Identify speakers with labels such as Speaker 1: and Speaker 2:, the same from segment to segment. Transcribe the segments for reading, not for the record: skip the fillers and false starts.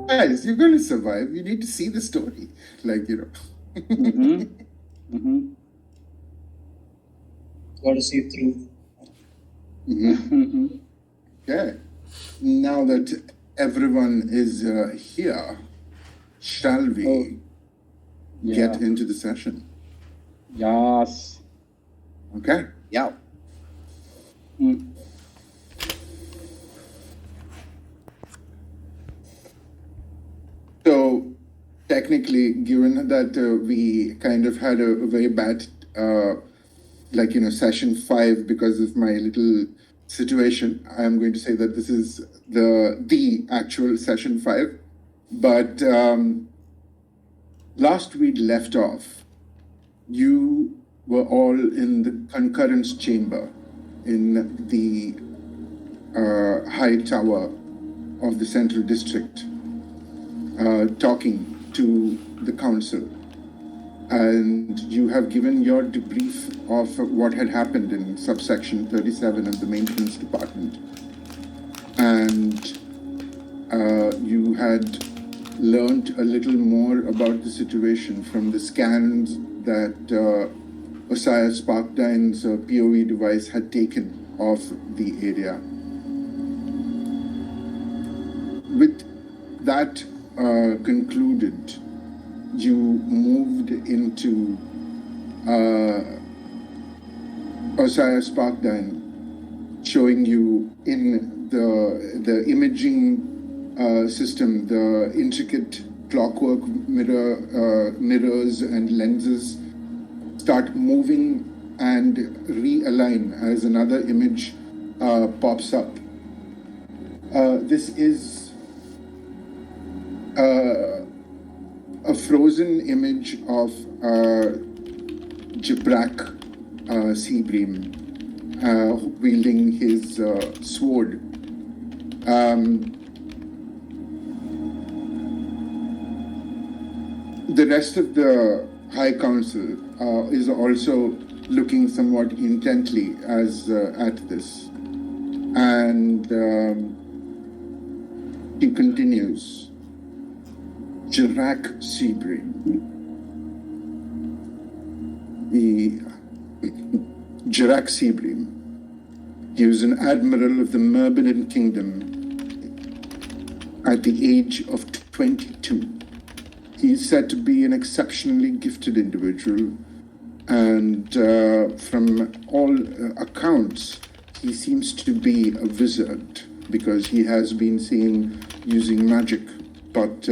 Speaker 1: Guys, you're going to survive. You need to see the story.
Speaker 2: Mm-hmm. Mm-hmm.
Speaker 3: Got to see through.
Speaker 1: Mm-hmm. Okay. Now that everyone is here, shall we get into the session?
Speaker 2: Yes.
Speaker 1: Okay.
Speaker 4: Yeah.
Speaker 2: Mm.
Speaker 1: So, technically, given that we kind of had a very bad, session 5 because of my little situation, I'm going to say that this is the actual session 5. But last we'd left off, you were all in the concurrence chamber in the high tower of the central district, talking to the council. And you have given your debrief of what had happened in subsection 37 of the maintenance department. And you had learned a little more about the situation from the scans that Osiris Sparkdyne's POE device had taken of the area. With that concluded, you moved into Osiris Sparkdyne, showing you in the imaging system, the intricate clockwork mirrors and lenses start moving and realign as another image pops up. This is a frozen image of Jibrak Seabream wielding his sword. The rest of the High Council is also looking somewhat intently at this. And he continues. Jibrak Seabream. The Jibrak Seabream. He was an admiral of the Myrmidon Kingdom at the age of 22. He is said to be an exceptionally gifted individual, and from all accounts, he seems to be a wizard because he has been seen using magic. But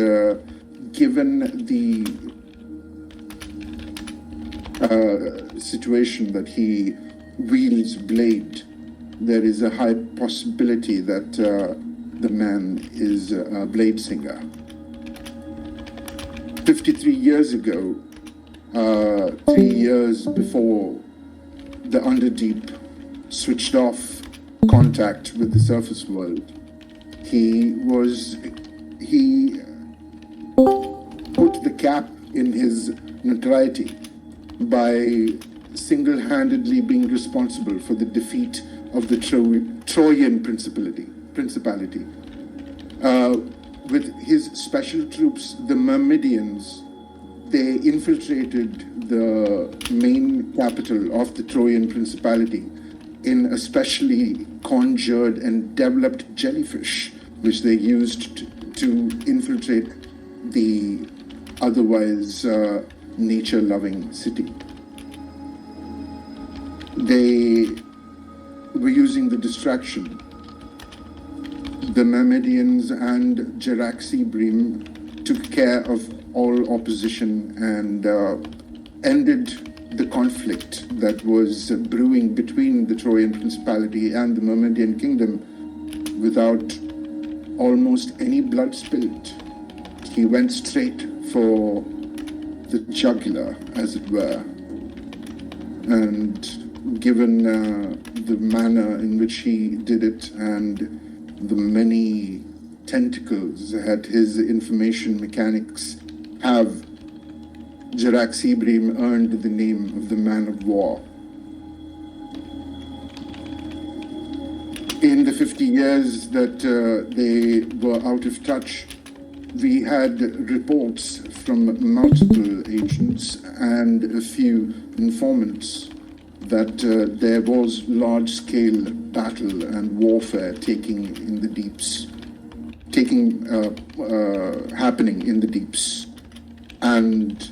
Speaker 1: given the situation that he wields blade, there is a high possibility that the man is a blade singer. 53 years ago, 3 years before the Underdeep switched off contact with the surface world, he put the cap in his notoriety by single-handedly being responsible for the defeat of the Trojan principality. With his special troops, the Myrmidians, they infiltrated the main capital of the Trojan principality in a specially conjured and developed jellyfish, which they used to infiltrate the otherwise nature-loving city. They were using the distraction. The Myrmidians and Jibrak Seabream took care of all opposition and ended the conflict that was brewing between the Trojan Principality and the Myrmidon Kingdom without almost any blood spilled. He went straight for the jugular, as it were. And given the manner in which he did it and the many tentacles that his information mechanics have, Jibrak Seabream earned the name of the Man of War. In the 50 years that they were out of touch, we had reports from multiple agents and a few informants that there was large-scale battle and warfare happening in the deeps, and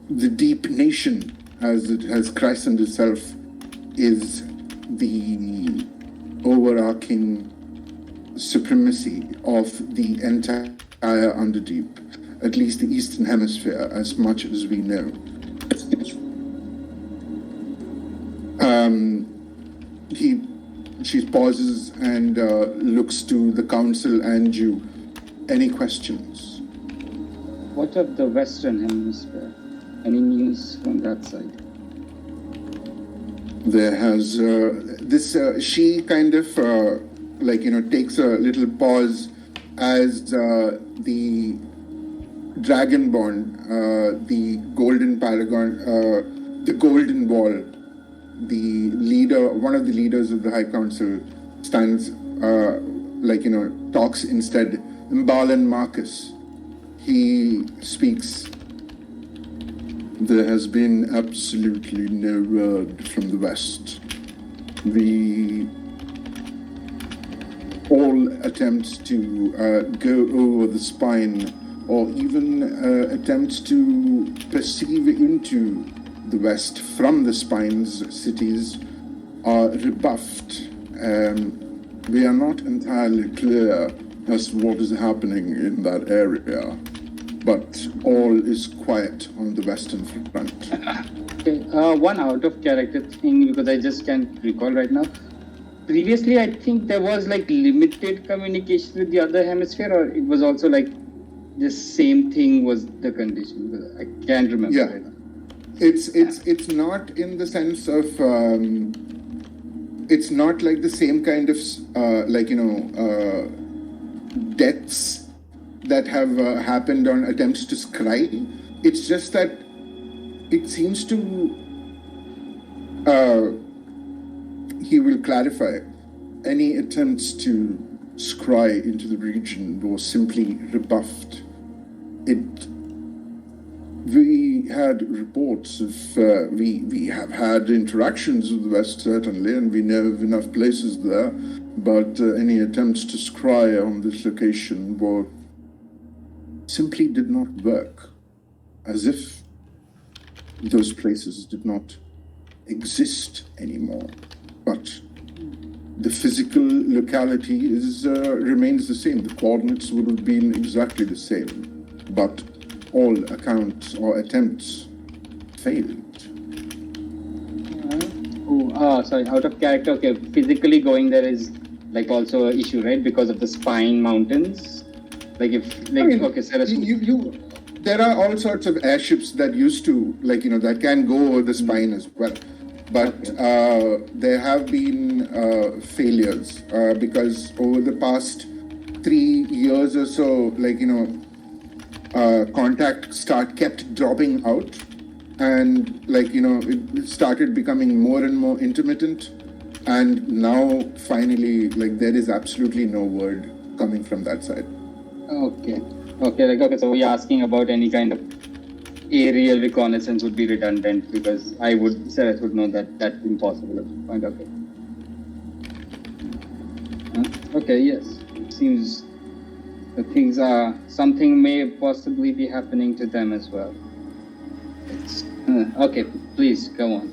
Speaker 1: the Deep Nation, as it has christened itself, is the overarching supremacy of the entire Underdeep, at least the Eastern Hemisphere, as much as we know. She pauses and looks to the council and you. Any questions?
Speaker 2: What of the Western Hemisphere? Any news from that side?
Speaker 1: There has she kind of takes a little pause as the Dragonborn, the Golden Paragon, the Golden Wall, the leader, one of the leaders of the High Council, stands, talks instead. Mbalan Marcus. He speaks. There has been absolutely no word from the West. All attempts to go over the spine or even attempts to perceive into the West from the spine's cities are rebuffed. We are not entirely clear as to what is happening in that area, but all is quiet on the Western front.
Speaker 2: Okay, one out of character thing, because I just can't recall right now. Previously, I think there was limited communication with the other hemisphere, or it was also the same thing was the condition. Because I can't remember.
Speaker 1: Yeah,
Speaker 2: right now.
Speaker 1: it's not in the sense of it's not like the same kind of deaths that have happened on attempts to scry. It's just that it seems to. He will clarify. Any attempts to scry into the region were simply rebuffed. We had reports of, we have had interactions with the West, certainly, and we know of enough places there, but any attempts to scry on this location simply did not work, as if those places did not exist anymore. But the physical locality remains the same. The coordinates would have been exactly the same, but all accounts or attempts failed.
Speaker 2: Sorry, out of character. Okay, physically going there is also an issue, right? Because of the Spine Mountains. Okay, Sarah.
Speaker 1: There are all sorts of airships that used to, that can go over the spine as well. But there have been failures because over the past 3 years or so, contact kept dropping out, and it started becoming more and more intermittent, and now finally there is absolutely no word coming from that side.
Speaker 2: Okay, so we're asking about any kind of aerial reconnaissance would be redundant, because Sarah would know that that's impossible at this point. Okay, yes. It seems that something may possibly be happening to them as well. Okay, please, go on.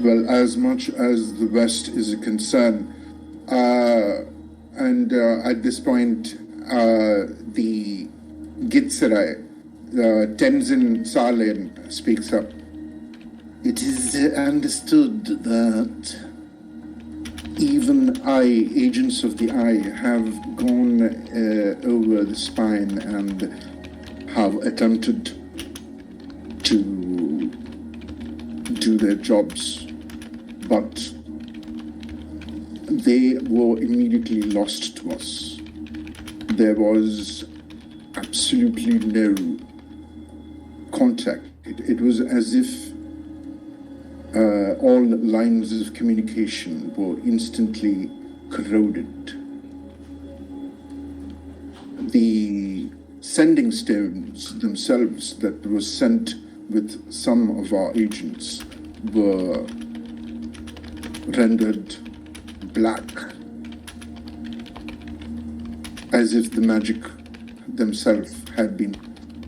Speaker 1: Well, as much as the West is a concern, and at this point, the Gitsarai, Tenzin Salem speaks up. It is understood that even agents of the Eye, have gone over the spine and have attempted to do their jobs, but they were immediately lost to us. There was absolutely no contact. It was as if all lines of communication were instantly corroded. the sending stones themselves that was sent with some of our agents were rendered black, as if the magic themselves had been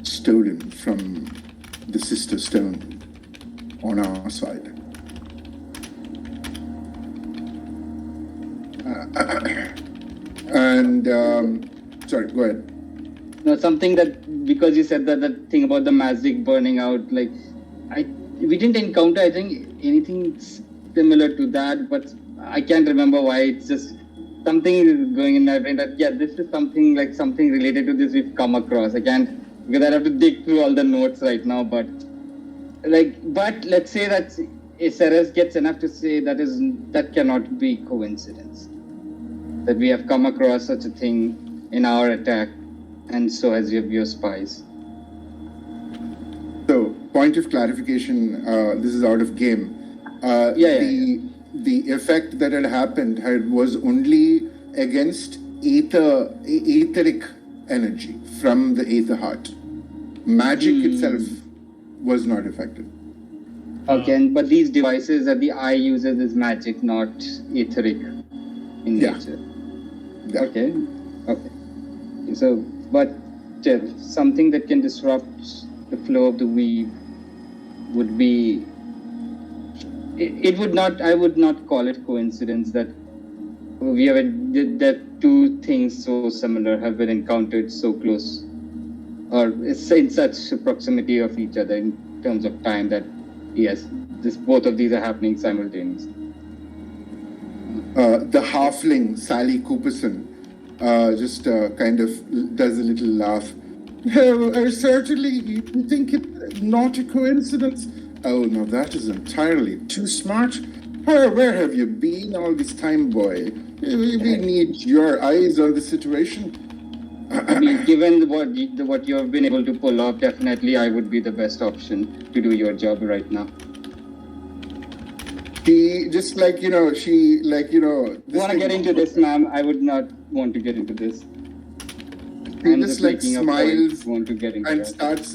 Speaker 1: stolen from the sister stone on our side. Sorry, go ahead.
Speaker 2: No, something that, because you said that thing about the magic burning out, like we didn't encounter, I think, anything similar to that, but I can't remember why. It's just something is going in my brain that, yeah, this is something related to this we've come across. I can't, because I have to dig through all the notes right now, but let's say that SRS gets enough to say that cannot be coincidence. That we have come across such a thing in our attack, and so has your spies.
Speaker 1: So, point of clarification, this is out of game. The effect that had happened was only against etheric energy from the Aether Heart. Magic itself was not affected.
Speaker 2: Okay, but these devices that the eye uses is magic, not etheric in nature.
Speaker 1: Yeah.
Speaker 2: Okay. So, but something that can disrupt the flow of the weave would be. It would not. I would not call it coincidence that we have that two things so similar have been encountered so close, or in such proximity of each other in terms of time that yes, both of these are happening simultaneously.
Speaker 1: The halfling, Sally Cooperson, just kind of does a little laugh. Oh, certainly, you think it not a coincidence? Oh, no, that is entirely too smart. Where have you been all this time, boy? We need your eyes on the situation.
Speaker 2: I mean, given what you have been able to pull off, definitely I would be the best option to do your job right now.
Speaker 1: She just
Speaker 2: You want to get into this, ma'am? I would not want to get into this.
Speaker 1: She just smiles and starts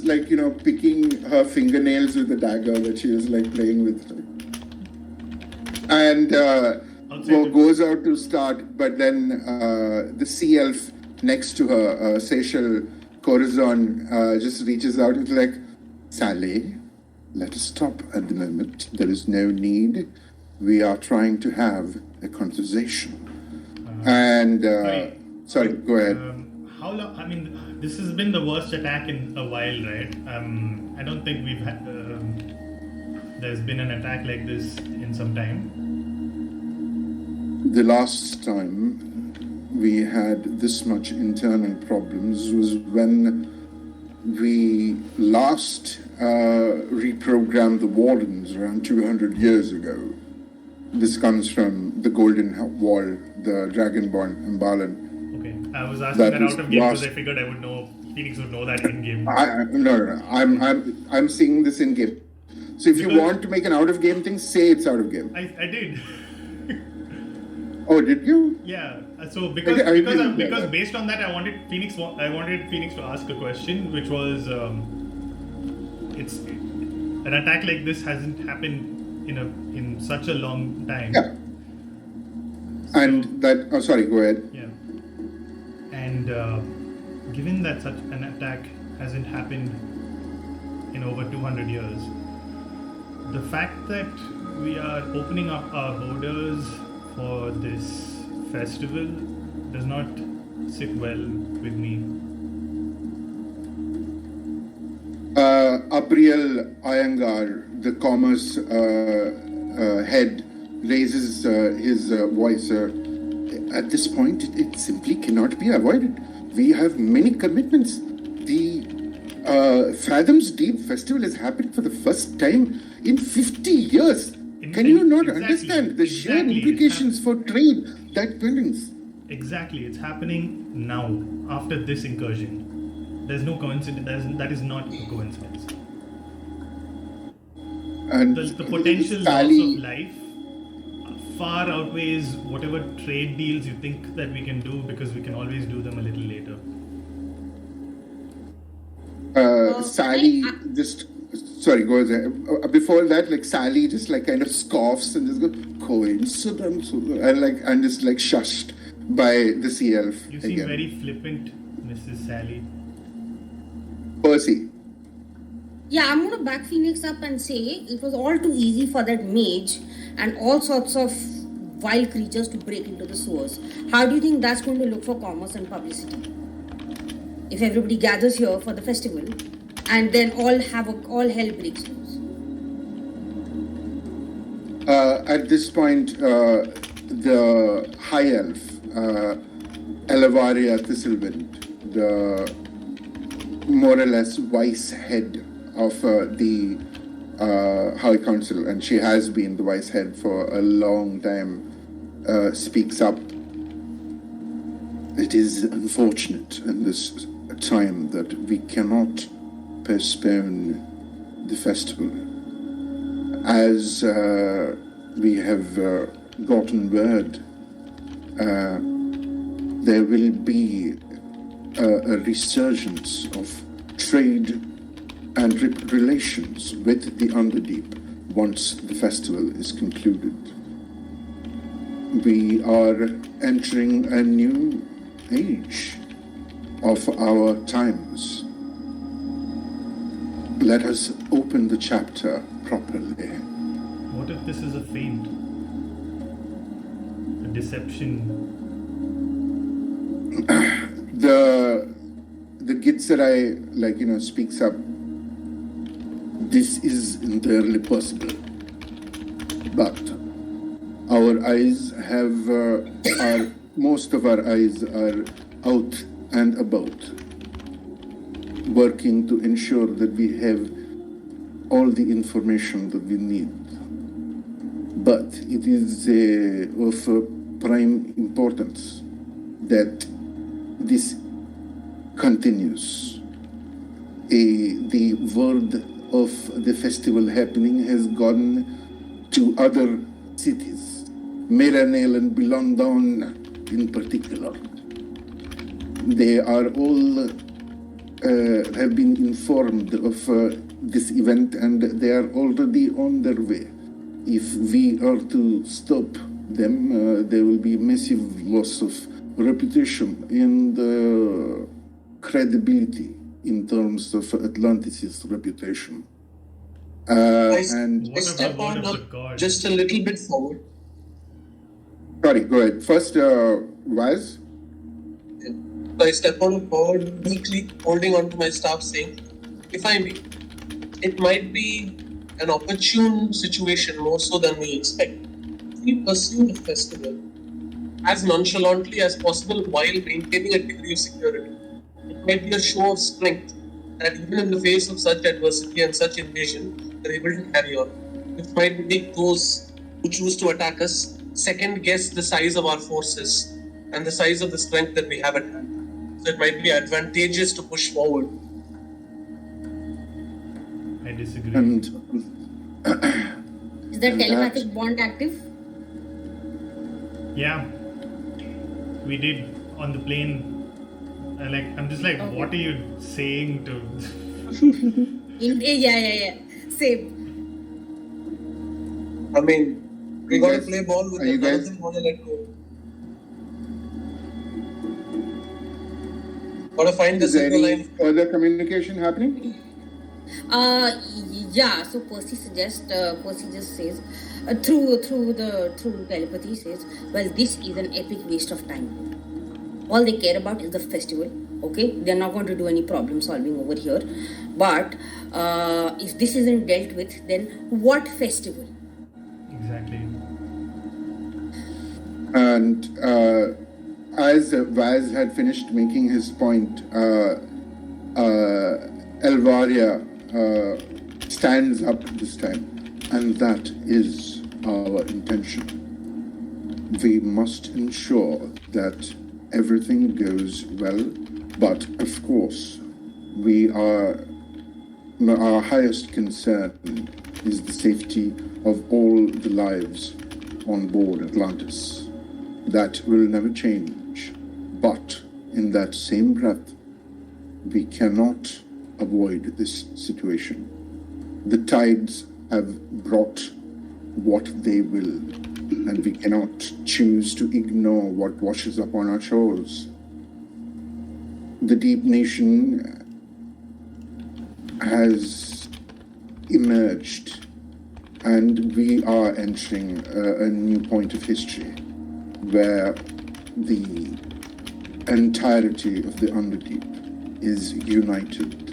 Speaker 1: picking her fingernails with the dagger that she was playing with. And goes out to start, but then the sea elf next to her, Seychelles Corazon, just reaches out and is like, Sally, let us stop at the moment. There is no need. We are trying to have a conversation. Sorry, go ahead.
Speaker 3: How long? I mean, this has been the worst attack in a while, right? I don't think we've had. There's been an attack like this in some time.
Speaker 1: The last time we had this much internal problems was when we last reprogrammed the Wardens around 200 years ago. This comes from the Golden Wall, the Dragonborn Imbalan.
Speaker 3: Okay, I was asking that out of game because I figured I would know, Phoenix would know that in game.
Speaker 1: No. I'm seeing this in game. So if you want to make an out of game thing, say it's out of game.
Speaker 3: I did.
Speaker 1: Oh, did you?
Speaker 3: Yeah. So because based on that, I wanted Phoenix to ask a question, which was, it's an attack like this hasn't happened in such a long time.
Speaker 1: Yeah. So, sorry, go ahead.
Speaker 3: Yeah. And given that such an attack hasn't happened in over 200 years, the fact that we are opening up our borders for this festival does not sit well with me.
Speaker 1: Abriel Iyengar, the commerce head, raises his voice. At this point, it simply cannot be avoided. We have many commitments. The Fathoms Deep Festival has happened for the first time in 50 years. Can you not understand the sheer implications for trade that brings?
Speaker 3: Exactly, it's happening now, after this incursion. There's no coincidence, that is not a coincidence.
Speaker 1: And
Speaker 3: the potential loss of life far outweighs whatever trade deals you think that we can do, because we can always do them a little later.
Speaker 1: Sally just, sorry, go ahead. Before that, like Sally just like kind of scoffs and just goes, coincidence, and just like shushed by the sea elf
Speaker 3: You seem
Speaker 1: again.
Speaker 3: very flippant, Mrs. Sally.
Speaker 1: Percy.
Speaker 4: Yeah, I'm gonna back Phoenix up and say it was all too easy for that mage and all sorts of wild creatures to break into the sewers. How do you think that's going to look for commerce and publicity? If everybody gathers here for the festival and then all hell breaks loose.
Speaker 1: At this point, the high elf, Elavaria Thistlewind, the more or less vice head of the High Council, and she has been the vice head for a long time, speaks up. It is unfortunate in this time that we cannot postpone the festival. As we have gotten word, there will be a resurgence of trade and relations with the Underdeep once the festival is concluded. We are entering a new age of our times. Let us open the chapter properly.
Speaker 3: What if this is a feint? A deception?
Speaker 1: The Gitzerai, speaks up. This is entirely possible, but our eyes most of our eyes are out and about, working to ensure that we have all the information that we need. But it is of prime importance that this continues. The word of the festival happening has gone to other cities, Meranel and Bilondon in particular. They are all have been informed of this event, and they are already on their way. If we are to stop them, there will be massive loss of reputation and credibility in terms of Atlantis' reputation. And
Speaker 3: What
Speaker 5: Step
Speaker 3: about
Speaker 5: on
Speaker 3: the
Speaker 5: up
Speaker 3: gods?
Speaker 5: just a little bit forward.
Speaker 1: sorry, go ahead. First, Vaz.
Speaker 5: So I step on forward weakly, holding onto my staff, saying, if I may, it might be an opportune situation more so than we expect. If we pursue the festival as nonchalantly as possible while maintaining a degree of security, it might be a show of strength that even in the face of such adversity and such invasion, we're able to carry on. It might make those who choose to attack us second guess the size of our forces and the size of the strength that we have at hand. So it might be advantageous to push forward.
Speaker 3: I disagree.
Speaker 1: And
Speaker 4: Is the
Speaker 1: And
Speaker 4: telepathic bond active?
Speaker 3: Yeah, we did on the plane. I'm just like,
Speaker 4: Okay.
Speaker 3: what are you saying to?
Speaker 4: Yeah. Same.
Speaker 5: I mean, we
Speaker 1: You
Speaker 5: got to
Speaker 1: guys-
Speaker 5: play ball with
Speaker 1: are you
Speaker 5: them. None of
Speaker 1: guys-
Speaker 5: them want to let go. Got to find the
Speaker 1: is there
Speaker 5: silver
Speaker 1: any
Speaker 5: line.
Speaker 1: further communication happening?
Speaker 4: Yeah. So Percy just says, through telepathy says, well, this is an epic waste of time. All they care about is the festival. Okay, they're not going to do any problem solving over here. But if this isn't dealt with, then what festival?
Speaker 3: Exactly.
Speaker 1: And as Vaz had finished making his point, Elvaria stands up this time, and that is our intention. We must ensure that everything goes well, but of course, our highest concern is the safety of all the lives on board Atlantis. That will never change. But in that same breath, we cannot avoid this situation. The tides have brought what they will, and we cannot choose to ignore what washes up on our shores. The deep nation has emerged, and we are entering a new point of history where the entirety of the underdeep is united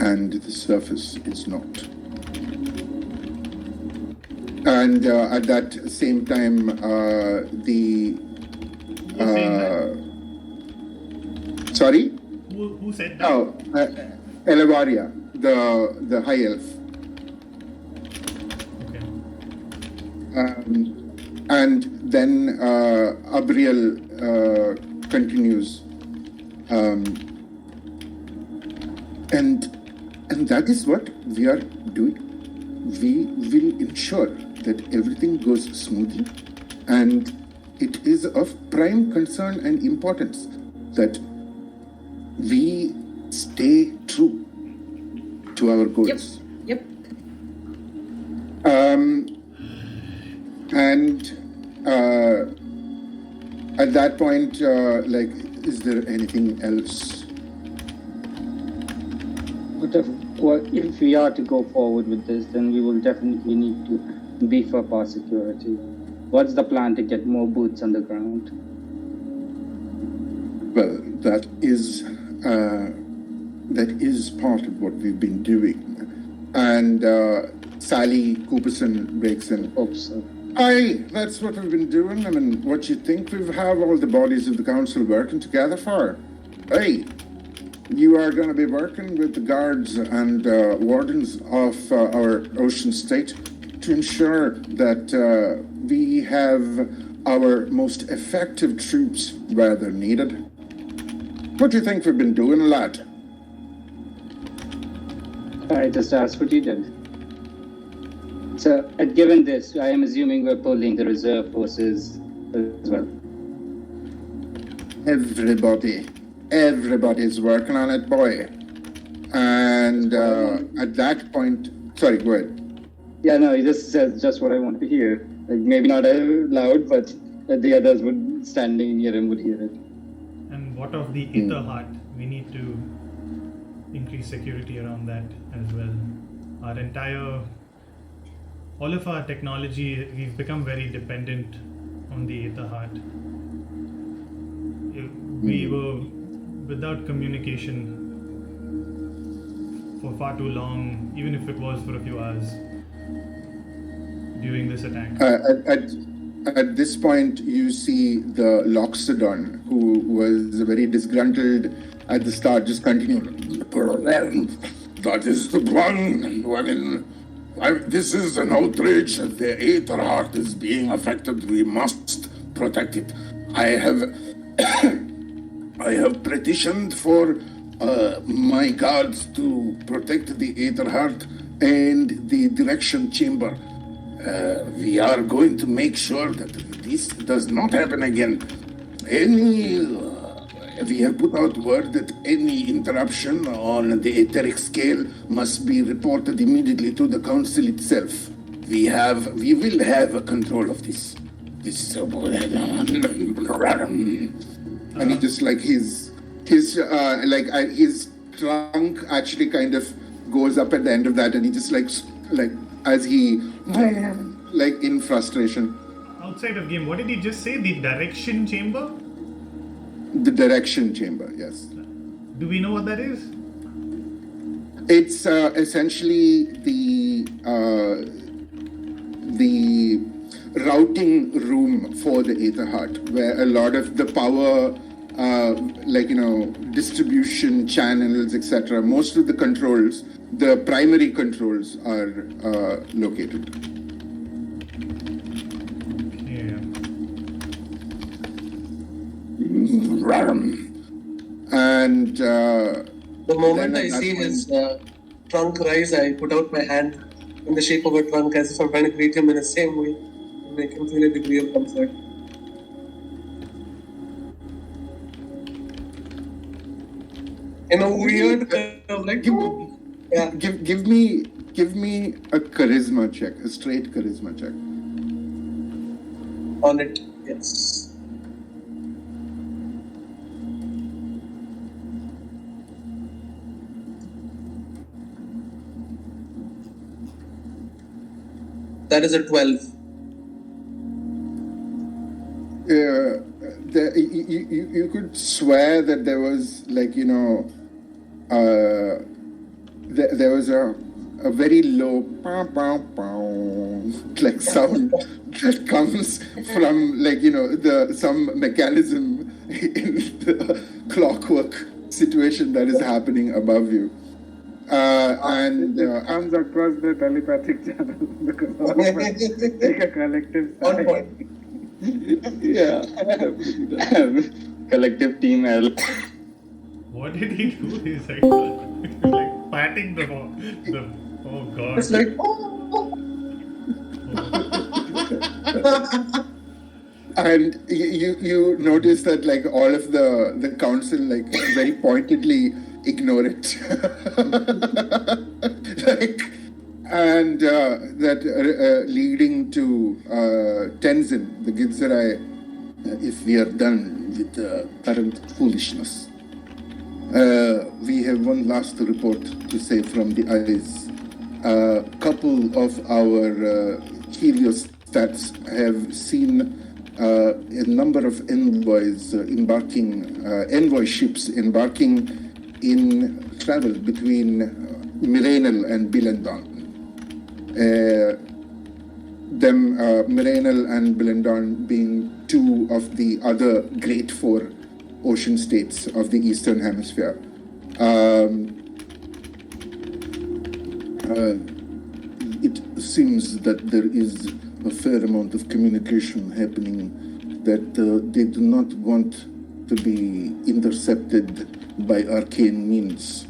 Speaker 1: and the surface is not. And at that same time,
Speaker 3: Who's saying that?
Speaker 1: Sorry?
Speaker 3: Who said that?
Speaker 1: Oh, Elevaria, the high elf.
Speaker 3: Okay.
Speaker 1: And then Abriel continues, and that is what we are doing. We will ensure that everything goes smoothly, and it is of prime concern and importance that we stay true to our goals.
Speaker 4: Yep.
Speaker 1: And at that point, is there anything else?
Speaker 2: If we are to go forward with this, then we will definitely need to beef up our security. What's the plan to get more boots on the ground?
Speaker 1: Well, that is part of what we've been doing. And Sally Cooperson breaks in.
Speaker 2: Hope so.
Speaker 1: Aye, that's what we've been doing. I mean, what you think we have all the bodies of the council working together for? Aye, you are going to be working with the guards and wardens of our ocean state to ensure that we have our most effective troops where they're needed. What do you think we've been doing, lad?
Speaker 2: I just asked what you did. So, given this, I am assuming we're pulling the reserve forces as well.
Speaker 1: Everybody's working on it, boy. And at that point, sorry, go ahead.
Speaker 2: Yeah, no, he just says just what I want to hear. Like, maybe not loud, but the others would standing near him would hear it.
Speaker 3: And what of the Aether Heart? We need to increase security around that as well. All of our technology, we've become very dependent on the Aether Heart. We were without communication for far too long, even if it was for a few hours during this attack.
Speaker 1: At this point, you see the Loxodon, who was very disgruntled at the start, just continued.
Speaker 6: That is the plan. This is an outrage. The Aether Heart is being affected. We must protect it. I have petitioned for my guards to protect the Aether Heart and the Direction Chamber. We are going to make sure that this does not happen again. We have put out word that any interruption on the etheric scale must be reported immediately to the council itself. We will have control of this.
Speaker 1: And he just his trunk actually kind of goes up at the end of that, and he just as he in frustration.
Speaker 3: Outside of game, what did he just say? The Direction Chamber?
Speaker 1: The Direction Chamber, yes.
Speaker 3: Do we know what that is?
Speaker 1: It's essentially the routing room for the Aether Heart, where a lot of the power, distribution channels, etc. Most of the controls, the primary controls, are located. And
Speaker 5: the moment I see his trunk rise, I put out my hand in the shape of a trunk as if I'm trying to greet him in the same way and make him feel a degree of comfort. in a weird kind of like, yeah.
Speaker 1: Give me a charisma check, a straight charisma check.
Speaker 5: On it, yes. That is a 12.
Speaker 1: You could swear that there was like, there was a very low pow, pow, pow, like sound that comes from like, some mechanism in the clockwork situation that is happening above you.
Speaker 7: It comes across the telepathic channel because all of us take a collective
Speaker 5: On
Speaker 7: sigh.
Speaker 5: point.
Speaker 1: Yeah.
Speaker 2: Collective team L.
Speaker 3: What did he do? He's like, like patting the oh god.
Speaker 5: It's like,
Speaker 1: And you notice that like all of the council like very pointedly ignore it. Like, and that leading to Tenzin, the Gidzerai, if we are done with the current foolishness, we have one last report to say from the eyes. A couple of our heliostats have seen a number of envoy ships embarking in travel between Mirenel and Bilendon. Mirenel and Bilendon being two of the other great four ocean states of the Eastern Hemisphere. It seems that there is a fair amount of communication happening that they do not want to be intercepted by arcane means.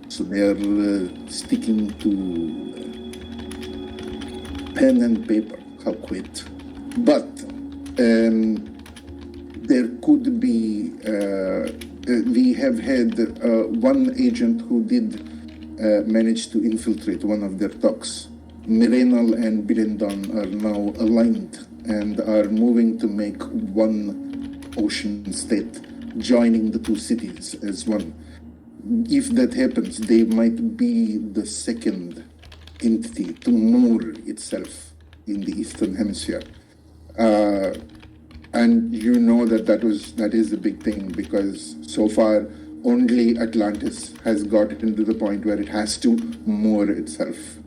Speaker 1: So they are sticking to pen and paper. How quaint. But there could be, we have had one agent who did manage to infiltrate one of their docks. Mirenal and Bilendon are now aligned and are moving to make one ocean state, joining the two cities as one. If that happens, they might be the second entity to moor itself in the Eastern Hemisphere. And you know that is a big thing because so far only Atlantis has got it into the point where it has to moor itself.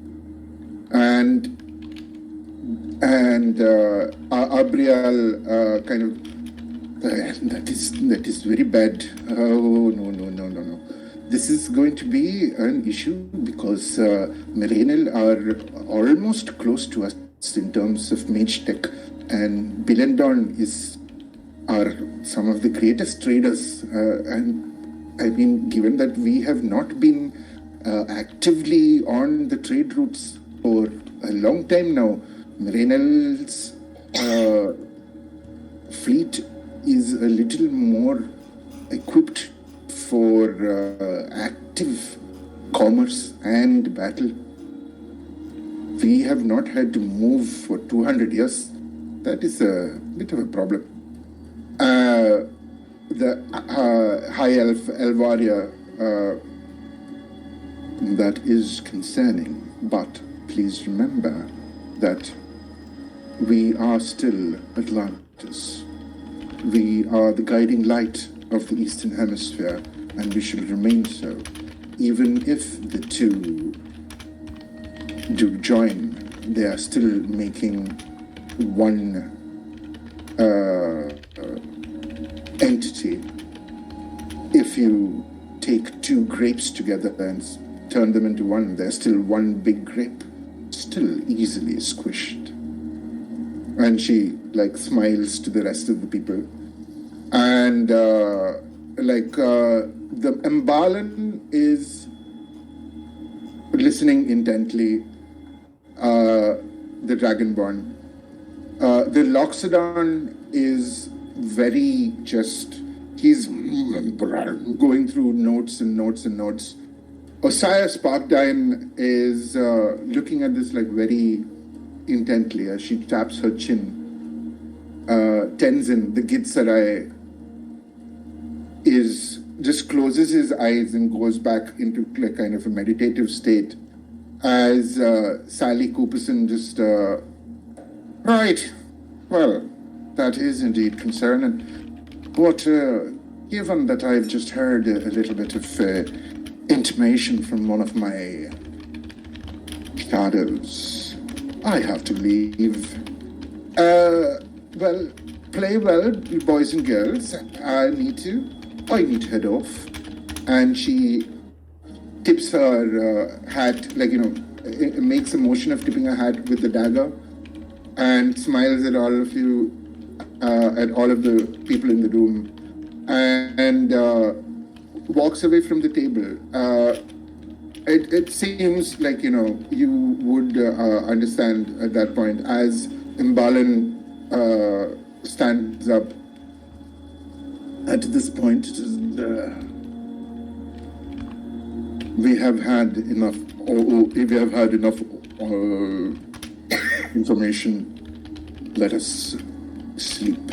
Speaker 1: And Abrial kind of that is very bad. Oh no. This is going to be an issue because Mirenel are almost close to us in terms of mage tech, and Bilendon are some of the greatest traders. And I mean, given that we have not been actively on the trade routes for a long time now, Mirenel's fleet is a little more equipped for active commerce and battle. We have not had to move for 200 years. That is a bit of a problem. The High Elf Elvaria, that is concerning, but please remember that we are still Atlantis. We are the guiding light of the Eastern Hemisphere, and we shall remain so. Even if the two do join, they are still making one entity. If you take two grapes together and turn them into one, they're still one big grape, still easily squished. And she like smiles to the rest of the people. And the Mbalan is listening intently, the Dragonborn. The Loxodon is very just he's going through notes and notes and notes. Osaya Sparkdine is looking at this like very intently as she taps her chin. Tenzin, the Gitsarai, just closes his eyes and goes back into like kind of a meditative state as Sally Cooperson just right. Well, that is indeed concerning. But given that I've just heard a little bit of intimation from one of my shadows, I have to leave. Well, play well, boys and girls. I need to head off. And she tips her hat, like, makes a motion of tipping her hat with the dagger and smiles at all of you, at all of the people in the room, and walks away from the table. It seems like, you would understand at that point as Imbalan stands up. At this point, we have had enough. We have had enough information. Let us sleep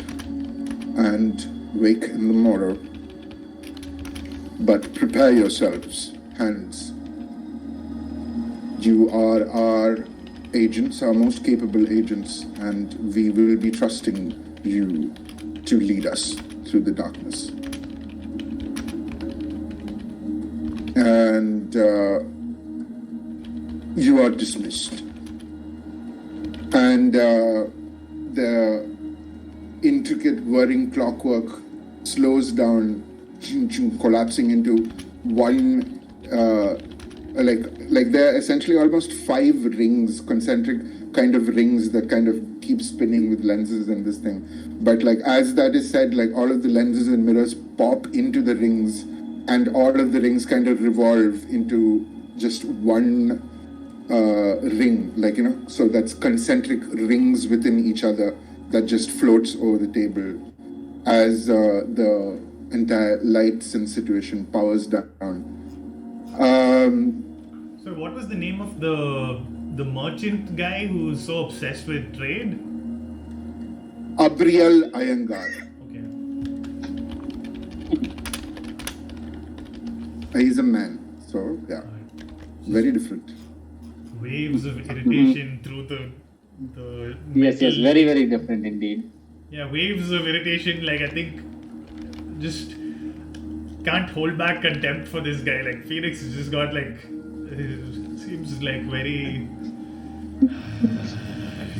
Speaker 1: and wake in the morrow. But prepare yourselves, hands. You are our agents, our most capable agents, and we will be trusting you to lead us through the darkness. And you are dismissed. And the intricate whirring clockwork slows down, collapsing into one, like there are essentially almost 5 rings, concentric kind of rings that kind of keep spinning with lenses and this thing. But like as that is said, like all of the lenses and mirrors pop into the rings, and all of the rings kind of revolve into just one ring, like, so that's concentric rings within each other that just floats over the table as the entire lights and situation powers down.
Speaker 3: So what was the name of the merchant guy who's so obsessed with trade?
Speaker 1: Abriel Iyengar.
Speaker 3: Okay.
Speaker 1: He's a man, so yeah, very different.
Speaker 3: Waves of irritation through the
Speaker 2: Yes,
Speaker 3: metal.
Speaker 2: very, very different indeed.
Speaker 3: Yeah, waves of irritation. Like I think, just can't hold back contempt for this guy. Like Phoenix has just got like, seems like very,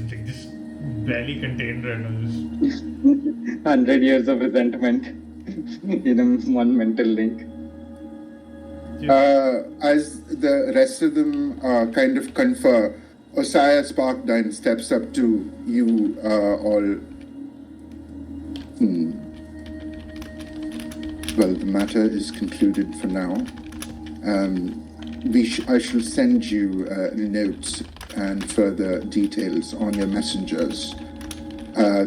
Speaker 3: like just barely contained right now. Just
Speaker 2: 100 years of resentment in one mental link.
Speaker 1: As the rest of them kind of confer, Osaya Sparkdine steps up to you all. Well, the matter is concluded for now. I shall send you notes and further details on your messengers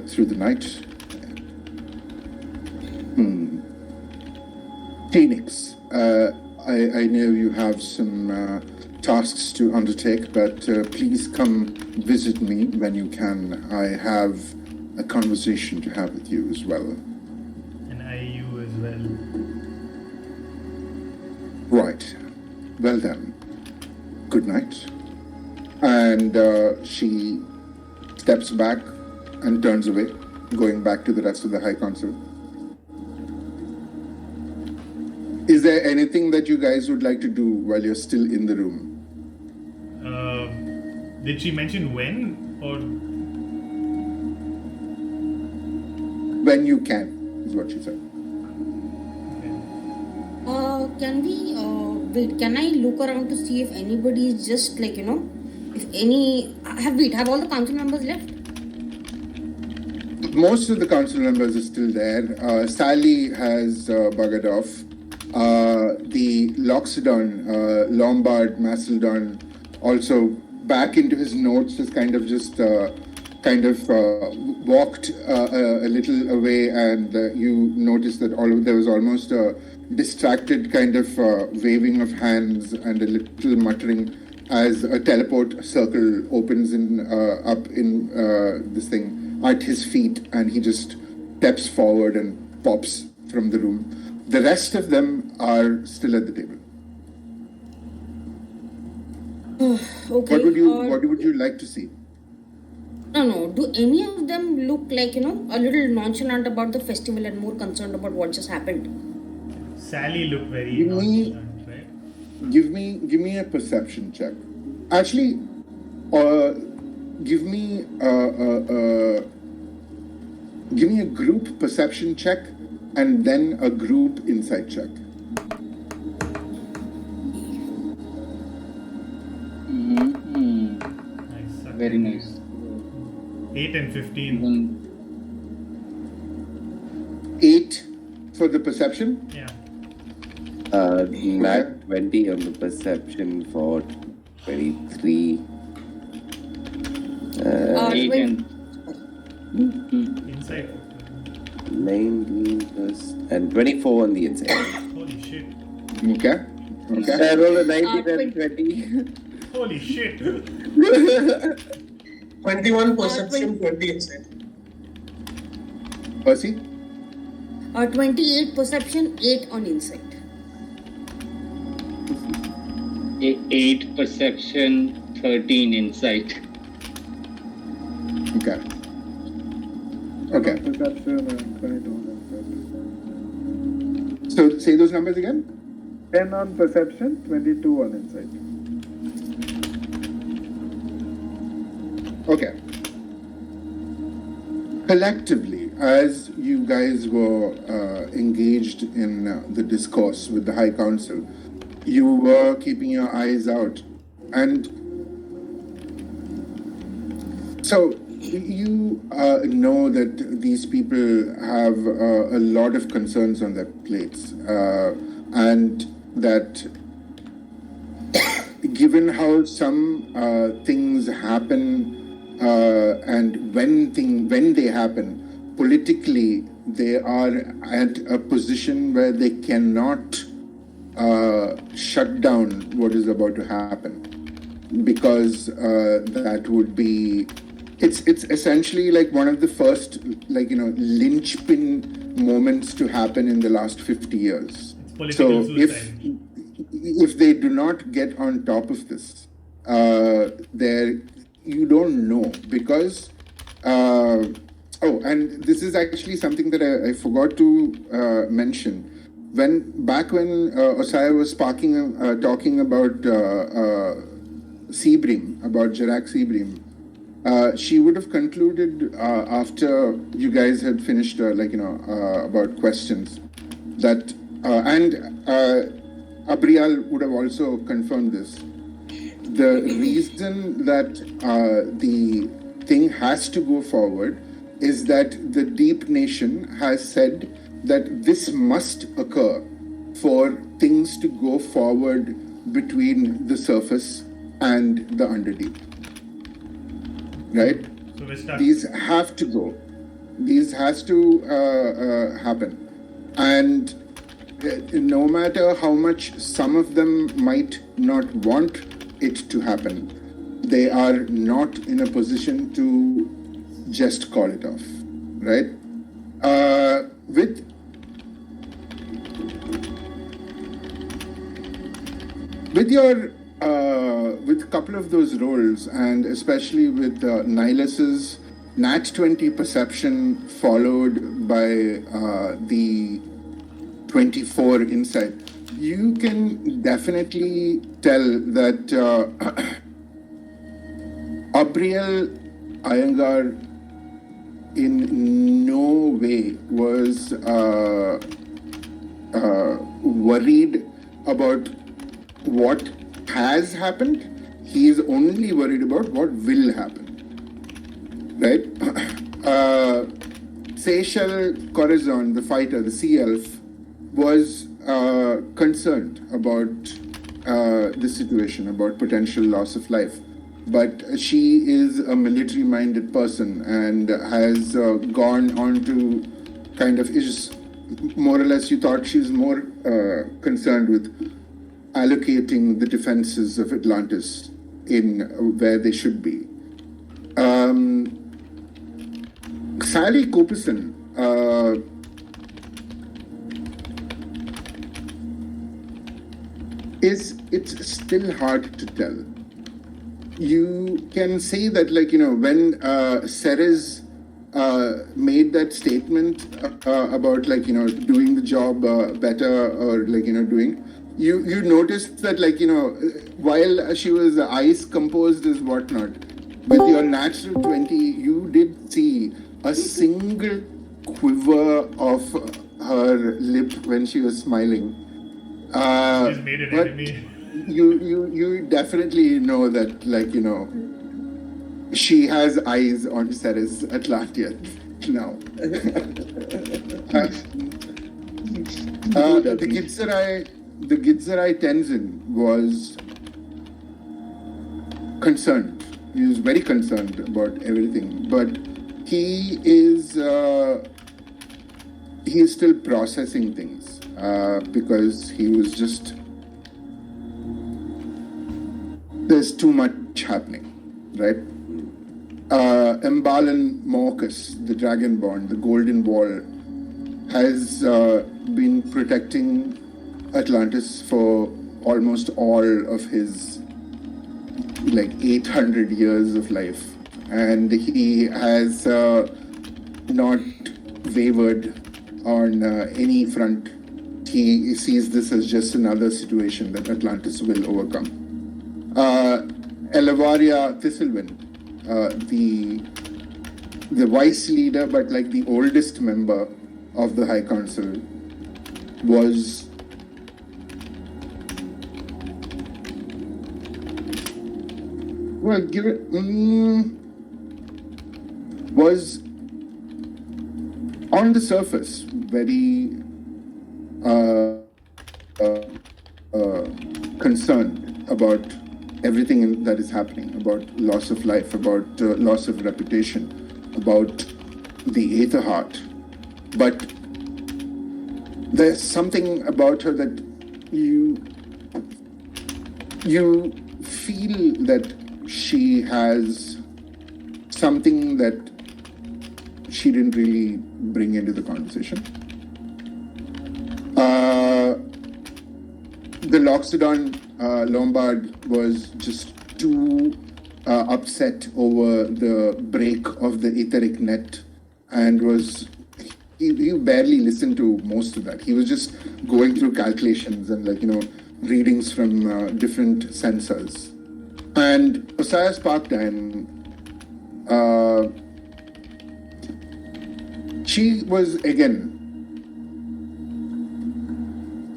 Speaker 1: through the night. Phoenix, I know you have some tasks to undertake, but please come visit me when you can. I have a conversation to have with you as well.
Speaker 3: And IU as well.
Speaker 1: Right. Well then. Good night. And she steps back and turns away, going back to the rest of the High Council. Is there anything that you guys would like to do while you're still in the room?
Speaker 3: Did she mention when or?
Speaker 1: When you can, is what she said.
Speaker 4: Can we wait? Can I look around to see if anybody is just like if any have all the council members left?
Speaker 1: Most of the council members are still there. Sally has buggered off. The Loxodon, Lombard, Macedon, also back into his notes, has kind of just kind of walked a little away, and you noticed that there was almost a distracted kind of waving of hands and a little muttering as a teleport circle opens up in this thing at his feet, and he just steps forward and pops from the room. The rest of them are still at the table.
Speaker 4: Okay.
Speaker 1: What would you like to see?
Speaker 4: No. Do any of them look like, a little nonchalant about the festival and more concerned about what just happened?
Speaker 3: Sally looked very
Speaker 1: Give me-
Speaker 3: nonchalant, right?
Speaker 1: Give me a perception check. Actually, give me a group perception check and then a group insight check.
Speaker 3: Nice.
Speaker 2: Very nice.
Speaker 3: 8 and 15.
Speaker 1: 8 for the perception.
Speaker 3: Yeah.
Speaker 8: Nat 20 on the perception for 23.
Speaker 2: 8 and
Speaker 3: Inside.
Speaker 8: 19 plus and 24 on the inside.
Speaker 3: Holy shit.
Speaker 1: Okay.
Speaker 8: I rolled a 19 and
Speaker 4: 20.
Speaker 8: 20.
Speaker 3: Holy shit.
Speaker 5: 21 perception, 20 insight.
Speaker 1: Percy?
Speaker 4: 28 perception, 8 on insight.
Speaker 2: 8 perception, 13 insight.
Speaker 1: Okay. Okay.
Speaker 7: Perception and 22 on insight.
Speaker 1: So say those numbers again.
Speaker 7: 10 on perception, 22 on insight.
Speaker 1: Okay. Collectively, as you guys were engaged in the discourse with the High Council, you were keeping your eyes out. And so you know that these people have a lot of concerns on their plates, and that given how some things happen and when they happen, politically they are at a position where they cannot shut down what is about to happen, because that would be it's essentially like one of the first linchpin moments to happen in the last 50 years.
Speaker 3: Political
Speaker 1: So
Speaker 3: suicide.
Speaker 1: if they do not get on top of this, you don't know, because and this is actually something that I forgot to mention. When Osaya was talking about Sebring, about Jarak Sebring, she would have concluded after you guys had finished about questions that and Abrial would have also confirmed this. The reason that the thing has to go forward is that the Deep Nation has said that this must occur for things to go forward between the surface and the underdeep. Right?
Speaker 3: So we're stuck.
Speaker 1: These have to go. These has to happen. And no matter how much some of them might not want it to happen, they are not in a position to just call it off, right? With a couple of those roles, and especially with Nilus's Nat 20 perception followed by the 24 insight, you can definitely tell that Abriel Iyengar in no way was worried about what has happened. He is only worried about what will happen. Right? Seychelle Corazon, the fighter, the sea elf, was concerned about the situation, about potential loss of life. but she is a military-minded person and has gone on to kind of is more or less, you thought she's more concerned with allocating the defenses of Atlantis in where they should be. Sally Copison, it's still hard to tell. You can say that, like, when Ceres made that statement about, like, doing the job better, or, like, doing, you noticed that, like, while she was ice composed as whatnot, with your natural 20, you did see a single quiver of her lip when she was smiling.
Speaker 3: She's made an
Speaker 1: but
Speaker 3: enemy.
Speaker 1: you definitely know that, like, she has eyes on Ceres Atlantis now. The Gitzerai Tenzin was concerned. He was very concerned about everything, but he is still processing things because he was just, there's too much happening, right? Mbalan Morcus, the Dragonborn, the Golden Wall, has been protecting Atlantis for almost all of his, like, 800 years of life, and he has not wavered on any front. He sees this as just another situation that Atlantis will overcome. Elavaria Thistlewind, the vice leader, but like the oldest member of the High Council, was was on the surface very concerned about everything that is happening, about loss of life, about loss of reputation, about the Aether Heart. But there's something about her that you feel that she has something that she didn't really bring into the conversation. The Loxodon Lombard was just too upset over the break of the etheric net, and he barely listened to most of that. He was just going through calculations and, like, readings from different sensors. And Osiris Sparkdine, she was, again,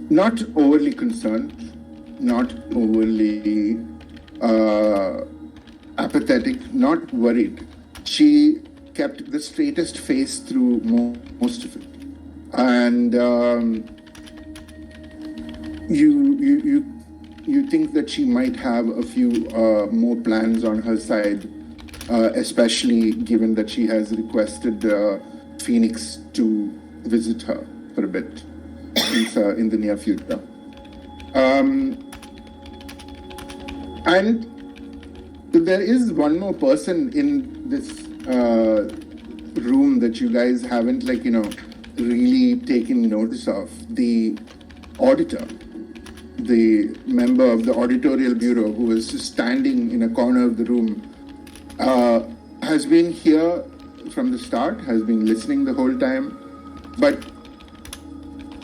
Speaker 1: not overly concerned, not overly apathetic, not worried. She kept the straightest face through most of it. And you think that she might have a few more plans on her side, especially given that she has requested Phoenix to visit her for a bit in the near future. And there is one more person in this room that you guys haven't, like, really taken notice of. The auditor, the member of the auditorial bureau, who was just standing in a corner of the room, has been here from the start, has been listening the whole time, but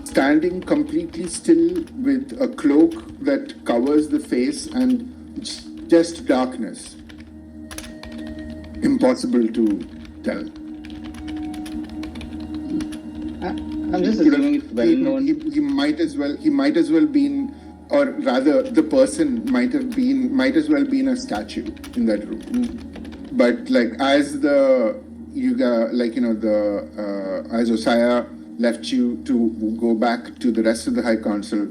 Speaker 1: standing completely still with a cloak that covers the face and just darkness. Impossible to tell.
Speaker 2: I'm just assuming it's well known.
Speaker 1: He might as well been, or rather, the person might as well been a statue in that room. But, like, as as Osiah left you to go back to the rest of the High Council,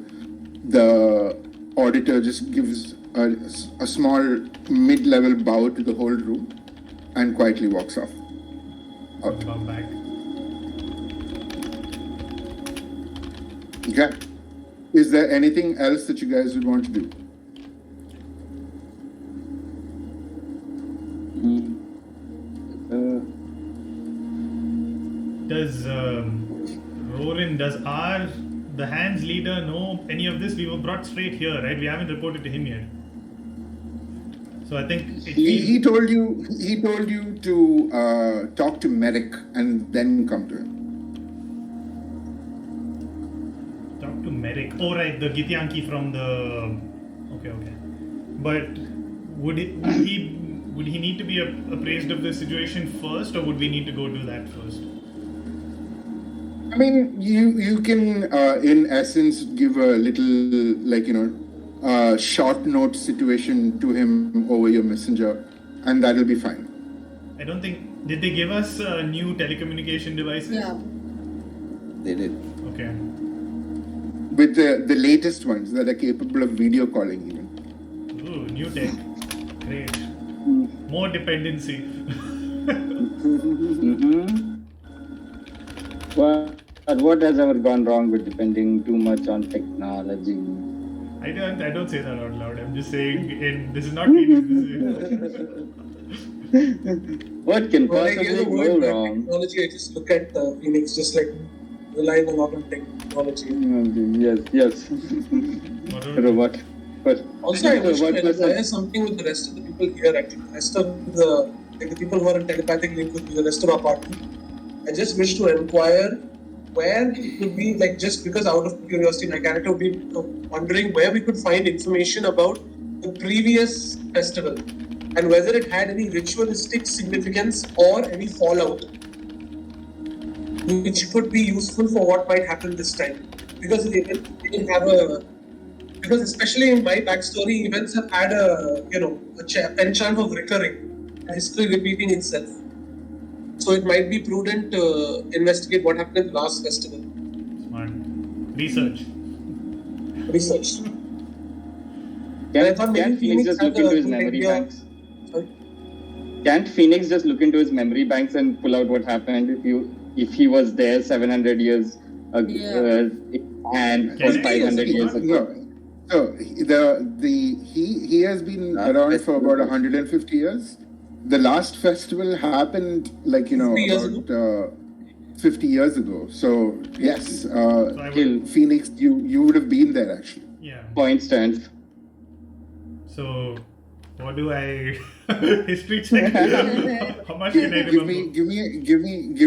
Speaker 1: the auditor just gives a small mid-level bow to the whole room and quietly walks off. Out.
Speaker 3: Bow back.
Speaker 1: Okay. Is there anything else that you guys would want to do?
Speaker 3: Does Rorin, the Hands leader know any of this? We were brought straight here, right? We haven't reported to him yet. So I think
Speaker 1: He told you to talk to Merrick and then come to him.
Speaker 3: talk to Merrick. Oh right, the Githyanki from the. Okay. But would he need to be appraised of the situation first, or would we need to go do that first?
Speaker 1: I mean, you can, in essence, give a little, short note situation to him over your messenger, and that'll be fine.
Speaker 3: I don't think. Did they give us new telecommunication devices?
Speaker 4: Yeah.
Speaker 8: They did.
Speaker 3: Okay.
Speaker 1: With the latest ones that are capable of video calling, even.
Speaker 3: Ooh, new tech. Great. More dependency.
Speaker 2: What has ever gone wrong with depending too much on technology?
Speaker 3: I don't say that out loud. I'm just saying. This is not Phoenix.
Speaker 2: What can
Speaker 5: When I hear
Speaker 2: possibly
Speaker 5: the
Speaker 2: go
Speaker 5: word
Speaker 2: wrong?
Speaker 5: technology, I just look at Phoenix just like relying a lot on technology.
Speaker 2: Yes. Robot. But
Speaker 5: Also, I wish to
Speaker 2: what was
Speaker 5: inquire something with the rest of the people here. Actually, the rest of the people who are in telepathic link with the rest of our party. I just wish to inquire where it could be, like, just because out of curiosity, my character would be wondering where we could find information about the previous festival and whether it had any ritualistic significance or any fallout, which could be useful for what might happen this time. Because they didn't have because especially in my backstory, events have had a penchant of recurring, history repeating itself. So it might be prudent to investigate what happened in the last festival.
Speaker 3: Smart. Research.
Speaker 5: And I thought maybe
Speaker 2: Can Phoenix just
Speaker 5: had
Speaker 2: look into
Speaker 5: a
Speaker 2: his
Speaker 5: good
Speaker 2: memory
Speaker 5: idea.
Speaker 2: banks?
Speaker 5: Sorry?
Speaker 2: Can't Phoenix just look into his memory banks and pull out what happened if he was there 700 years ago and
Speaker 3: Can
Speaker 2: for
Speaker 3: I-
Speaker 2: 500 years ago?
Speaker 1: No. So he has been
Speaker 8: Last
Speaker 1: around for
Speaker 8: festival.
Speaker 1: about 150 years. The last festival happened
Speaker 5: 50 years
Speaker 1: about 50 years ago. So yes,
Speaker 3: So I
Speaker 2: Hill.
Speaker 3: would,
Speaker 1: Phoenix, you would have been there actually.
Speaker 3: yeah.
Speaker 2: Point stands.
Speaker 3: So what do I history check? How much can I
Speaker 1: Give
Speaker 3: remember?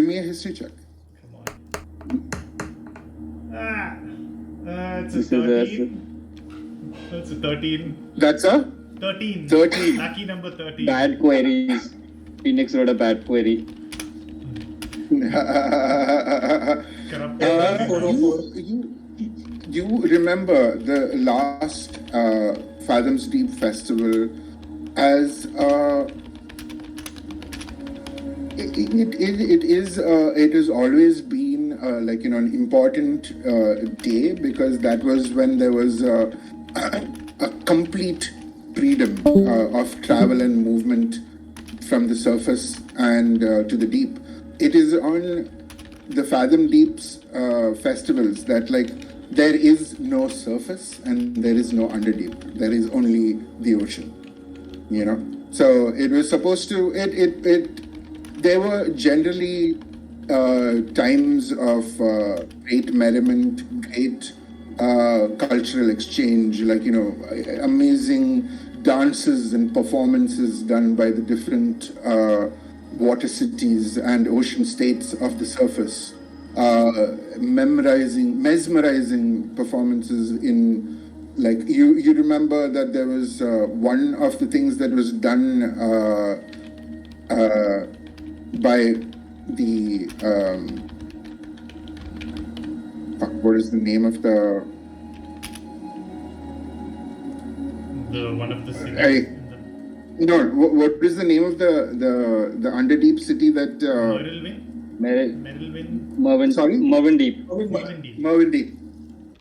Speaker 1: me a history check.
Speaker 3: Come on. It's a
Speaker 2: This is a-
Speaker 3: 13. That's a 13.
Speaker 1: That's a
Speaker 3: 13.
Speaker 1: 13.
Speaker 3: Lucky number 13.
Speaker 2: Bad queries. Phoenix wrote a bad query.
Speaker 3: Corrupted.
Speaker 1: You remember the last Fathoms Deep festival as it has always been an important day, because that was when there was a complete freedom of travel and movement from the surface and to the deep. It is on the Fathom Deep's festivals that there is no surface and there is no underdeep. There is only the ocean. So it was supposed to. There were generally times of great merriment, great cultural exchange, amazing dances and performances done by the different water cities and ocean states of the surface, mesmerizing performances in, you remember that there was one of the things that was done by the what is the name of the
Speaker 3: One of the cities.
Speaker 1: what is the name of the underdeep city that
Speaker 3: Merylwyn?
Speaker 2: Mervyn.
Speaker 1: Sorry?
Speaker 2: Mervyn Deep.
Speaker 3: Mervyn.
Speaker 1: Mervyn Deep.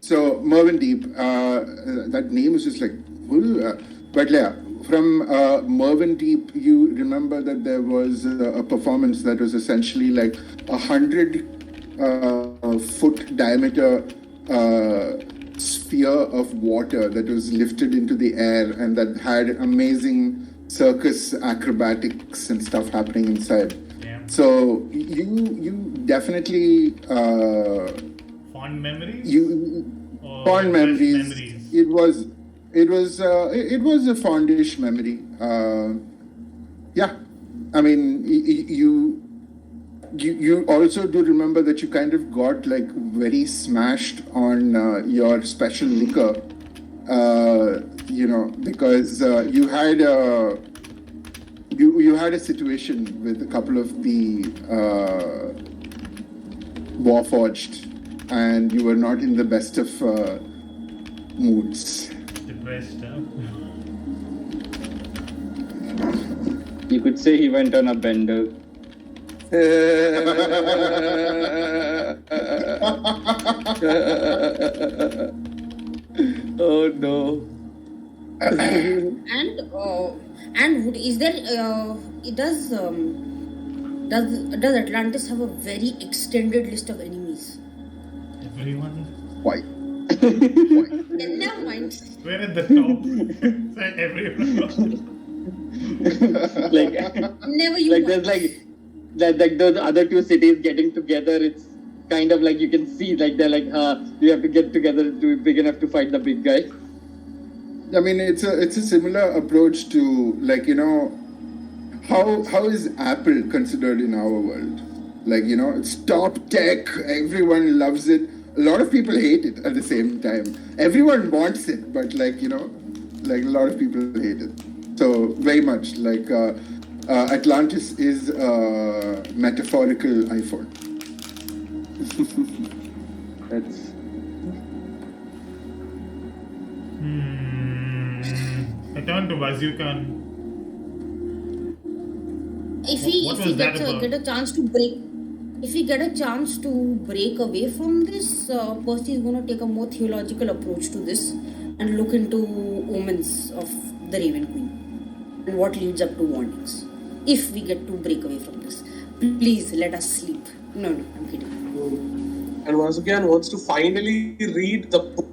Speaker 1: So Mervyn Deep, that name is just cool. But yeah, from Mervyn Deep, you remember that there was a performance that was essentially like 100-foot diameter sphere of water that was lifted into the air and that had amazing circus acrobatics and stuff happening inside.
Speaker 3: Yeah.
Speaker 1: So you definitely
Speaker 3: Fond memories? Or
Speaker 1: fond
Speaker 3: best
Speaker 1: memories. It was a fondish memory. Yeah, I mean you also do remember that you kind of got like very smashed on your special liquor, because you had a situation with a couple of the Warforged, and you were not in the best of moods.
Speaker 3: Depressed, huh?
Speaker 2: You could say he went on a bender.
Speaker 8: Oh no.
Speaker 4: And is there does Atlantis have a very extended list of enemies?
Speaker 3: Everyone.
Speaker 1: Why?
Speaker 4: Never mind.
Speaker 3: We're at the top. It's everyone.
Speaker 2: Like,
Speaker 4: Never you
Speaker 2: like
Speaker 4: mind.
Speaker 2: there's like those other two cities getting together. It's kind of like you can see like they're like, we have to get together to be big enough to fight the big guy.
Speaker 1: I mean, it's a similar approach to how is Apple considered in our world? Like it's top tech. Everyone loves it. A lot of people hate it at the same time. Everyone wants it, but like a lot of people hate it. So very much like Atlantis is a metaphorical iPhone.
Speaker 2: That's
Speaker 3: I turn to Bazookan.
Speaker 4: If we
Speaker 3: What was that about?
Speaker 4: get a chance to break away from this, Percy is going to take a more theological approach to this and look into omens of the Raven Queen and what leads up to warnings. If we get to break away from this, please let us sleep. No, I'm kidding.
Speaker 5: And Vasukian wants to finally read the book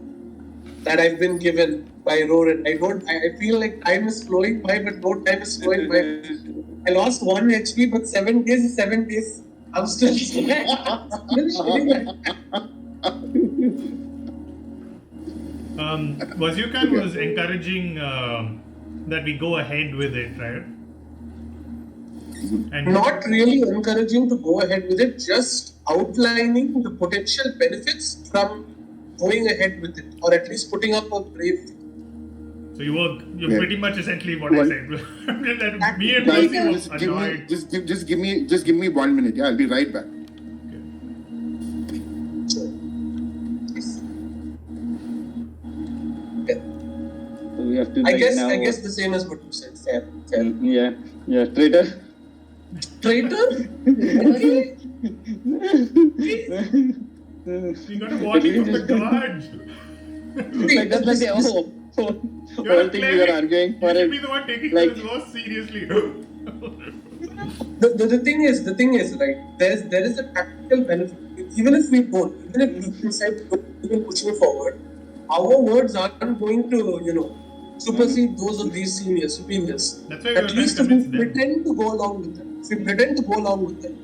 Speaker 5: that I've been given by Rorin. I feel like time is flowing by, but no time is flowing by. I lost 1 HP, but 7 days is 7 days. I'm still
Speaker 3: Bazookan was encouraging that we go ahead with it, right? And
Speaker 5: not really encouraging to go ahead with it, just outlining the potential benefits from going ahead with it, or at least putting up a brave.
Speaker 3: so you're
Speaker 1: Yeah.
Speaker 3: pretty much essentially what I
Speaker 1: Well-
Speaker 3: said. That me and
Speaker 4: Guys,
Speaker 3: Percy was
Speaker 1: Just
Speaker 3: annoyed.
Speaker 1: give me 1 minute. Yeah, I'll be right back.
Speaker 2: so we have to.
Speaker 5: I
Speaker 2: like,
Speaker 5: guess
Speaker 2: now,
Speaker 5: the same as what you said. Fair.
Speaker 2: Yeah, traitor.
Speaker 5: Traitor?
Speaker 3: You got a warning from the guard.
Speaker 2: Like that's like the whole thing we were arguing for
Speaker 3: You should
Speaker 2: it.
Speaker 3: be the one taking
Speaker 2: like-
Speaker 3: this more seriously.
Speaker 5: The thing is, right? There is a practical benefit. Even if we decide to keep pushing forward, our words aren't going to, supersede those of these superiors.
Speaker 3: That's why we were
Speaker 5: At
Speaker 3: trying
Speaker 5: least
Speaker 3: to
Speaker 5: if we
Speaker 3: convince them.
Speaker 5: pretend to go along with them. If we pretend to go along with them.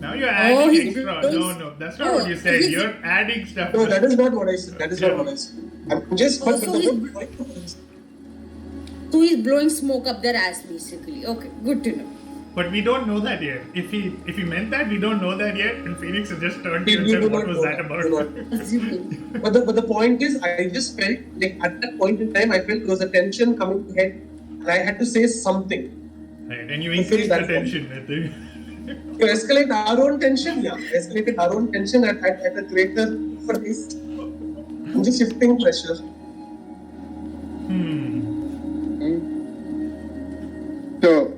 Speaker 3: Now you're adding
Speaker 4: he's
Speaker 3: extra.
Speaker 4: doing-
Speaker 3: No, that's not what you said.
Speaker 4: he's-
Speaker 3: You're adding stuff.
Speaker 5: No, that is not what I said. That is not what I said. I'm just. But
Speaker 4: Also,
Speaker 5: the
Speaker 4: he's-
Speaker 5: whole point is,
Speaker 4: So he's blowing smoke up their ass, basically. Okay, good to know.
Speaker 3: But we don't know that yet. If he meant that, we don't know that yet. And Phoenix has just turned to
Speaker 5: we
Speaker 3: you and
Speaker 5: do
Speaker 3: said,
Speaker 5: not
Speaker 3: "What was
Speaker 5: know
Speaker 3: that
Speaker 5: that.
Speaker 3: about?"
Speaker 5: Do not.
Speaker 4: Assuming.
Speaker 5: But the point is, I just felt like at that point in time, I felt there was a tension coming ahead, and I had to say something
Speaker 3: Right, and you
Speaker 5: I feel
Speaker 3: increased the
Speaker 5: that
Speaker 3: tension. I think.
Speaker 5: to escalate our own tension. Yeah, escalated our own tension at a greater price. I'm just shifting pressure.
Speaker 1: So,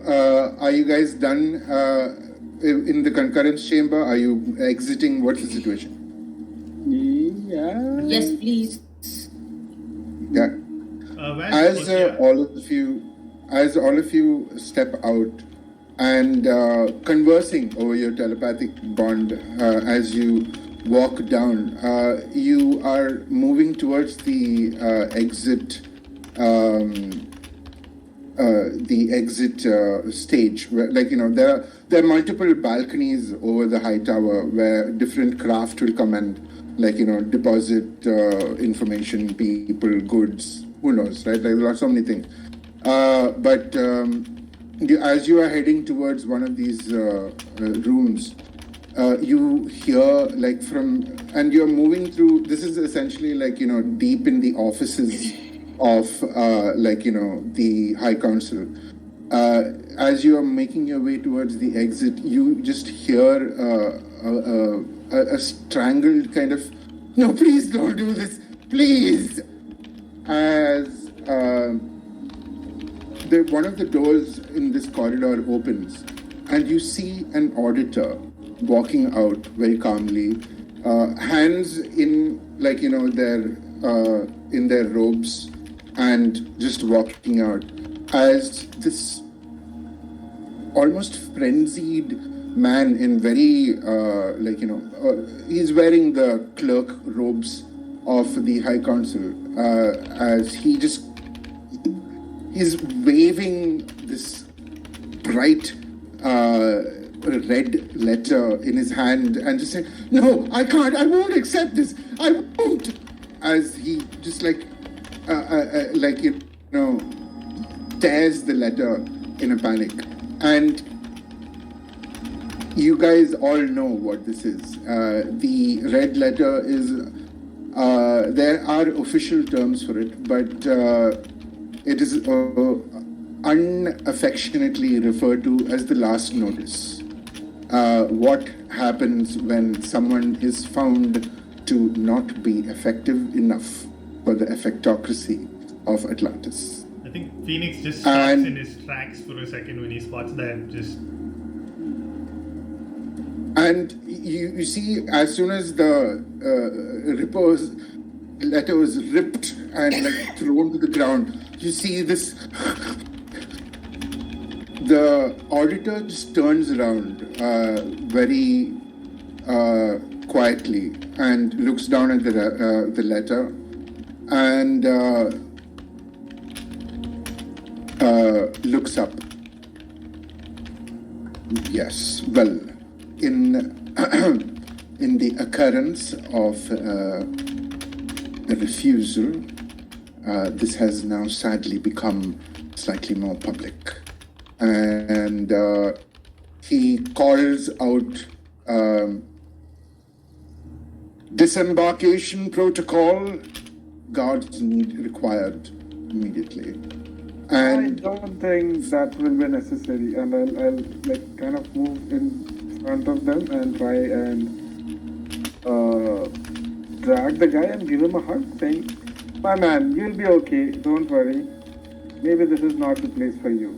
Speaker 1: are you guys done in the concurrence chamber? Are you exiting? What's the situation?
Speaker 2: Yeah.
Speaker 4: Yes, please.
Speaker 1: Yeah. as all of you step out and conversing over your telepathic bond as you walk down, you are moving towards the exit stage, where, like, there are multiple balconies over the high tower where different craft will come and, like, deposit information, people, goods, who knows, right? Like, there are so many things. But as you are heading towards one of these rooms, you hear, like, and you're moving through, this is essentially, like, deep in the offices of, the High Council. As you are making your way towards the exit, you just hear a strangled kind of, "No, please don't do this, please," as one of the doors in this corridor opens, and you see an auditor walking out very calmly, hands in, like, in their robes, and just walking out as this almost frenzied man in very, he's wearing the clerk robes of the High Council, as he's waving this bright red letter in his hand and just saying, "No, I can't, I won't accept this, I won't," as he just tears the letter in a panic. And you guys all know what this is. The red letter is, there are official terms for it, but it is unaffectionately referred to as the last notice. What happens when someone is found to not be effective enough for the effectocracy of Atlantis?
Speaker 3: I think Phoenix just stops in his tracks for a second when he spots that.
Speaker 1: And you see, as soon as the Ripper's letter was ripped and, like, thrown to the ground, you see this. The auditor just turns around very quietly and looks down at the letter and looks up. Yes, well, in the occurrence of a refusal, this has now sadly become slightly more public. And he calls out disembarkation protocol, guards required immediately. And
Speaker 7: I don't think that will be necessary, and I'll like kind of move in front of them and try and drag the guy and give him a hug, saying, "My man, you'll be okay, don't worry. Maybe this is not the place for you."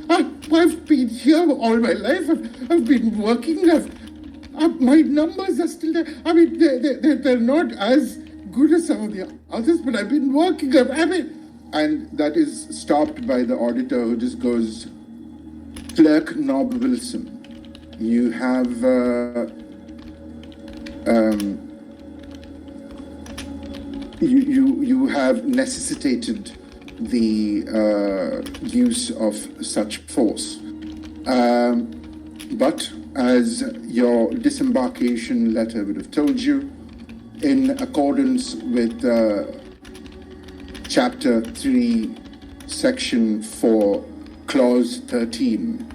Speaker 1: I've been here all my life. I've been working. My numbers are still there. I mean, they're not as good as some of the others, but I've been working. And that is stopped by the auditor, who just goes, "Clerk Nob Wilson, you have you have necessitated the use of such force. But as your disembarkation letter would have told you, in accordance with Chapter 3, Section 4, Clause 13,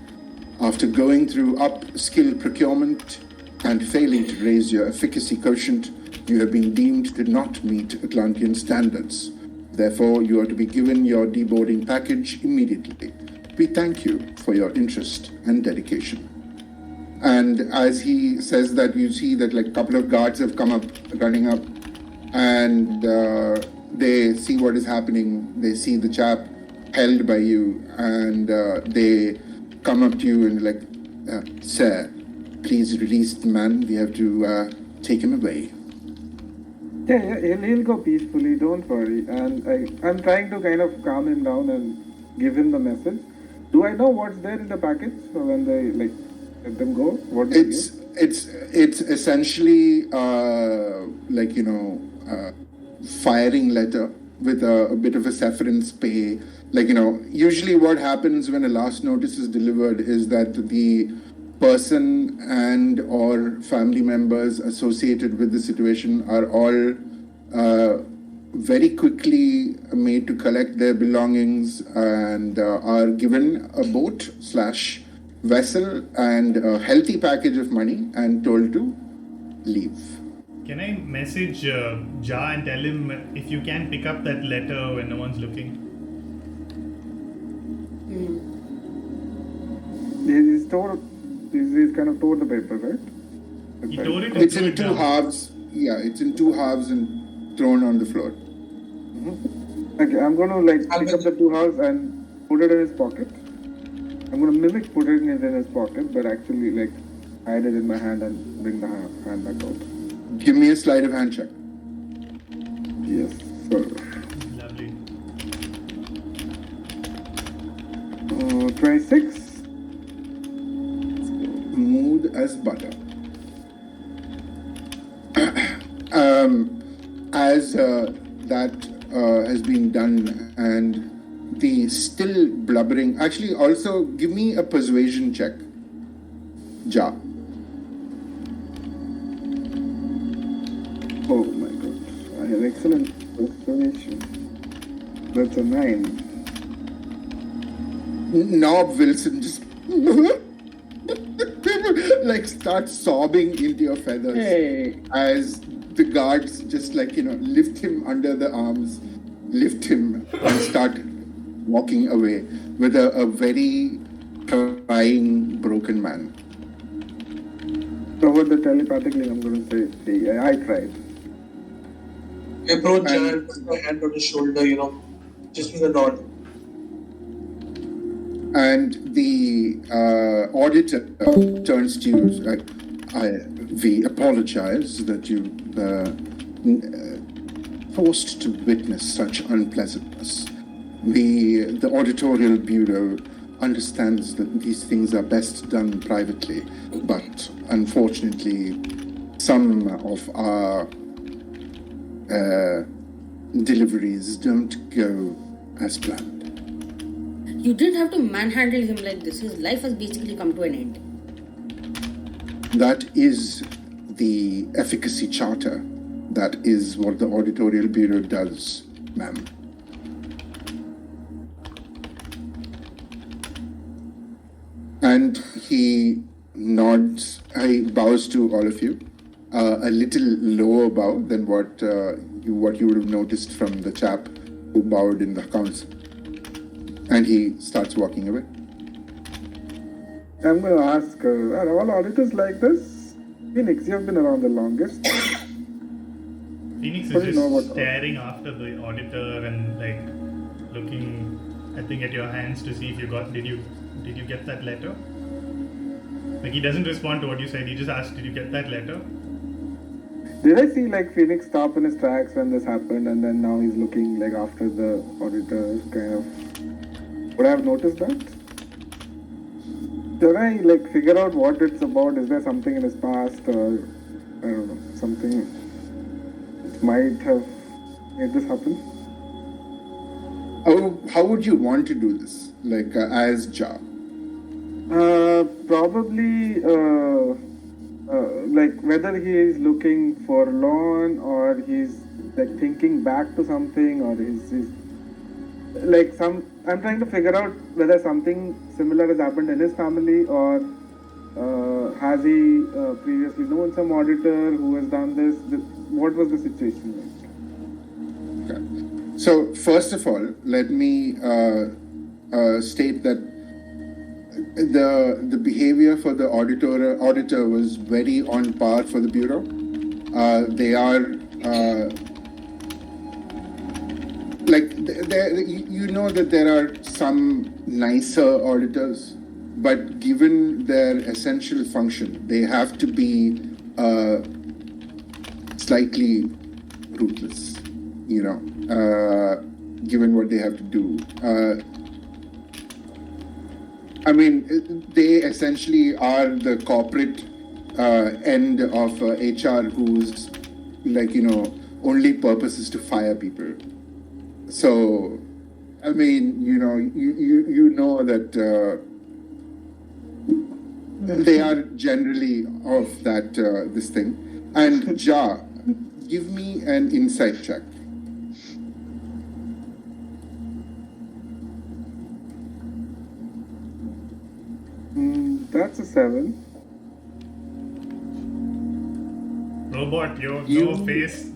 Speaker 1: after going through upskill procurement and failing to raise your efficacy quotient, you have been deemed to not meet Atlantean standards. Therefore, you are to be given your deboarding package immediately. We thank you for your interest and dedication." And as he says that, you see that, like, a couple of guards have come up, running up, and they see what is happening. They see the chap held by you, and they come up to you and, like, "Sir, please release the man. We have to take him away."
Speaker 7: Yeah, he'll go peacefully, don't worry. And I'm trying to kind of calm him down and give him the message. Do I know what's there in the package when they like let them go? What do they
Speaker 1: It's essentially like firing letter with a bit of a severance pay. Like usually what happens when a last notice is delivered is that the person and or family members associated with the situation are all very quickly made to collect their belongings and are given a boat / vessel and a healthy package of money and told to leave.
Speaker 3: Can I message Ja and tell him if you can pick up that letter when no one's looking?
Speaker 7: He's kind of tore the paper, right?
Speaker 3: He tore it.
Speaker 1: It's in two halves. Yeah, it's in two halves and thrown on the floor.
Speaker 7: Okay, I'm gonna pick up the two halves and put it in his pocket. I'm gonna mimic putting it in his pocket, but actually hide it in my hand and bring the hand back out.
Speaker 1: Give me a sleight of hand check.
Speaker 7: Yes, sir.
Speaker 3: Lovely.
Speaker 7: 26.
Speaker 1: Smooth as butter. As that has been done and the still blubbering, actually also give me a persuasion check, Ja.
Speaker 7: Oh my god, I have excellent persuasion. That's a 9.
Speaker 1: Knob Wilson just starts sobbing into your feathers.
Speaker 2: Hey.
Speaker 1: As the guards just lift him under the arms, lift him and start walking away with a very crying, broken man.
Speaker 7: Over the telepathically, I'm going to say, hey, I tried.
Speaker 5: I approach Jan and put my hand on his shoulder, just with a nod.
Speaker 1: And the auditor turns to you, we apologize that you forced to witness such unpleasantness. The auditorial bureau understands that these things are best done privately, but unfortunately, some of our deliveries don't go as planned.
Speaker 4: You didn't have to manhandle him like this. His life has basically come to an end.
Speaker 1: That is the efficacy charter. That is what the auditorial bureau does, ma'am. And he nods, he bows to all of you, a little lower bow than what you would have noticed from the chap who bowed in the council. And he starts walking away.
Speaker 7: I'm going to ask, are all auditors like this? Phoenix, you have been around the longest.
Speaker 3: Phoenix
Speaker 7: What do
Speaker 3: is
Speaker 7: you know
Speaker 3: just
Speaker 7: about-
Speaker 3: staring after the auditor and looking, I think, at your hands to see if you did you get that letter? He doesn't respond to what you said. He just asked, did you get that letter?
Speaker 7: Did I see Phoenix stop in his tracks when this happened, and then now he's looking after the auditor kind of? Would I have noticed that? Did I figure out what it's about? Is there something in his past, or I don't know, something that might have made this happen?
Speaker 1: How would you want to do this, as Ja?
Speaker 7: Probably whether he is looking forlorn or he's thinking back to something, or he's I'm trying to figure out whether something similar has happened in his family, or has he previously known some auditor who has done this? What was the situation like?
Speaker 1: Okay. So first of all, let me state that the behavior for the auditor was very on par for the bureau. They are that there are some nicer auditors, but given their essential function, they have to be slightly ruthless, given what they have to do. They essentially are the corporate end of HR whose, only purpose is to fire people. So, you know that they are generally of that, this thing. And Ja, give me an insight check.
Speaker 7: That's a 7.
Speaker 3: Robot, your
Speaker 1: You-
Speaker 3: no face.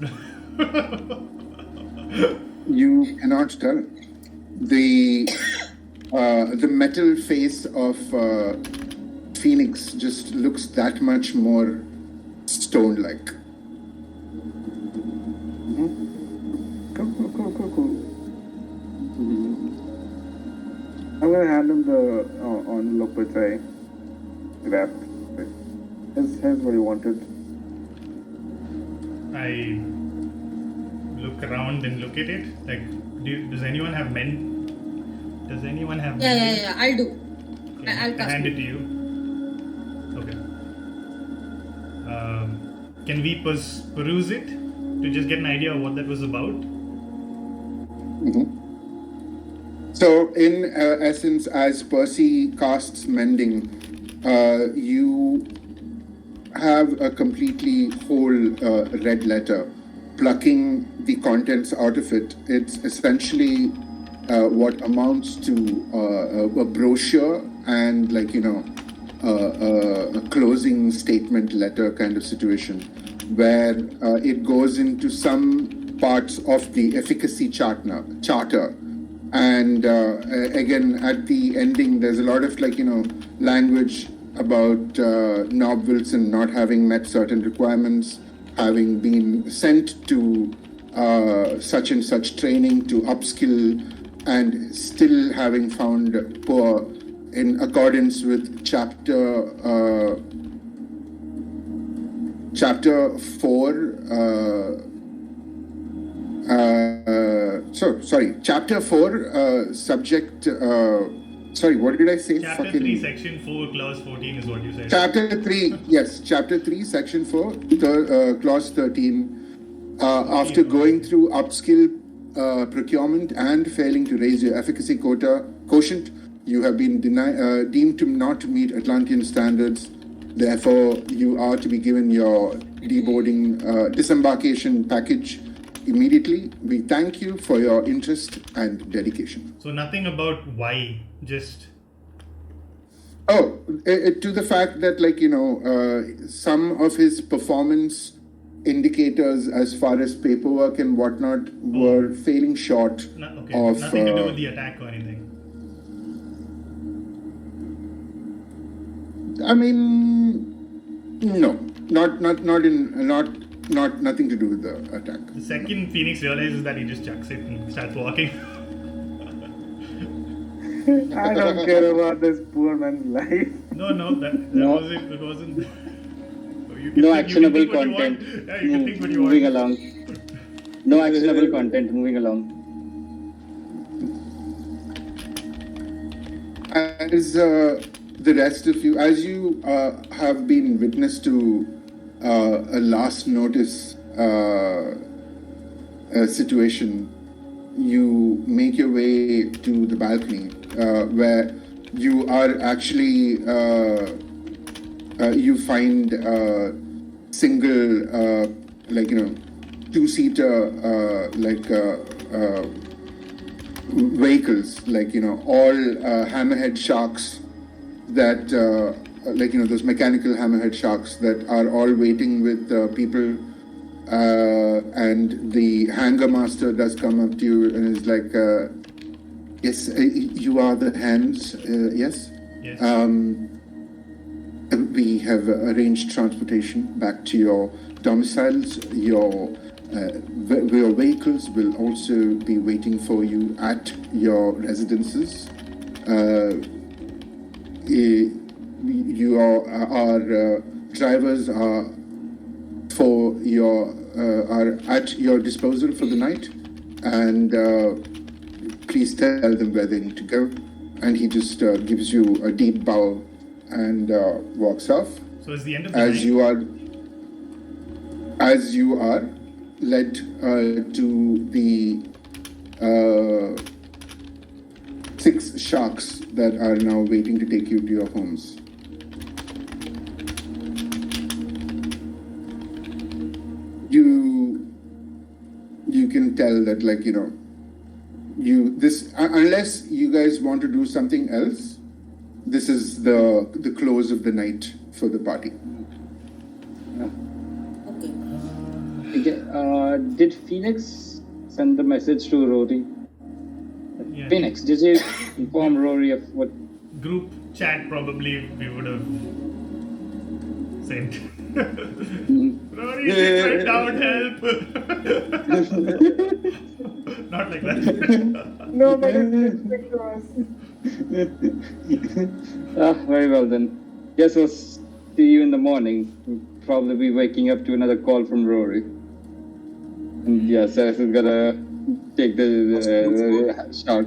Speaker 1: You cannot tell. The metal face of Phoenix just looks that much more stone-like.
Speaker 7: Cool. I'm gonna hand him the envelope which I wrapped. Here's what he wanted.
Speaker 3: I look around and look at it. Like, does anyone have men? Does anyone have men?
Speaker 4: Yeah, I'll do.
Speaker 3: Okay,
Speaker 4: I'll
Speaker 3: I
Speaker 4: cast
Speaker 3: hand
Speaker 4: it.
Speaker 3: it to you. Okay. Can we peruse it to just get an idea of what that was about?
Speaker 1: So, in essence, as Percy casts Mending, you have a completely whole red letter. Plucking the contents out of it, it's essentially what amounts to a brochure and, a closing statement letter kind of situation, where it goes into some parts of the efficacy charter. And again, at the ending, there's a lot of language about Nob Wilson not having met certain requirements, having been sent to such and such training to upskill, and still having found poor in accordance with chapter 4. Chapter 4, subject. Sorry, what did I say?
Speaker 3: Chapter 3, Section 4, Clause 14 is what you said.
Speaker 1: Chapter 3, yes, Chapter 3, Section 4, Clause 13. After going through upskill procurement and failing to raise your efficacy quotient, you have been deemed to not meet Atlantean standards. Therefore, you are to be given your disembarkation package immediately. We thank you for your interest and dedication.
Speaker 3: So nothing about why, just...
Speaker 1: Oh, to the fact that, some of his performance indicators as far as paperwork and whatnot were failing short of...
Speaker 3: Nothing to do with the attack or anything.
Speaker 1: No, nothing to do with the attack.
Speaker 3: The second Phoenix realizes that, he just chucks it and starts walking.
Speaker 7: I don't care about this poor man's life.
Speaker 3: No, that was it. It wasn't. You can
Speaker 2: No
Speaker 3: think-
Speaker 2: actionable
Speaker 3: you can think what you
Speaker 2: content.
Speaker 3: want. Yeah, you can think what you
Speaker 2: Moving
Speaker 3: want.
Speaker 2: along. No actionable content. Moving along.
Speaker 1: As the rest of you, as you have been witness to a last notice situation, you make your way to the balcony where you are actually you find single two-seater vehicles, all hammerhead sharks that those mechanical hammerhead sharks that are all waiting with people, and the hangar master does come up to you and is like, yes, you are the hands, yes?
Speaker 3: Yes.
Speaker 1: We have arranged transportation back to your domiciles. Your vehicles will also be waiting for you at your residences. Our drivers are for your are at your disposal for the night, and please tell them where they need to go. And he just gives you a deep bow and walks off.
Speaker 3: So it's the end of the
Speaker 1: As
Speaker 3: night.
Speaker 1: you are led to the 6 sharks that are now waiting to take you to your homes. You can tell that, like, you know, unless you guys want to do something else, this is the close of the night for the party.
Speaker 4: Okay.
Speaker 2: Did Phoenix send the message to Rory?
Speaker 3: Yeah.
Speaker 2: Phoenix, did you inform Rory of what?
Speaker 3: Group chat probably we would have sent. Rory, right down, help! Not like that.
Speaker 7: No, but it's listening to us.
Speaker 2: Very well then. Yes, so see you in the morning. We'll probably be waking up to another call from Rory. And yeah, Ceres is gonna take the shark.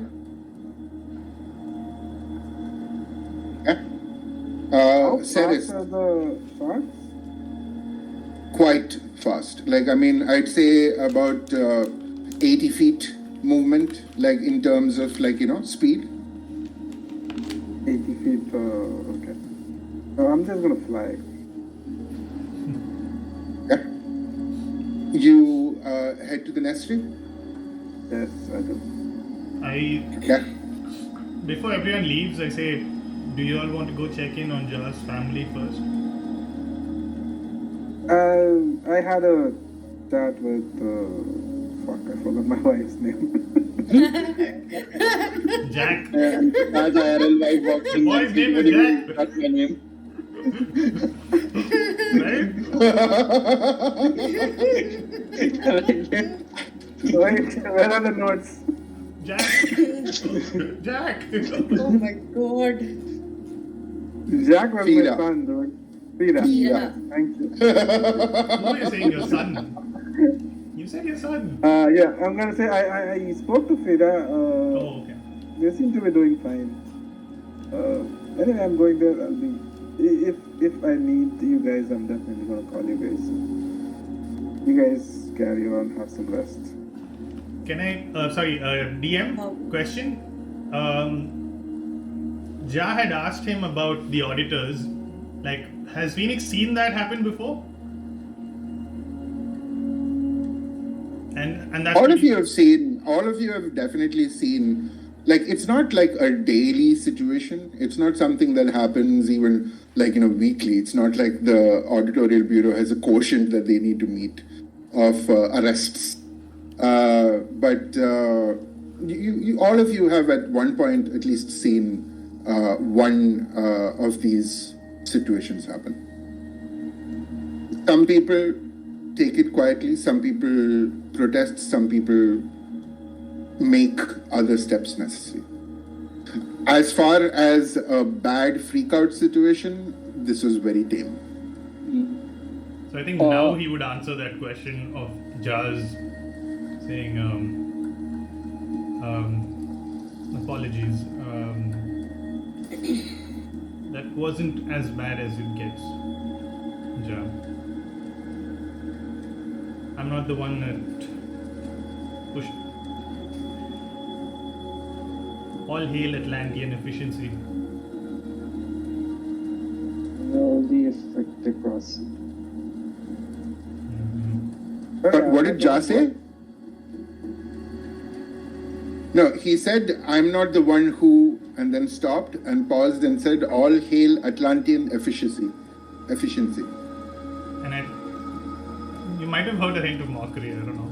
Speaker 7: How
Speaker 1: Ceres,
Speaker 7: fast are the sharks?
Speaker 1: quite fast. Like, I mean, I'd say about 80 feet movement, like in terms of, like, you know, speed.
Speaker 7: 80 feet, okay. So I'm just gonna fly.
Speaker 1: Yeah. You head to the nestry?
Speaker 7: Yes, I do.
Speaker 1: Yeah.
Speaker 3: Before everyone leaves, I say, do you all want to go check in on Jar's family first?
Speaker 7: I had a chat with, fuck, I forgot my wife's name.
Speaker 3: Jack.
Speaker 2: As IRL wife walking.
Speaker 3: Boy's name is Jack.
Speaker 2: That's my name.
Speaker 3: Right?
Speaker 7: Wait, where are the notes?
Speaker 3: Jack. Jack.
Speaker 4: Oh my god.
Speaker 7: Jack was
Speaker 1: Fira.
Speaker 7: my son, dude. Fira.
Speaker 4: Yeah.
Speaker 7: Thank you.
Speaker 3: Who are you saying your son? You said your son.
Speaker 7: Yeah, I'm gonna say I spoke to Fira.
Speaker 3: Oh, okay.
Speaker 7: They seem to be doing fine. Anyway, I'm going there. I'll be. If I need you guys, I'm definitely gonna call you guys. You guys carry on, have some rest.
Speaker 3: Can I, DM question? Ja had asked him about the auditors. Like, has Phoenix seen that happen before? And that's
Speaker 1: All of you have definitely seen, like, it's not like a daily situation. It's not something that happens even, like, you know, weekly. It's not like the auditorial bureau has a quotient that they need to meet of arrests. But you all of you have at one point at least seen one of these situations happen. Some people take it quietly, some people protest, some people make other steps necessary. As far as a bad freakout situation, this was very tame.
Speaker 3: So I think now he would answer that question of Ja's saying, apologies. That wasn't as bad as it gets, Ja. I'm not the one that pushed. All hail Atlantean efficiency.
Speaker 2: All the effect across.
Speaker 1: But what did Ja say? No, he said, I'm not the one who, and then stopped and paused and said, all hail Atlantean efficiency.
Speaker 3: And you might have heard a hint of mockery, I don't know.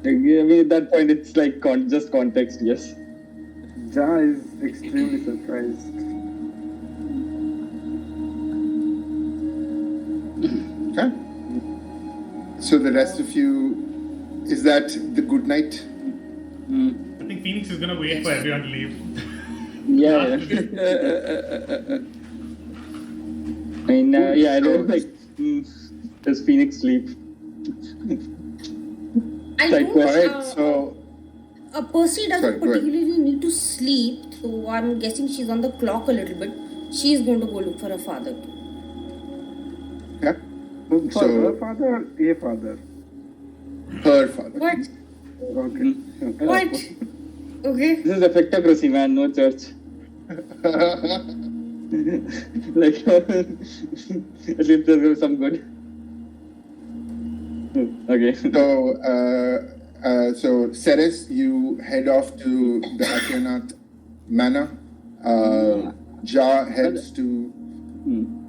Speaker 2: I mean, at that point, it's like just context, yes.
Speaker 7: Ja is extremely surprised.
Speaker 1: Okay. So the rest of you, is that the good night?
Speaker 3: I think Phoenix is gonna wait for everyone to leave.
Speaker 2: Yeah. I mean, yeah, I don't
Speaker 1: So-
Speaker 2: like. Does Phoenix sleep?
Speaker 4: I
Speaker 2: Like,
Speaker 4: don't.
Speaker 1: Alright, so
Speaker 4: Percy doesn't
Speaker 1: Sorry, go ahead.
Speaker 4: particularly need to sleep, so I'm guessing she's on the clock a little bit. She's going to go look for her father.
Speaker 1: yeah,
Speaker 7: For
Speaker 1: So-
Speaker 7: her father or a father?
Speaker 1: her father.
Speaker 4: What?
Speaker 7: Okay.
Speaker 4: What? Okay.
Speaker 2: This is effectocracy, man. No church. Like, at least there's some good. Okay.
Speaker 1: So Ceres, you head off to the Akenath Manor. Ja heads to.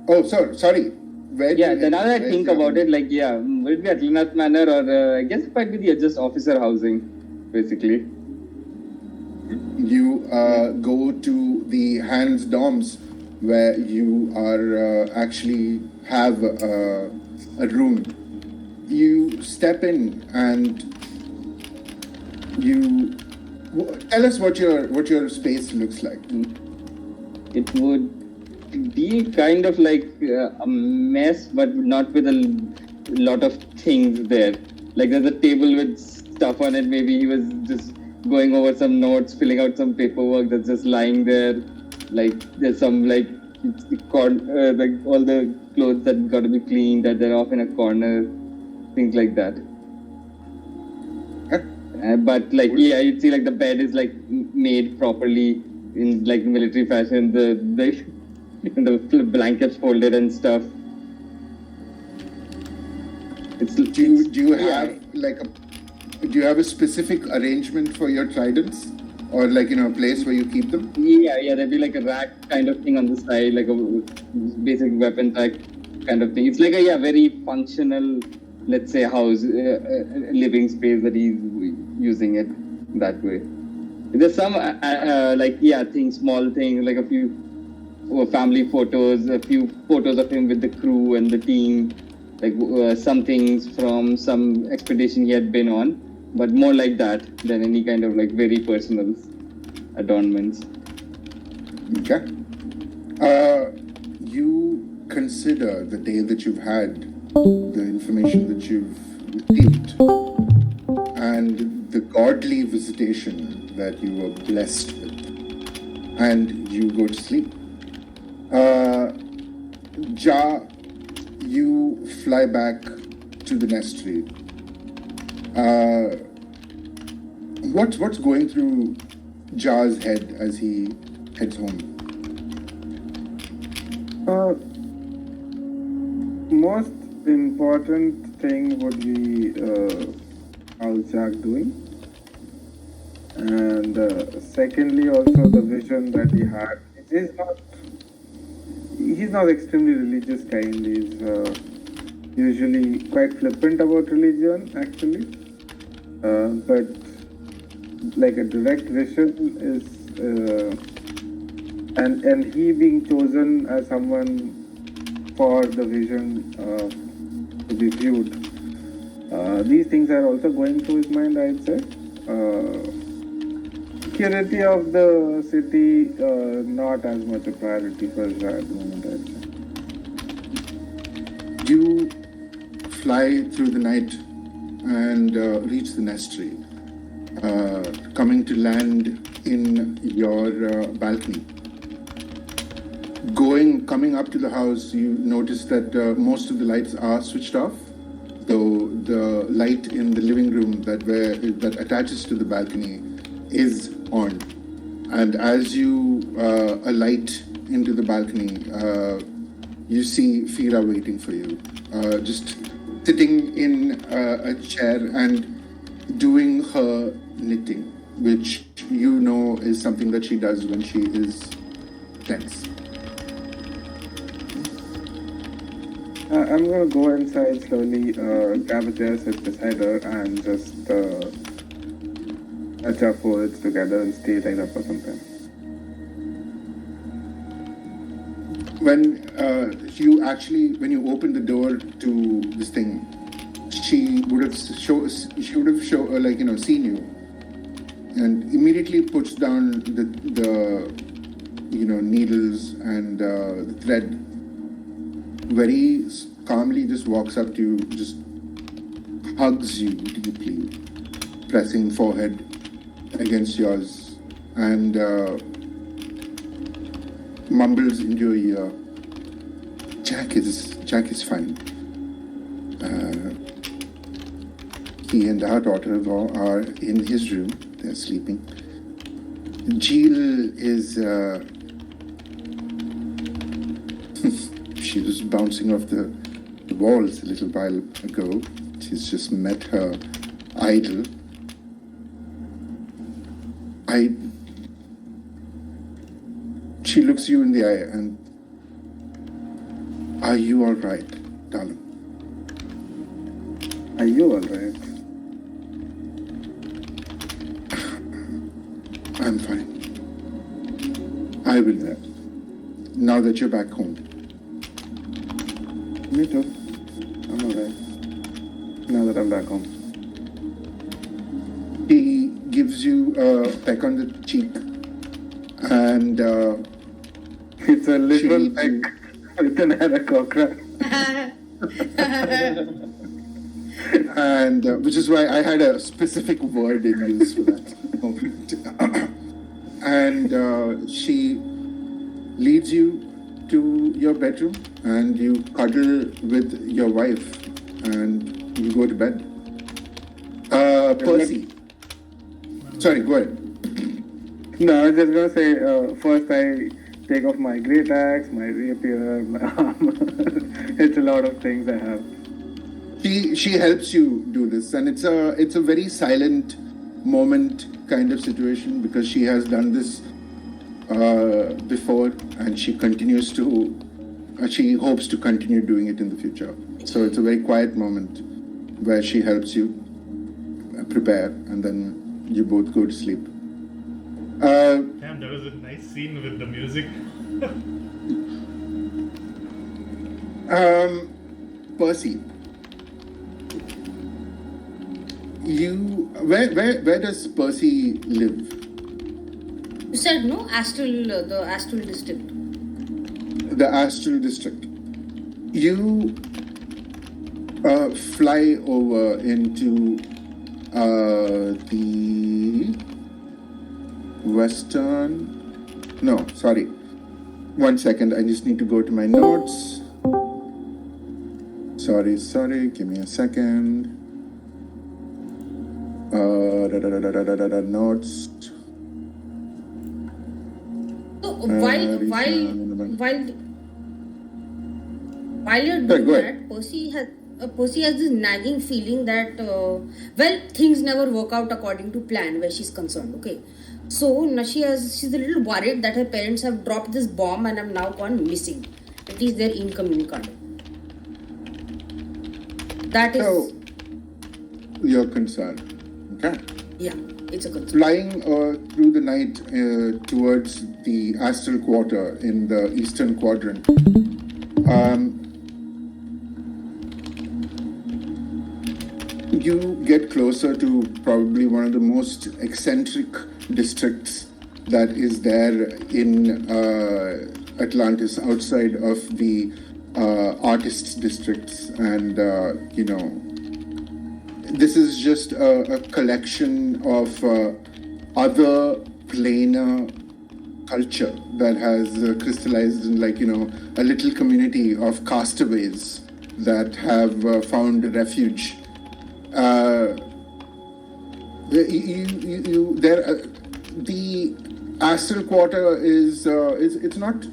Speaker 1: Oh, sorry. Where do
Speaker 2: Yeah,
Speaker 1: you
Speaker 2: then now
Speaker 1: head-
Speaker 2: that I
Speaker 1: where's
Speaker 2: think
Speaker 1: your-
Speaker 2: about it, like, yeah, will it be Atlanat Manor or I guess it might be the just officer housing, basically.
Speaker 1: You go to the Hans Doms, where you are actually have a room. You step in and tell us what your space looks like.
Speaker 2: It would be kind of like a mess, but not with a lot of things there. Like there's a table with stuff on it. Maybe he was just going over some notes, filling out some paperwork that's just lying there. Like there's some like all the clothes that got to be cleaned that they're off in a corner, things like that. But like yeah, you'd see like the bed is like made properly in like military fashion. The blankets folded and stuff.
Speaker 1: Do you have do you have a specific arrangement for your tridents, or like a place where you keep them?
Speaker 2: Yeah, there'd be like a rack kind of thing on the side, like a basic weapon rack kind of thing. It's like a very functional, let's say, house, living space that he's using it that way. There's some things, small things, like a few family photos, a few photos of him with the crew and the team, like some things from some expedition he had been on, but more like that than any kind of like very personal adornments.
Speaker 1: Okay. You consider the day that you've had, the information that you've received, and the godly visitation that you were blessed with, and you go to sleep. Ja, you fly back to the nestry. What's going through Ja's head as he heads home?
Speaker 7: Most important thing would be how's Jack doing, and secondly also the vision that he had. He's not extremely religious kind. He's usually quite flippant about religion actually, but like a direct vision is and he being chosen as someone for the vision to be viewed. These things are also going through his mind, I'd say. Security of the city, not as much a priority for us at the moment, I'd say.
Speaker 1: You fly through the night and reach the nestry, coming to land in your balcony. Coming up to the house, you notice that most of the lights are switched off, though the light in the living room that attaches to the balcony is on. And as you alight into the balcony, you see Fira waiting for you, just sitting in a chair and doing her knitting, which you know is something that she does when she is tense.
Speaker 7: I'm gonna go inside slowly, grab a chair, sit beside her, and just touch our foreheads together and stay like that for some time.
Speaker 1: When you open the door to this thing, she would have seen you, and immediately puts down the needles and the thread, very calmly just walks up to you, just hugs you deeply, pressing forehead against yours, and mumbles into your ear, Jack is fine. He and our daughter-in-law are in his room. They're sleeping. Jill is... she was bouncing off the walls a little while ago. She's just met her idol. She looks you in the eye and... Are you all right, darling?
Speaker 7: Are you alright?
Speaker 1: I'm fine. I will be. Now that you're back home.
Speaker 7: Me too. I'm alright. Now that I'm back home.
Speaker 1: He gives you a peck on the cheek, and
Speaker 7: It's a literal
Speaker 1: She-
Speaker 7: peck with an aracocra.
Speaker 1: and which is why I had a specific word in use for that moment. And she leads you to your bedroom, and you cuddle with your wife, and you go to bed. Percy. Sorry, go ahead.
Speaker 7: No, I was just gonna say, first I take off my great axe, my rapier, my armor. It's a lot of things I have.
Speaker 1: She helps you do this, and it's a very silent moment kind of situation, because she has done this before, and she continues to she hopes to continue doing it in the future. So it's a very quiet moment where she helps you prepare, and then you both go to sleep.
Speaker 3: Damn, that was a nice scene with the music.
Speaker 1: Percy, where does Percy live?
Speaker 4: You said no, the astral district.
Speaker 1: The astral district. You fly over into the western. No, sorry. 1 second. I just need to go to my notes. Sorry. Give me a second. Notes.
Speaker 4: So while you're
Speaker 1: Go
Speaker 4: doing
Speaker 1: ahead.
Speaker 4: that, Percy has this nagging feeling that things never work out according to plan where she's concerned. Okay, so now she's a little worried that her parents have dropped this bomb and have now gone missing. At least they're incommunicado. That is,
Speaker 1: So you're concerned. Okay.
Speaker 4: yeah, it's a concern.
Speaker 1: Flying through the night towards the astral quarter in the eastern quadrant. You get closer to probably one of the most eccentric districts that is there in Atlantis, outside of the artists' districts, and this is just a collection of other planar culture that has crystallized in, a little community of castaways that have found refuge. The astral quarter is it's not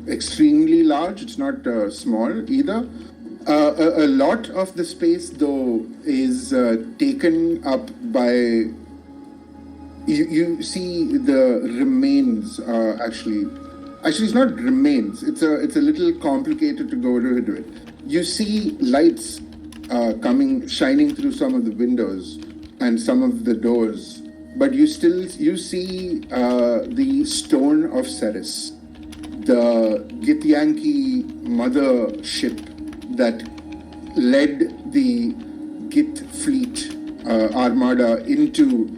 Speaker 1: extremely large. It's not small either. A lot of the space, though, is taken up by. You see the remains. Actually, it's not remains. It's a little complicated to go into it. You see lights shining through some of the windows and some of the doors, but you see the stone of Ceres, the Githyanki mother ship that led the Gith fleet armada into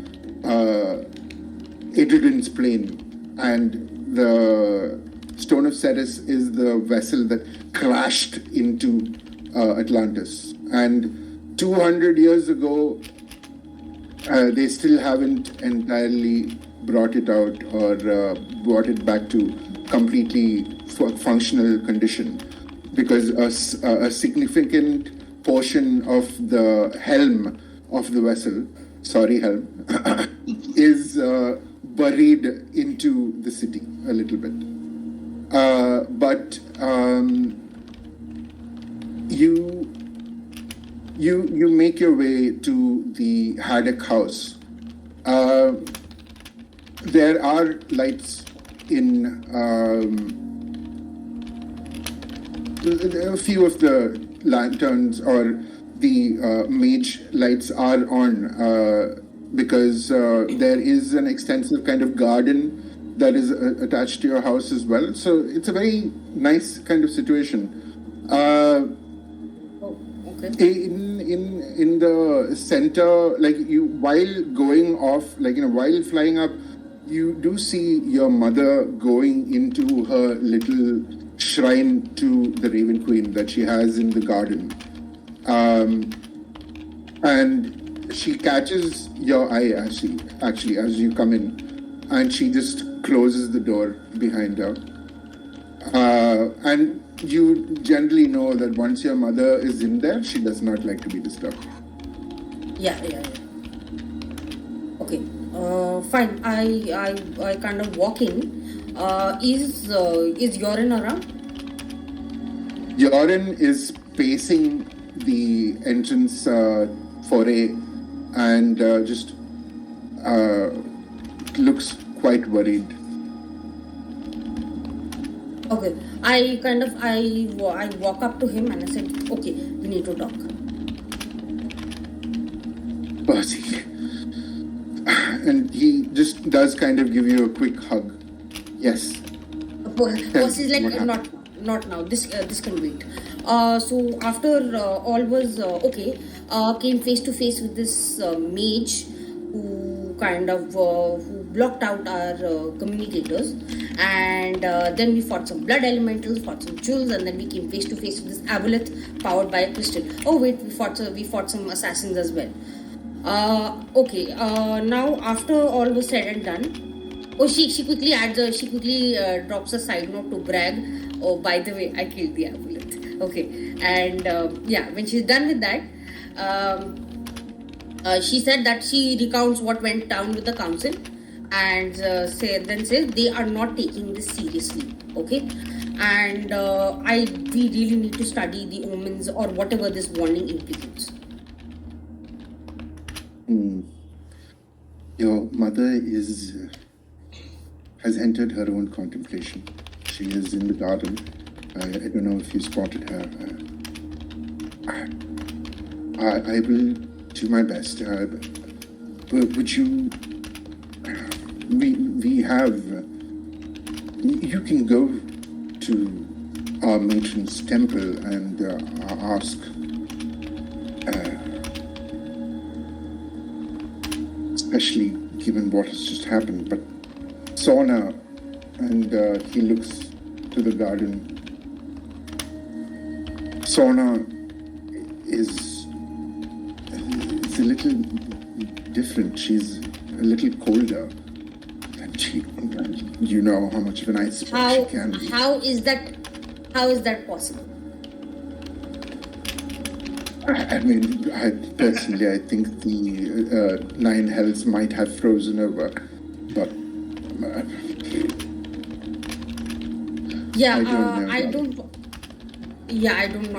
Speaker 1: Edredin's plane, and the Stone of Ceres is the vessel that crashed into Atlantis. And 200 years ago, they still haven't entirely brought it out or brought it back to completely functional condition, because a significant portion of the helm of the vessel, helm, is buried into the city a little bit. But you make your way to the Haddock house. There are lights in a few of the lanterns, or the mage lights are on, because there is an extensive kind of garden that is attached to your house as well. So it's a very nice kind of situation. In the center, like you, while going off, like, while flying up, you do see your mother going into her little shrine to the Raven Queen that she has in the garden. And she catches your eye actually as you come in, and she just closes the door behind her. And you generally know that once your mother is in there, she does not like to be disturbed.
Speaker 4: Yeah. Okay. Fine. I kind of walk in. Is Yorin around?
Speaker 1: Yorin is pacing the entrance foray and just looks quite worried.
Speaker 4: Okay. I walk up to him and I said, okay, we need to talk.
Speaker 1: Percy. And he just does kind of give you a quick hug. Yes.
Speaker 4: Percy's like, not now. This can wait. So after all was okay, came face to face with this mage who kind of who blocked out our communicators, and then we fought some blood elementals, fought some jewels, and then we came face to face with this aboleth powered by a crystal. Oh wait, we fought some assassins as well. Okay. Now after all was said and done, she quickly drops a side note to brag. Oh, by the way, I killed the aboleth. Okay, and when she's done with that, she said that she recounts what went down with the council, and then says they are not taking this seriously. Okay, and we really need to study the omens or whatever this warning implicates.
Speaker 1: Your mother has entered her own contemplation. She is in the garden. I don't know if you spotted her. I will do my best. Would you? We have. You can go to our matron's temple and ask. Especially given what has just happened, but Sauna, and he looks to the garden. Sauna is a little different. She's a little colder, and you know how much of an ice she can be.
Speaker 4: How is that possible?
Speaker 1: I mean, I think the nine hells might have frozen over, but I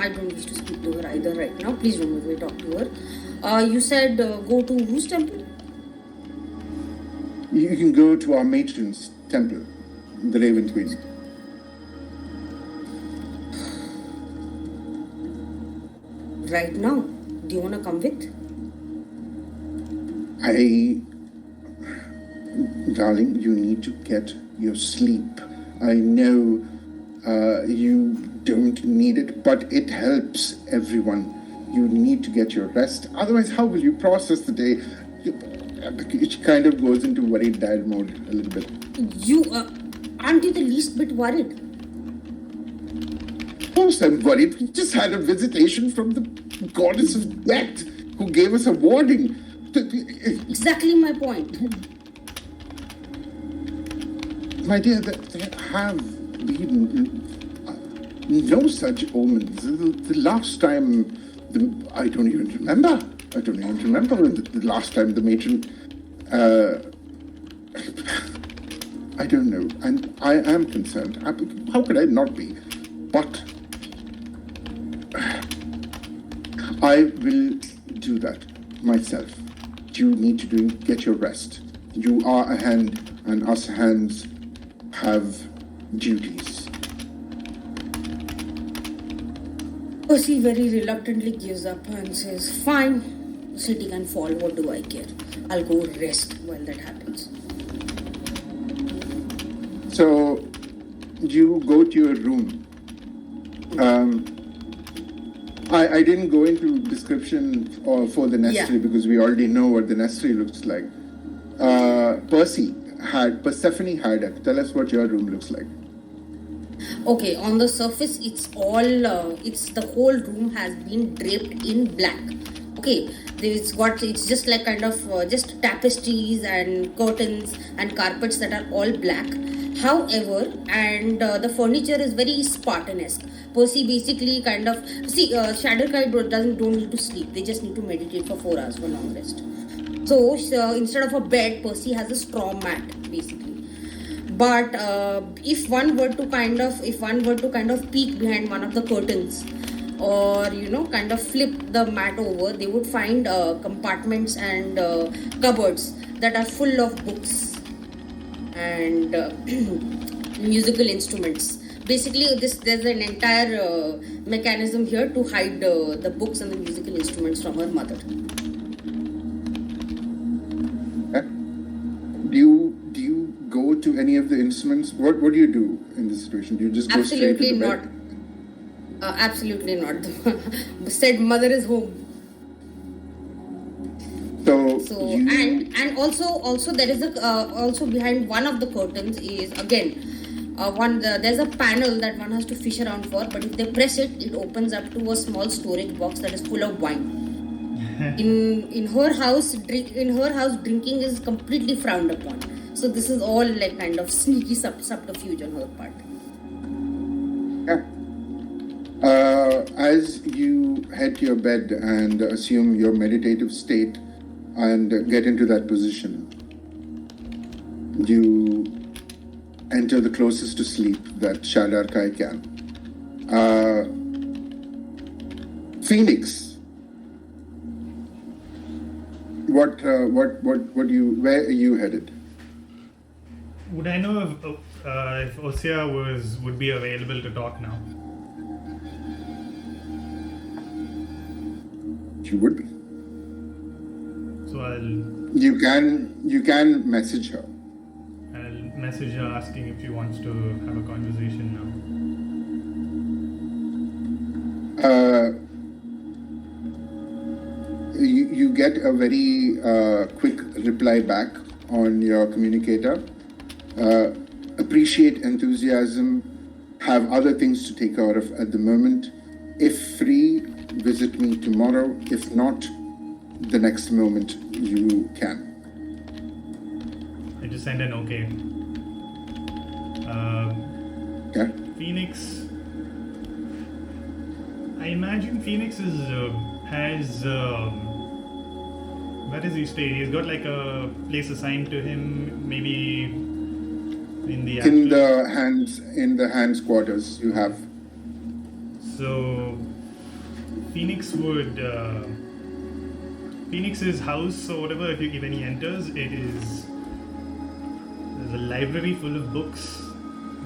Speaker 1: don't wish to speak to her either right now. Please don't let me talk to her. You said go to whose temple? You can go to our matron's temple, the Raven Queen.
Speaker 4: Right now. Do you want to come with?
Speaker 1: Darling, you need to get your sleep. I know you don't need it, but it helps everyone. You need to get your rest. Otherwise, how will you process the day? It kind of goes into worried dad mode a little bit.
Speaker 4: Aren't you the least bit worried?
Speaker 6: course I'm worried. We just had a visitation from the goddess of death who gave us a warning.
Speaker 4: Exactly my point.
Speaker 6: My dear, there have been no such omens. The last time, I don't even remember. I don't even remember the last time the matron. I don't know, and I am concerned. How could I not be? But I will do that myself. You need to get your rest. You are a hand, and us hands have duties.
Speaker 4: Percy very reluctantly gives up and says, "Fine, the city can fall, what do I care? I'll go rest while that happens."
Speaker 1: So you go to your room. I didn't go into description for the nursery because we already know what the nursery looks like. Persephone had it. Tell us what your room looks like.
Speaker 4: Okay, on the surface, it's the whole room has been draped in black. Okay, it's just like kind of just tapestries and curtains and carpets that are all black. However, and the furniture is very Spartan-esque. Percy basically kind of Shadowkai don't need to sleep. They just need to meditate for 4 hours for long rest. So instead of a bed, Percy has a straw mat basically. But if one were to kind of peek behind one of the curtains, or kind of flip the mat over, they would find compartments and cupboards that are full of books and musical instruments. Basically, there's an entire mechanism here to hide the books and the musical instruments from her mother.
Speaker 1: Do you go to any of the instruments? What do you do in this situation? Do you just go straight to the bed?
Speaker 4: Absolutely not. Said mother is home. So and also there is also behind one of the curtains is again there's a panel that one has to fish around for, but if they press it, it opens up to a small storage box that is full of wine. In her house, drinking is completely frowned upon. So this is all like kind of sneaky subterfuge on her part.
Speaker 1: Yeah. As you head to your bed and assume your meditative state and get into that position, you enter the closest to sleep that Shadowkai can. Phoenix. Where are you headed?
Speaker 3: Would I know if Osea would be available to talk now?
Speaker 1: She would be.
Speaker 3: So
Speaker 1: You can message her.
Speaker 3: I'll message her asking if she wants to have a conversation now.
Speaker 1: You get a very quick reply back on your communicator. Appreciate enthusiasm. Have other things to take care of at the moment. If free, visit me tomorrow. If not, the next moment you can.
Speaker 3: I just sent an okay.
Speaker 1: Okay.
Speaker 3: Phoenix. I imagine Phoenix has where does he stay? He's got like a place assigned to him, maybe in the hands quarters you have. So Phoenix's house or whatever, when he enters, there's a library full of books.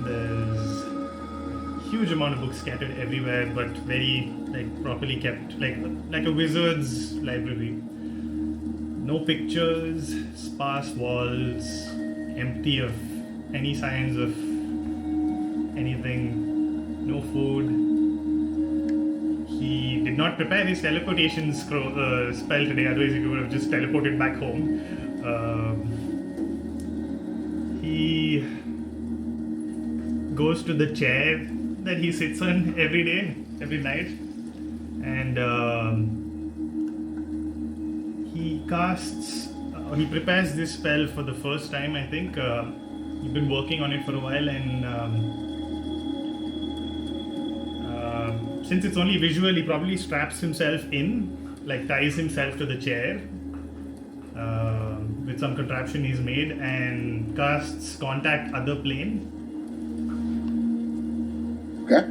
Speaker 3: There's a huge amount of books scattered everywhere, but very properly kept, like a wizard's library. No pictures, sparse walls, empty of any signs of anything, no food. He did not prepare his teleportation spell today, otherwise he would have just teleported back home. He goes to the chair that he sits on every day, every night, and he casts. He prepares this spell for the first time. I think he's been working on it for a while, and since it's only visual, he probably straps himself in, like ties himself to the chair with some contraption he's made, and casts Contact Other Plane.
Speaker 1: Okay.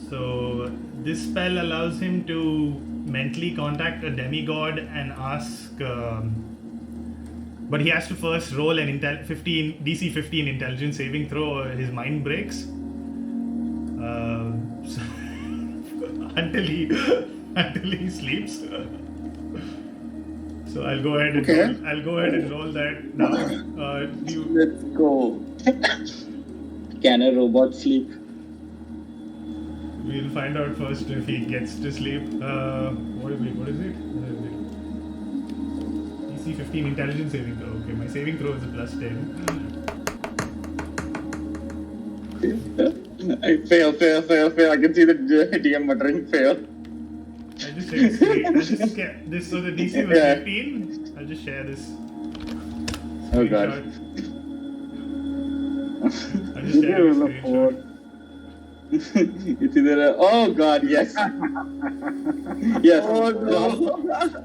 Speaker 3: So this spell allows him to mentally contact a demigod and ask, but he has to first roll an DC 15 intelligence saving throw, or his mind breaks. Until he sleeps. So I'll go ahead and roll that now.
Speaker 2: Let's go. Can a robot sleep?
Speaker 3: We'll find out first if he gets to sleep. What is it? DC 15 intelligence saving throw. Okay, my saving throw is a +10.
Speaker 2: I fail. I can see the DM muttering fail.
Speaker 3: I just said this. So the DC was 15. I'll just share this.
Speaker 2: Oh god.
Speaker 3: I'll just share this screenshot.
Speaker 2: It's either oh god, yes. Yes. Oh no.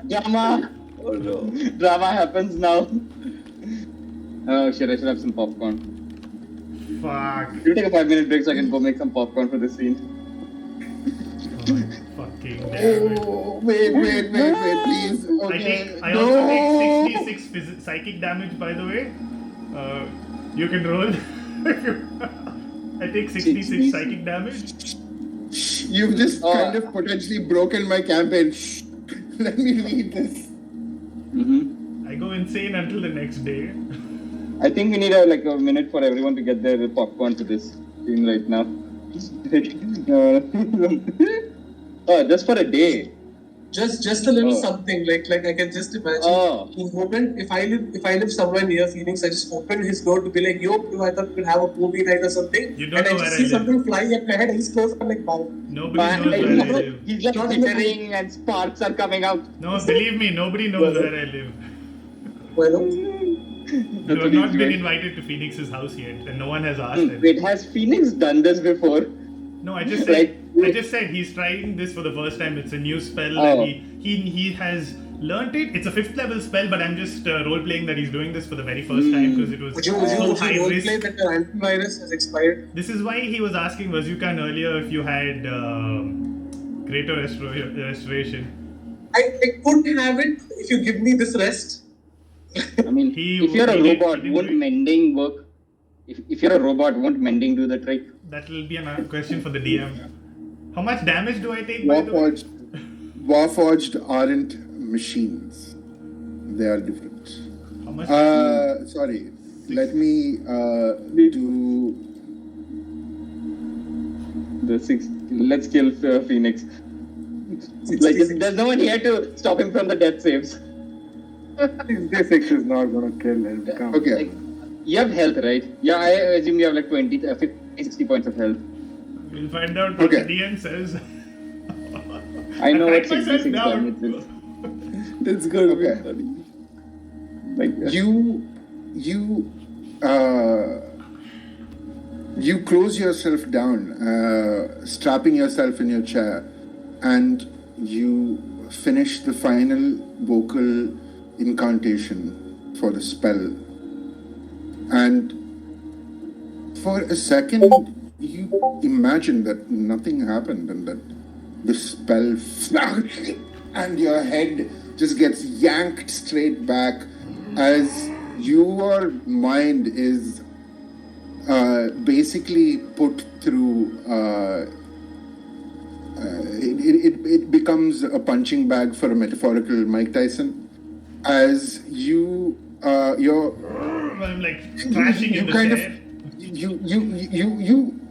Speaker 2: Drama. Oh no. Drama happens now. Oh shit, I should have some popcorn.
Speaker 3: Fuck.
Speaker 2: You take a 5-minute break so I can go make some popcorn for this scene.
Speaker 3: Oh, fucking damn it.
Speaker 1: Oh, wait, please. Okay.
Speaker 3: I also take 66 psychic damage, by the way. You can roll. I take 66 psychic damage.
Speaker 1: You've just kind of potentially broken my campaign. Shh. Let me read this.
Speaker 3: I go insane until the next day.
Speaker 2: I think we need a minute for everyone to get their popcorn to this scene right now. Just for a day.
Speaker 5: Just a little something like I can just imagine. The moment if I live somewhere near Phoenix, I just open his door to be like, yo, I thought we could have a movie night or something.
Speaker 3: You don't
Speaker 5: and
Speaker 3: know
Speaker 5: I just
Speaker 3: where
Speaker 5: see
Speaker 3: I
Speaker 5: something flying at my head. He's close. I'm like, wow.
Speaker 3: Nobody knows where I live.
Speaker 2: He's like glittering and sparks are coming out.
Speaker 3: No, believe me, nobody knows where I live.
Speaker 5: Well,
Speaker 3: You have not been invited to Phoenix's house yet, and no one has asked.
Speaker 2: Wait, has Phoenix done this before?
Speaker 3: No, I just said he's trying this for the first time. It's a new spell that he has learnt it. It's a 5th level spell, but I'm just role playing that he's doing this for the very first time because it was
Speaker 5: would you
Speaker 3: high
Speaker 5: role
Speaker 3: risk.
Speaker 5: play that your antivirus has expired?
Speaker 3: This is why he was asking Vazukan earlier if you had greater restoration.
Speaker 5: I could have it if you give me this rest.
Speaker 2: I mean, if you're a robot, won't mending work? If you're a robot, won't mending do the trick?
Speaker 3: That will be a question for the DM. How much damage do I take? By the way?
Speaker 1: Warforged aren't machines. They are different.
Speaker 3: How much?
Speaker 1: Sorry. Let me do
Speaker 2: the 6. Let's kill Phoenix. There's no one here to stop him from the death saves.
Speaker 7: This 6 is not gonna kill him. Come.
Speaker 1: Okay.
Speaker 2: You have health, right? Yeah, I assume you have 20, 50, 60 points of health.
Speaker 3: We'll find out what the DM says.
Speaker 2: I know what
Speaker 3: myself
Speaker 2: 66
Speaker 3: down.
Speaker 2: damage is.
Speaker 1: That's good. Okay. You close yourself down, strapping yourself in your chair, and you finish the final vocal incantation for the spell. And for a second, you imagine that nothing happened and that the spell and your head just gets yanked straight back as your mind is basically put through it becomes a punching bag for a metaphorical Mike Tyson as you're
Speaker 3: I'm like crashing in the chair.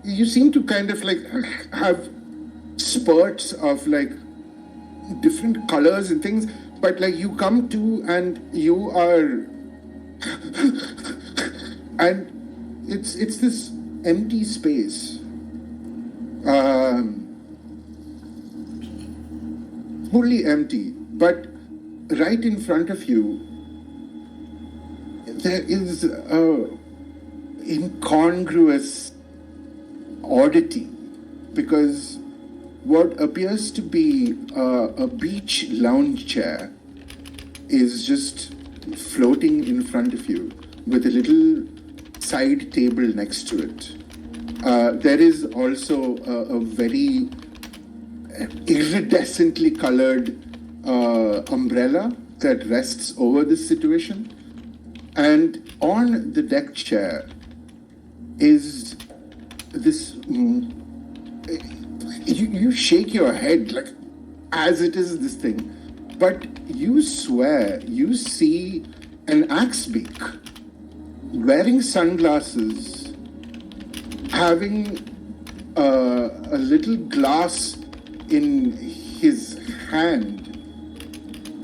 Speaker 1: You seem to kind of have spurts of different colors and things, but you come to and you are and it's this empty space fully empty, but right in front of you, there is a incongruous oddity, because what appears to be a beach lounge chair is just floating in front of you with a little side table next to it. There is also a very iridescently colored umbrella that rests over this situation. And on the deck chair is this. You shake your head like as it is this thing, but you swear you see an axe beak wearing sunglasses, having a little glass in his hand.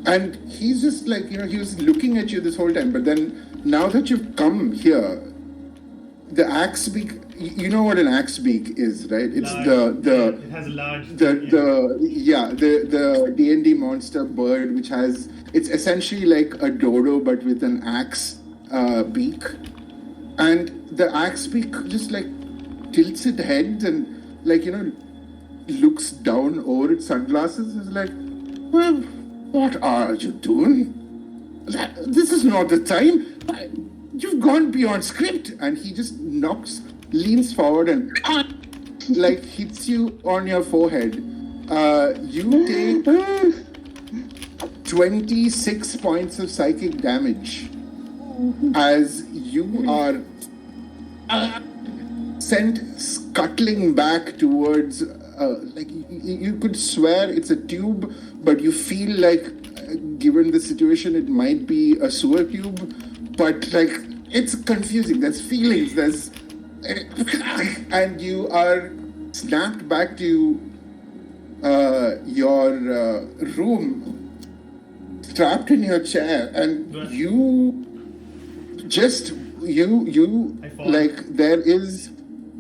Speaker 1: And he's just like, he was looking at you this whole time. But then, now that you've come here, the axe beak, you know what an axe beak is, right? It's
Speaker 3: Large.
Speaker 1: the
Speaker 3: It has a large.
Speaker 1: the D&D monster bird, which has, it's essentially like a dodo but with an axe beak. And the axe beak just like tilts its head and looks down over its sunglasses. Is like, well, what are you doing? This is not the time. You've gone beyond script. And he just leans forward and like hits you on your forehead. You take 26 points of psychic damage as you are sent scuttling back towards, you could swear it's a tube, but you feel like, given the situation, it might be a sewer tube, but like, it's confusing. There's feelings, and you are snapped back to your room, trapped in your chair, and you
Speaker 3: I fall.
Speaker 1: like, there is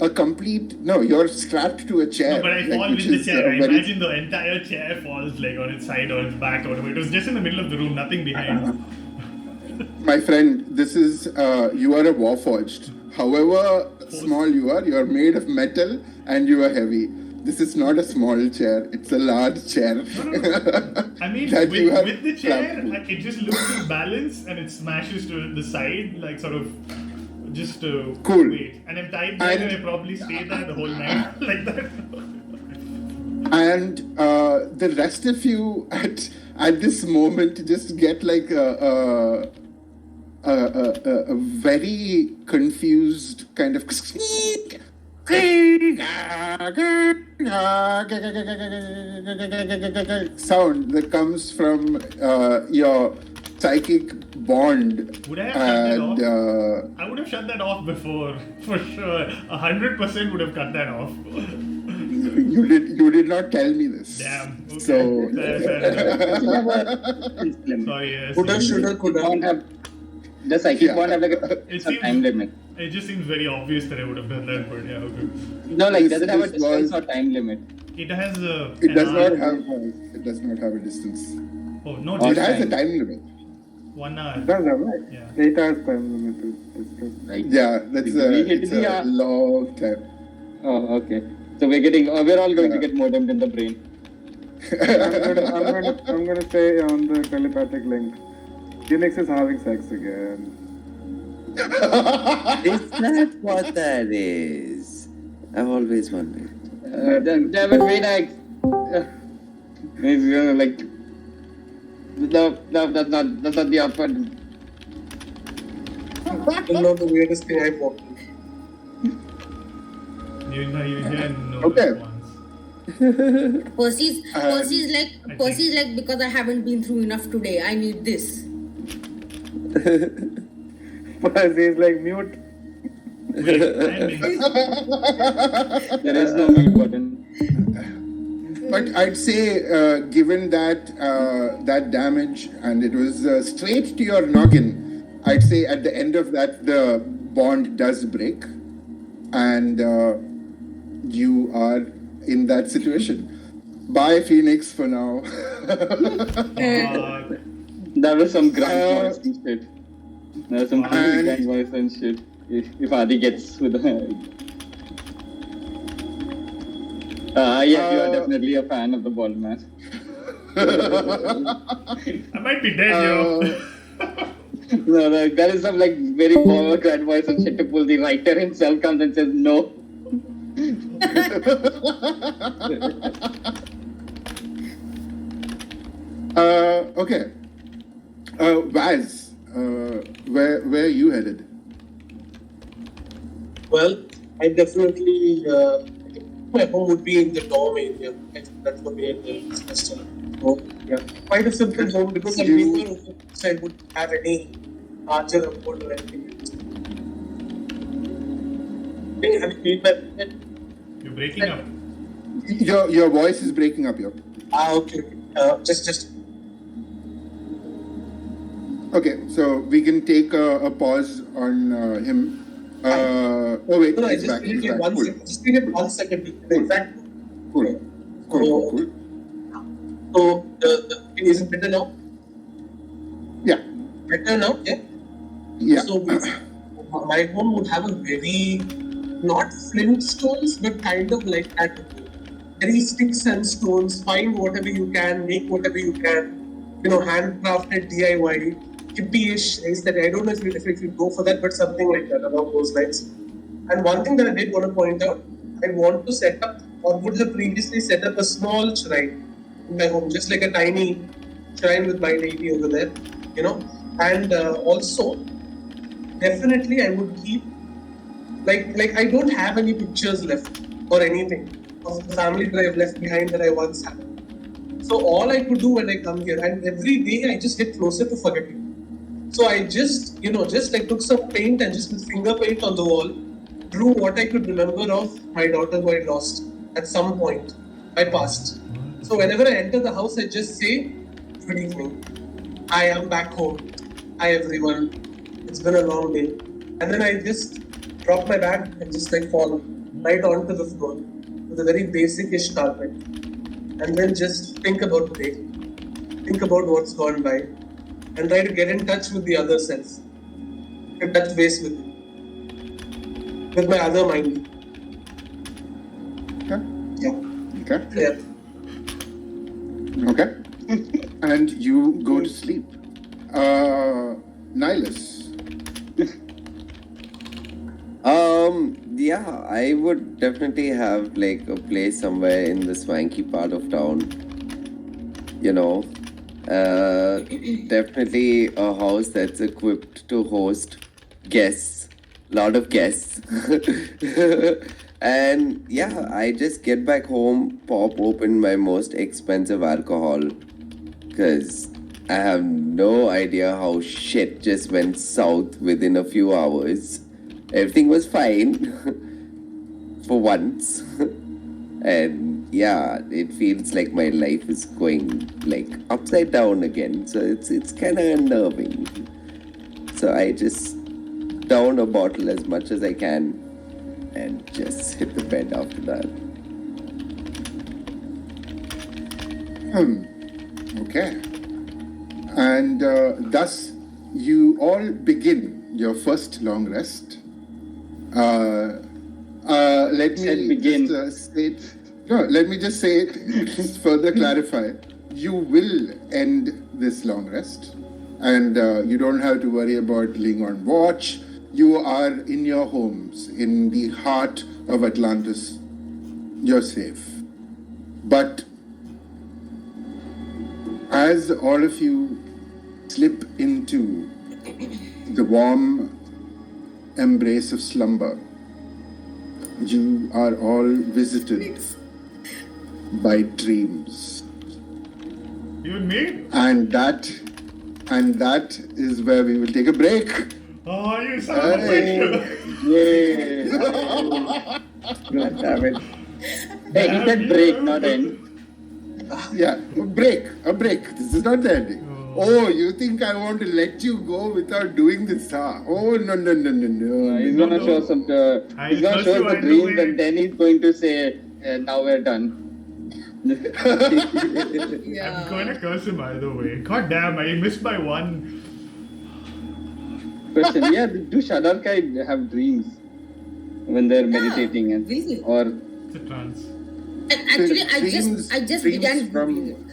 Speaker 1: a complete, no, you're strapped to a chair.
Speaker 3: No, but I
Speaker 1: like,
Speaker 3: fall
Speaker 1: which
Speaker 3: with the
Speaker 1: is,
Speaker 3: chair. I
Speaker 1: very-
Speaker 3: imagine the entire chair falls like on its side or its back or whatever. It was just in the middle of the room, nothing behind.
Speaker 1: My friend, this is, you are a warforged. However small you are made of metal and you are heavy. This is not a small chair, it's a large chair.
Speaker 3: I mean,
Speaker 1: That you have
Speaker 3: with the chair,
Speaker 1: trapped.
Speaker 3: like, it just loses balance and it smashes to the side, like sort of just
Speaker 1: Cool.
Speaker 3: wait. And I'm tied there and I probably stay there the whole night like that.
Speaker 1: And the rest of you at this moment just get like a very confused kind of sound that comes from your psychic bond.
Speaker 3: Would I have shut that
Speaker 1: And
Speaker 3: I would have shut that off before, for sure. 100% would have cut that off.
Speaker 1: you did not tell me this.
Speaker 3: Damn. Okay.
Speaker 1: So
Speaker 3: Fair enough. Sorry, yes.
Speaker 5: Coulda, shoulda, coulda.
Speaker 2: The psychic bond have like
Speaker 3: It
Speaker 2: a
Speaker 3: seems-
Speaker 2: time limit.
Speaker 3: It just seems very obvious that I would have done that, but yeah, okay.
Speaker 2: No, like
Speaker 1: This-
Speaker 2: does it have a
Speaker 1: this
Speaker 2: distance
Speaker 1: was-
Speaker 2: or time limit?
Speaker 3: It has a.
Speaker 1: it does
Speaker 3: an
Speaker 1: not
Speaker 3: hour-
Speaker 1: have a distance.
Speaker 3: Oh, no,
Speaker 1: It
Speaker 3: just
Speaker 1: has a time limit.
Speaker 3: 1 hour.
Speaker 7: Does have right?
Speaker 3: Yeah.
Speaker 7: 8 hours time limit is discussed.
Speaker 2: Right.
Speaker 1: Yeah, that's
Speaker 2: We hit
Speaker 1: it's
Speaker 2: the,
Speaker 1: a long time.
Speaker 2: Oh, okay. So we're all going to get modemed in the brain.
Speaker 7: I'm gonna say on the telepathic link, Phoenix is having sex again.
Speaker 8: Is that what that is? I've always wondered.
Speaker 2: Damn it, Phoenix! He's gonna like. No, that's not the output.
Speaker 5: That's not the weirdest thing I've walked in.
Speaker 3: You didn't know
Speaker 1: Okay.
Speaker 3: this once.
Speaker 4: Percy's like, because I haven't been through enough today, I need this.
Speaker 7: But he's like mute.
Speaker 3: Wait, timing.
Speaker 2: There is no mute button.
Speaker 1: But I'd say, given that that damage, and it was straight to your noggin, I'd say at the end of that the bond does break, and you are in that situation. Bye, Phoenix, for now.
Speaker 2: That was some grand voice and shit. That was some
Speaker 1: And-
Speaker 2: grand voice and shit. If Adi gets with the... yes, you are definitely a fan of the ball match.
Speaker 3: I might be dead, yo.
Speaker 2: No, there is some like very power grand voice and shit to pull. The writer himself comes and says no.
Speaker 1: Okay. Vaz, where are you headed?
Speaker 5: Well, I definitely, my home would be in the dorm area. I think that's what we had discussed. So, yeah, quite a simple home because I never I would have any larger upward or anything. Have you feel that?
Speaker 3: You're breaking up.
Speaker 1: Your voice is breaking up, yo.
Speaker 5: Okay. Just.
Speaker 1: Okay, so we can take a pause on him. Oh wait,
Speaker 5: No, I
Speaker 1: he's
Speaker 5: just
Speaker 1: back. He's
Speaker 5: needed
Speaker 1: back.
Speaker 5: one
Speaker 1: Cool.
Speaker 5: second. Just needed 1 second. Exactly.
Speaker 1: Cool.
Speaker 5: So, is it better now?
Speaker 1: Yeah.
Speaker 5: Better now? Yeah.
Speaker 1: Yeah.
Speaker 5: So my home would have a very not flint stones, but kind of like that. Very sticks and stones. Find whatever you can, make whatever you can. Handcrafted DIY, hippie-ish aesthetic. I don't know if you go for that, but something like that along those lines. And one thing that I did want to point out, I want to set up, or would have previously set up, a small shrine in my home, just like a tiny shrine with my deity over there, And also, definitely, I would keep like I don't have any pictures left or anything of the family that I've left behind that I once had. So all I could do when I come here, and every day I just get closer to forgetting. So I just took some paint and just with finger paint on the wall, drew what I could remember of my daughter who I lost at some point. I passed. So whenever I enter the house, I just say, "Good evening. I am back home. Hi everyone. It's been a long day." And then I just drop my bag and just fall right onto the floor with a very basic-ish carpet. And then just think about the day. Think about what's gone by. And try to get in touch with the other self. Touch base with my other mind.
Speaker 1: Okay.
Speaker 5: Yeah.
Speaker 1: Okay.
Speaker 5: Yeah.
Speaker 1: Okay. And you go to sleep. Nihilus.
Speaker 8: Yeah, I would definitely have like a place somewhere in the swanky part of town. Definitely a house that's equipped to host guests, lot of guests. And yeah, I just get back home, pop open my most expensive alcohol, because I have no idea how shit just went south within a few hours. Everything was fine for once. And yeah, it feels like my life is going like upside down again. So it's kind of unnerving. So I just down a bottle as much as I can and just hit the bed after that.
Speaker 1: Okay. And thus you all begin your first long rest. Let me just say it, further clarify. You will end this long rest, and you don't have to worry about being on watch. You are in your homes, in the heart of Atlantis. You're safe. But as all of you slip into the warm embrace of slumber, you are all visited by dreams.
Speaker 3: You and me?
Speaker 1: And that is where we will take a break.
Speaker 3: Oh, you son of a bitch.
Speaker 2: God damn it. Hey, he said break, not end.
Speaker 1: Yeah, a break. This is not the ending. Oh, you think I want to let you go without doing this, huh? Oh, no.
Speaker 2: He's gonna show us some. He's gonna show us the dreams, and then he's going to say, now we're done.
Speaker 3: I'm going to curse him either way. God damn, I missed by one.
Speaker 2: Question: Yeah, do Shadalkai have dreams when they're meditating and
Speaker 4: really?
Speaker 2: or
Speaker 3: It's a trance.
Speaker 4: Actually, I
Speaker 1: Dreams-
Speaker 4: just
Speaker 1: dreams
Speaker 4: began
Speaker 1: from-
Speaker 4: Googling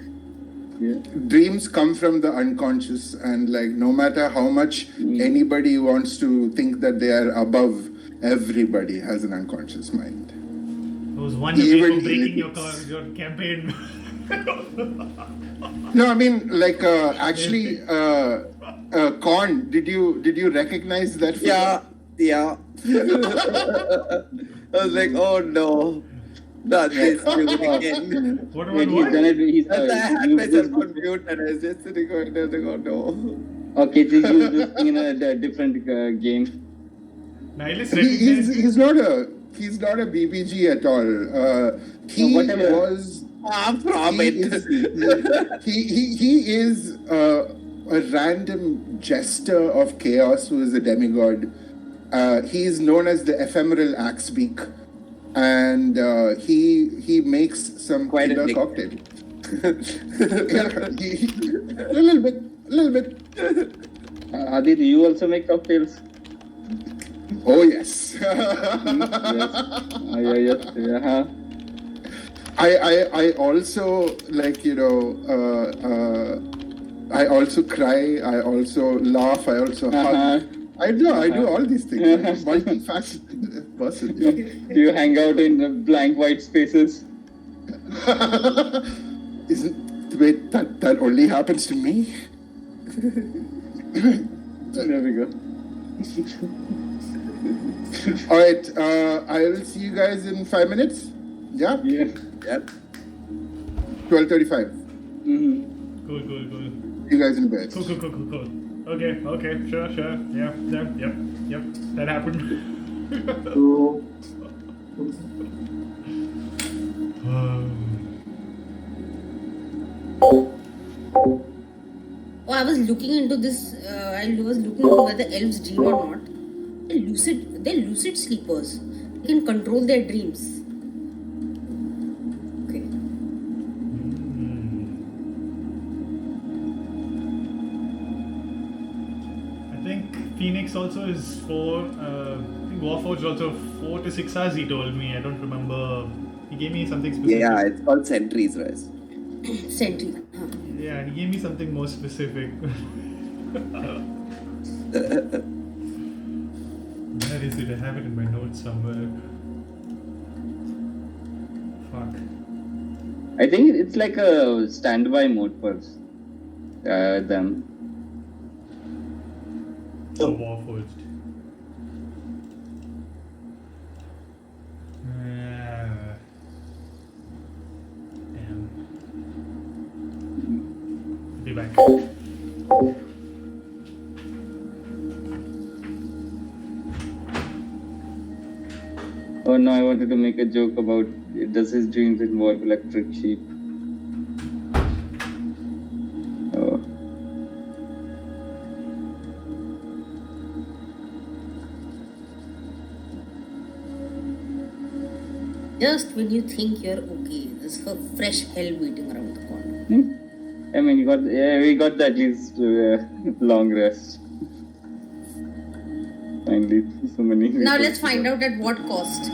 Speaker 4: it.
Speaker 1: Dreams come from the unconscious, and like no matter how much anybody wants to think that they are above, everybody has an unconscious mind.
Speaker 3: I was wondering
Speaker 1: Even
Speaker 3: for breaking your
Speaker 1: idiots.
Speaker 3: your campaign.
Speaker 1: No, I mean like actually, Korn. Did you recognize that?
Speaker 8: Yeah, yeah. I was like, oh no, not this dude again.
Speaker 3: What
Speaker 2: wait,
Speaker 3: about
Speaker 2: he's gonna
Speaker 3: what?
Speaker 2: do. He's
Speaker 8: I had
Speaker 2: use
Speaker 8: myself
Speaker 2: this-
Speaker 8: on mute and I was just sitting going, oh no.
Speaker 2: Okay, so use this thing in a different game.
Speaker 3: Nihilus
Speaker 1: He's
Speaker 3: recognized.
Speaker 1: he's not a BBG at all. He
Speaker 2: whatever.
Speaker 1: was.
Speaker 8: Far from
Speaker 1: He
Speaker 8: it.
Speaker 1: is a random jester of chaos who is a demigod. He is known as the ephemeral Axebeak, and he makes some
Speaker 8: Quite a
Speaker 1: killer
Speaker 8: dick.
Speaker 1: cocktail. A little bit.
Speaker 2: Adi, do you also make cocktails?
Speaker 1: Oh yes.
Speaker 2: Yeah.
Speaker 1: I also like I also cry. I also laugh. I also hug. I do all these things. I'm a multifaceted person.
Speaker 2: Do you hang out in blank white spaces?
Speaker 1: Wait, that only happens to me?
Speaker 2: There we go.
Speaker 1: All right, I'll see you guys in 5 minutes. Yeah?
Speaker 2: Yeah.
Speaker 8: Yep.
Speaker 1: 12:35.
Speaker 2: Mm-hmm.
Speaker 3: Cool.
Speaker 1: See you guys in bed.
Speaker 3: Cool. Okay, sure. Yeah, yep. That happened.
Speaker 4: Oh, I was looking into this. I was looking into whether elves dream or not. They're lucid sleepers. They can control their dreams. Okay.
Speaker 3: I think Phoenix also is 4. I think Warforged also 4 to 6 hours. He told me. I don't remember. He gave me something specific.
Speaker 8: Yeah, it's called Sentries, right?
Speaker 4: Sentry.
Speaker 3: Yeah, he gave me something more specific. Where is it? I have it in my notes somewhere. Fuck.
Speaker 2: I think it's like a standby mode for them.
Speaker 3: The Warforged. Damn. Be back.
Speaker 2: Oh no, I wanted to make a joke about does his dreams involve electric sheep? Oh.
Speaker 4: Just when you think you're okay, there's a fresh hell waiting around the corner.
Speaker 2: I mean, we got at least long rest. Finally, so many.
Speaker 4: Now let's find out at what cost.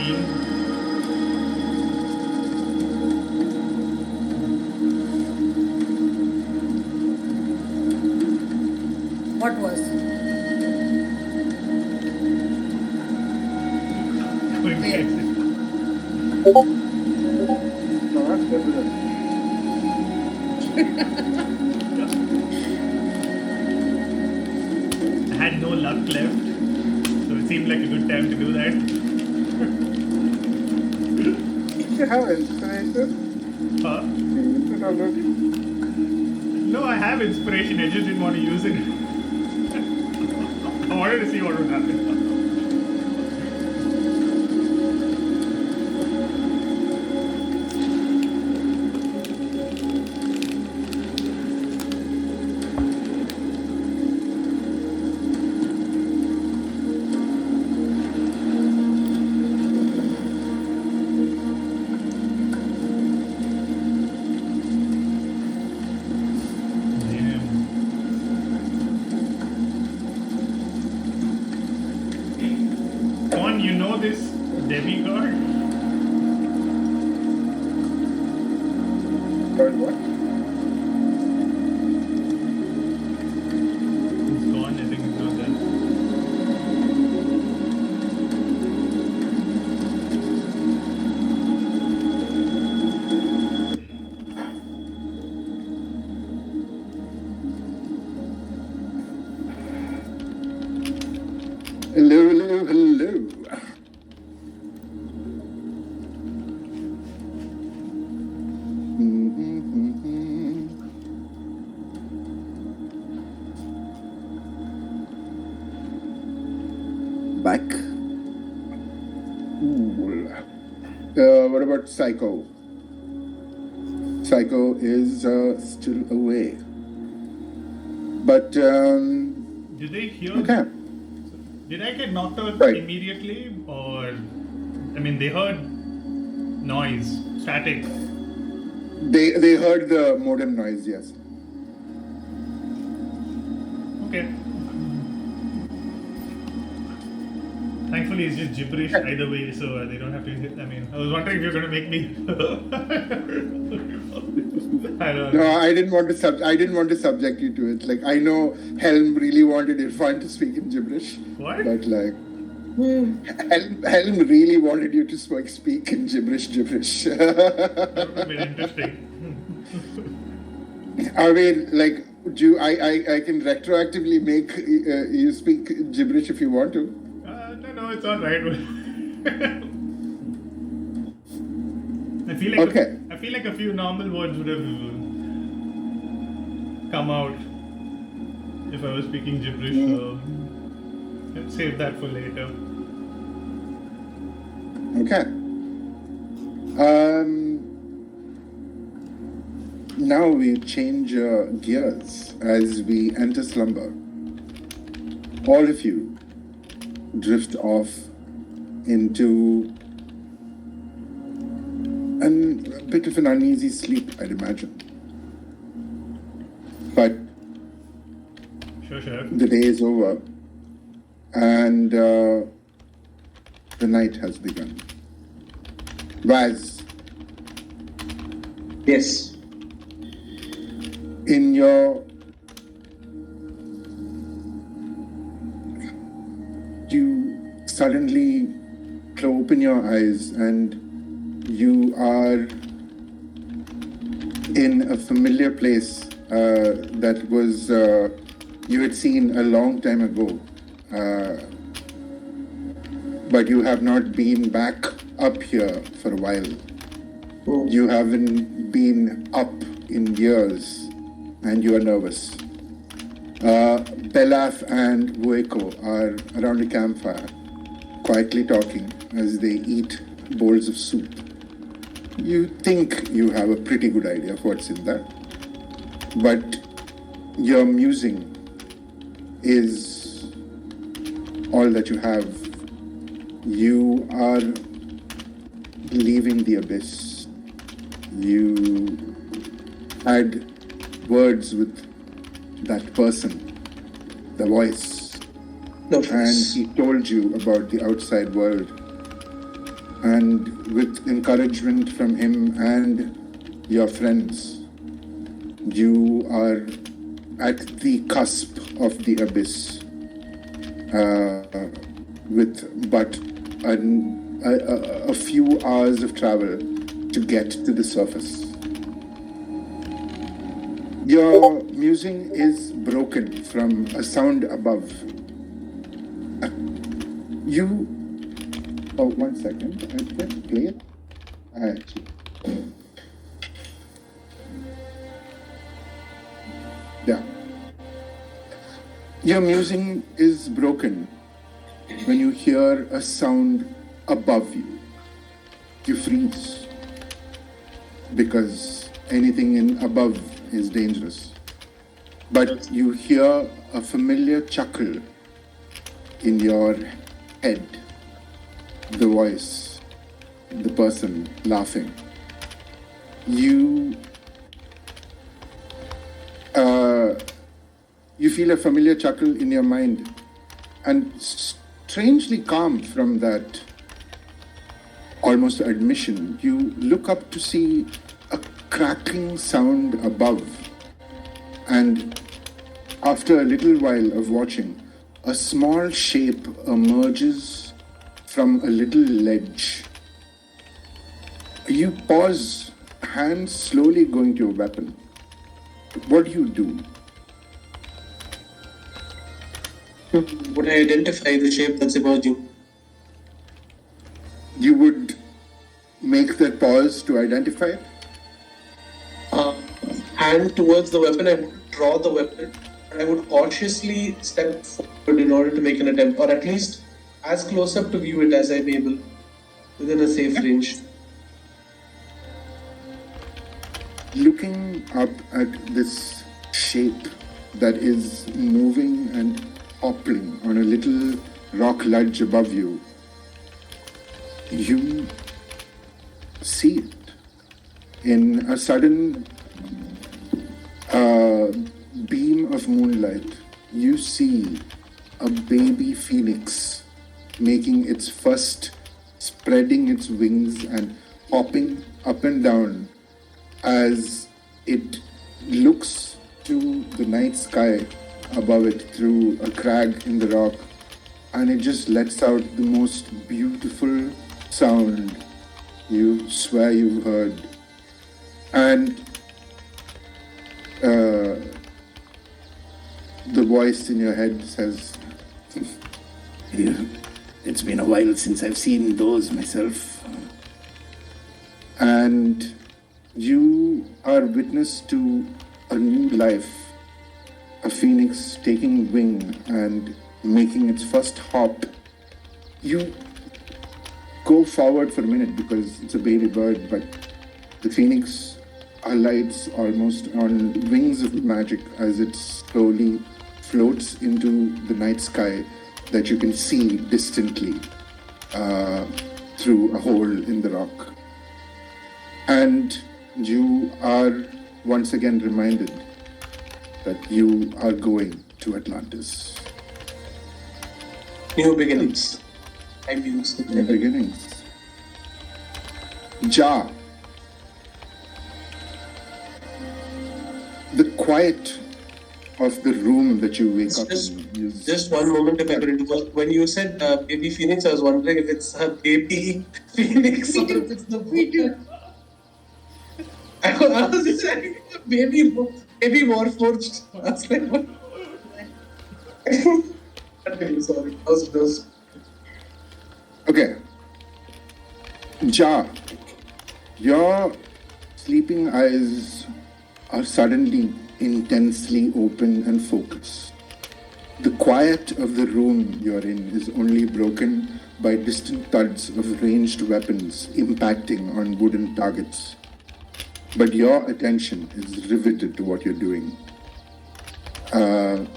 Speaker 3: seen.
Speaker 4: What was?
Speaker 3: Couldn't
Speaker 4: Yeah.
Speaker 3: guess it.
Speaker 7: No, that's definitely.
Speaker 3: I had no luck left, so it seemed like a good time to do that.
Speaker 7: You have inspiration?
Speaker 3: Huh?
Speaker 7: You use it already?
Speaker 3: No, I have inspiration, I just didn't want to use it. I wanted to see what would happen. Con, you know this demigod?
Speaker 7: Heard what?
Speaker 3: It's gone, I think it's not there.
Speaker 1: Hello, hello, hello.
Speaker 8: Back.
Speaker 1: Cool. What about Psycho? Psycho is still away. But,
Speaker 3: Did they hear?
Speaker 1: okay.
Speaker 3: Did I get knocked out
Speaker 1: Right.
Speaker 3: immediately? Or, I mean, they heard noise, static.
Speaker 1: They heard the modem noise, yes.
Speaker 3: Okay. Thankfully, it's just gibberish either way, so they don't have to. I mean, I was wondering if you're going to make me. I don't
Speaker 1: No,
Speaker 3: know.
Speaker 1: I didn't want to I didn't want to subject you to it. Like, I know Helm really wanted Irfan to speak in gibberish.
Speaker 3: What?
Speaker 1: But like, Helm really wanted you to speak in gibberish.
Speaker 3: That would have been interesting.
Speaker 1: I mean, like, I can retroactively make you speak gibberish if you want to.
Speaker 3: No, it's all right. I feel like
Speaker 1: Okay.
Speaker 3: I feel like a few normal words would have come out if I was speaking gibberish. So let's save that for later.
Speaker 1: Okay. Now we change gears as we enter slumber. All of you drift off into a bit of an uneasy sleep, I'd imagine. But
Speaker 3: Sure.
Speaker 1: the day is over and the night has begun. Vaz,
Speaker 5: Yes.
Speaker 1: in your you suddenly open your eyes and you are in a familiar place that was you had seen a long time ago, but you have not been back up here for a while. You haven't been up in years and you are nervous. Belaf and Vueko are around a campfire, quietly talking as they eat bowls of soup. You think you have a pretty good idea of what's in that, but your musing is all that you have. You are leaving the abyss. You had words with that person, the voice,
Speaker 5: No.
Speaker 1: and he told you about the outside world. and with encouragement from him and your friends, you are at the cusp of the abyss, with but a few hours of travel to get to the surface. Your musing is broken from a sound above. Oh, 1 second. I press play it. Actually. Yeah. Your musing is broken when you hear a sound above you. You freeze because anything above is dangerous. But you hear a familiar chuckle in your head. The voice, the person laughing. You feel a familiar chuckle in your mind, and strangely calm from that almost admission, you look up to see a cracking sound above. And after a little while of watching, a small shape emerges from a little ledge. You pause, hands slowly going to your weapon. What do?
Speaker 5: Would I identify the shape that's emerging?
Speaker 1: You would make that pause to identify it?
Speaker 5: Hand towards the weapon, I would draw the weapon, and I would cautiously step forward in order to make an attempt, or at least as close up to view it as I'm able, within a safe range.
Speaker 1: Looking up at this shape that is moving and hopping on a little rock ledge above you, you see it. In a sudden beam of moonlight, you see a baby phoenix making its first, spreading its wings and hopping up and down as it looks to the night sky above it through a crag in the rock, and it just lets out the most beautiful sound you swear you've heard. And the voice in your head says,
Speaker 6: Yeah, it's been a while since I've seen those myself.
Speaker 1: and you are witness to a new life, a phoenix taking wing and making its first hop. You go forward for a minute because it's a baby bird, but the phoenix alights almost on wings of magic as it slowly floats into the night sky that you can see distantly through a hole in the rock. And you are once again reminded that you are going to Atlantis.
Speaker 5: New beginnings. I use it.
Speaker 1: New beginnings. Ja. The quiet of the room that you wake up in is
Speaker 5: Just one moment, if I could interrupt. When you said baby phoenix, I was wondering if it's a baby phoenix or if it's the baby. I was just saying baby Warforged. I was like, what? Okay, sorry. I was close.
Speaker 1: okay. Ja, your sleeping eyes are suddenly intensely open and focused. The quiet of the room you're in is only broken by distant thuds of ranged weapons impacting on wooden targets. But your attention is riveted to what you're doing. The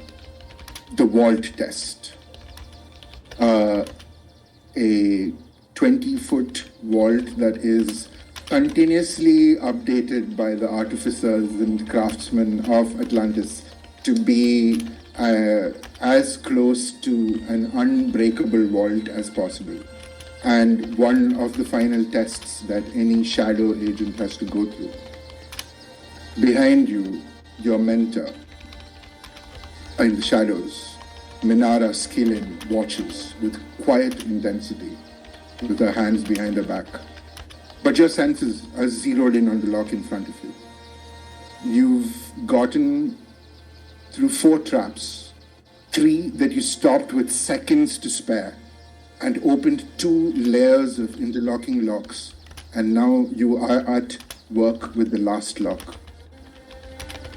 Speaker 1: vault test. A 20-foot vault that is continuously updated by the artificers and craftsmen of Atlantis to be as close to an unbreakable vault as possible. and one of the final tests that any shadow agent has to go through. Behind you, your mentor, in the shadows, Minara Skillin watches with quiet intensity, with her hands behind her back. But your senses are zeroed in on the lock in front of you. You've gotten through 4 traps, 3 that you stopped with seconds to spare, and opened 2 layers of interlocking locks, and now you are at work with the last lock.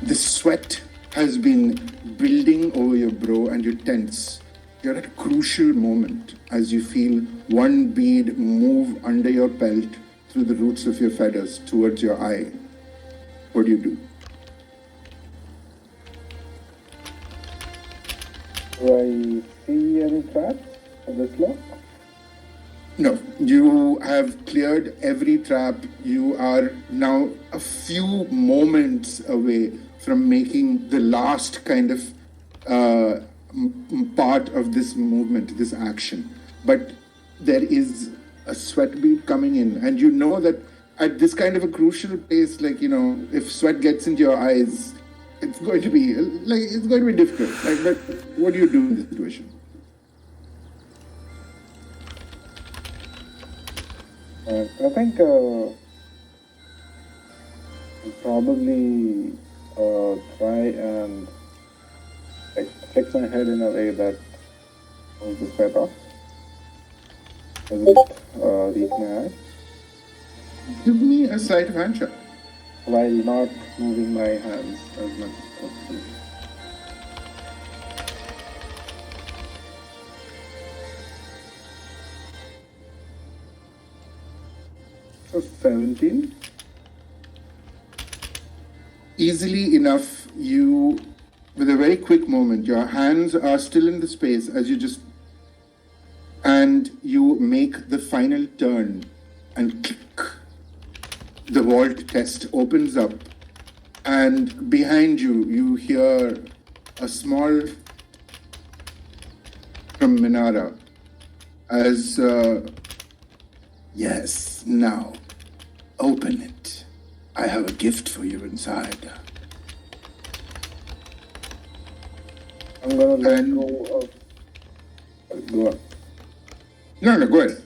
Speaker 1: The sweat has been building over your brow and you're tense. You're at a crucial moment as you feel one bead move under your belt through the roots of your feathers towards your eye. What do you do?
Speaker 7: Do I see any traps for this lock?
Speaker 1: No, you have cleared every trap. You are now a few moments away from making the last kind of part of this movement, this action. But there is a sweat bead coming in, and you know that at this kind of a crucial place, like, you know, if sweat gets into your eyes, it's going to be difficult. Like, but what do you do in this situation?
Speaker 7: I think I'll probably try and like fix my head in a way that moves the sweat off. Doesn't reach my eye.
Speaker 1: Give me a sleight of hand check.
Speaker 7: While not moving my hands as much as possible. So 17.
Speaker 1: Easily enough, you, with a very quick movement, your hands are still in the space as you just, and you make the final turn and click. The vault test opens up, and behind you, you hear a small from Minara as, yes, now, open it. I have a gift for you inside.
Speaker 7: I'm gonna let
Speaker 1: And-
Speaker 7: go of. Go on.
Speaker 1: No, go ahead.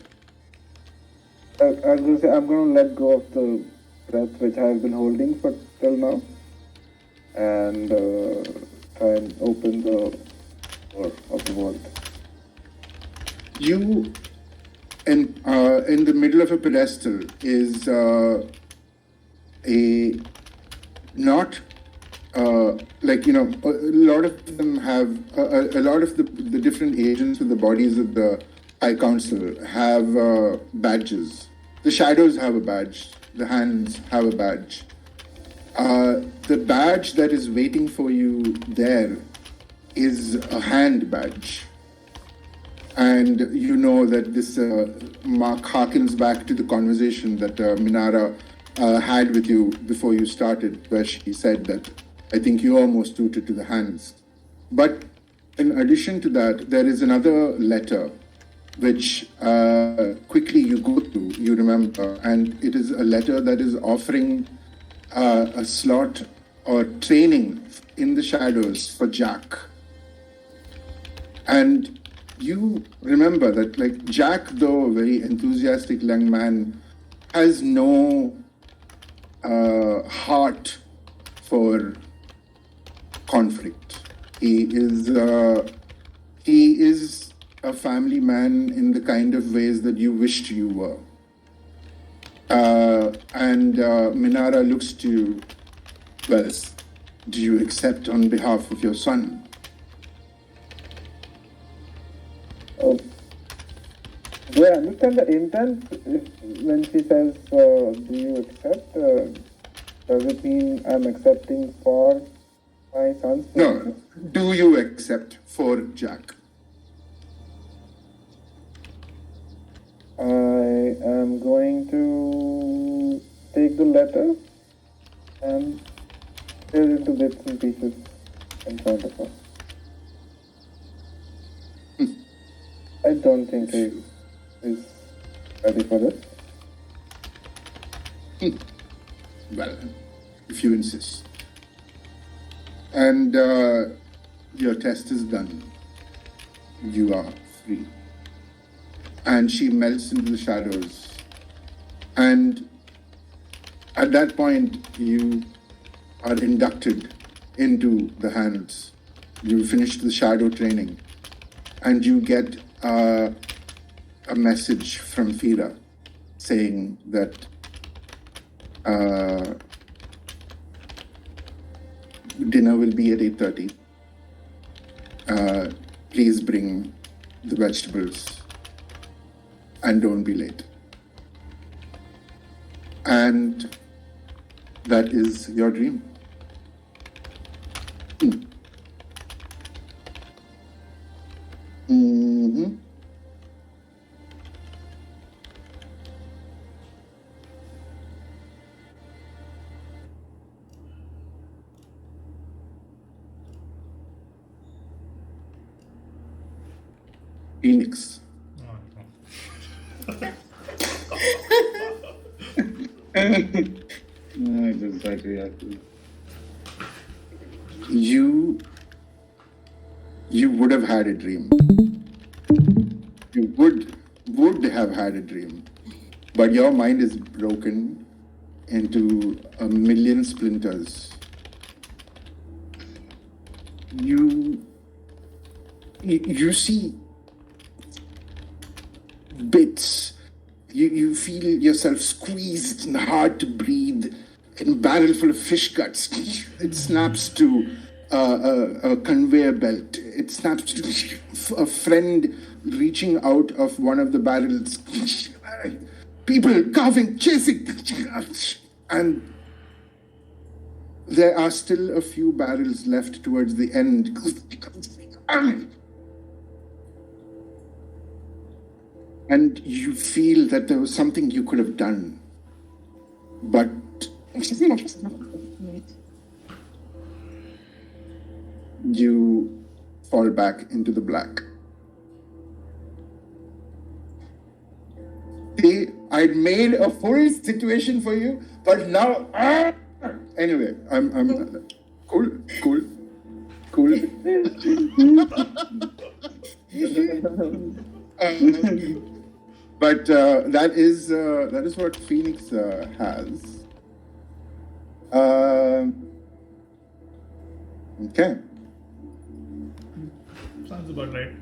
Speaker 7: I was gonna say I'm gonna let go of the breath which I have been holding for till now, and try and open the door of the vault.
Speaker 1: You, in the middle of a pedestal, is a not like, you know, a lot of them have a lot of the different agents with the bodies of the High Council have badges. The shadows have a badge. The hands have a badge. The badge that is waiting for you there is a hand badge. And you know that this mark harkens back to the conversation that Minara had with you before you started, where she said that I think you are more suited to the hands. But in addition to that, there is another letter which quickly you go through, you remember, and it is a letter that is offering a slot or training in the shadows for Jack. And you remember that, like, Jack, though a very enthusiastic young man, has no heart for conflict. He is a family man in the kind of ways that you wished you were. And Minara looks to you. Well, do you accept on behalf of your son?
Speaker 7: Oh. Do I understand the intent when she says, do you accept? Does it mean I'm accepting for my son's
Speaker 1: No. Do you accept for Jack?
Speaker 7: I am going to take the letter and tear it into bits and pieces in front of her. I don't think it is Ready for this?
Speaker 1: Well, if you insist. And your test is done. You are free. And she melts into the shadows. And at that point, you are inducted into the hands. You finished the shadow training. And you get a message from Fira saying that dinner will be at 8:30. Please bring the vegetables and don't be late. And that is your dream. Mm-hmm. Phoenix.
Speaker 2: No, just that reaction.
Speaker 1: You would have had a dream. You would have had a dream. But your mind is broken into a million splinters. You see bits. You feel yourself squeezed and hard to breathe in a barrel full of fish guts. It snaps to a conveyor belt. It snaps to a friend reaching out of one of the barrels. People carving, chasing. And there are still a few barrels left towards the end. And you feel that there was something you could have done. But you fall back into the black. See, I'd made a full situation for you, but now, anyway, I'm cool. But that is what Phoenix has. Okay.
Speaker 3: Sounds about right.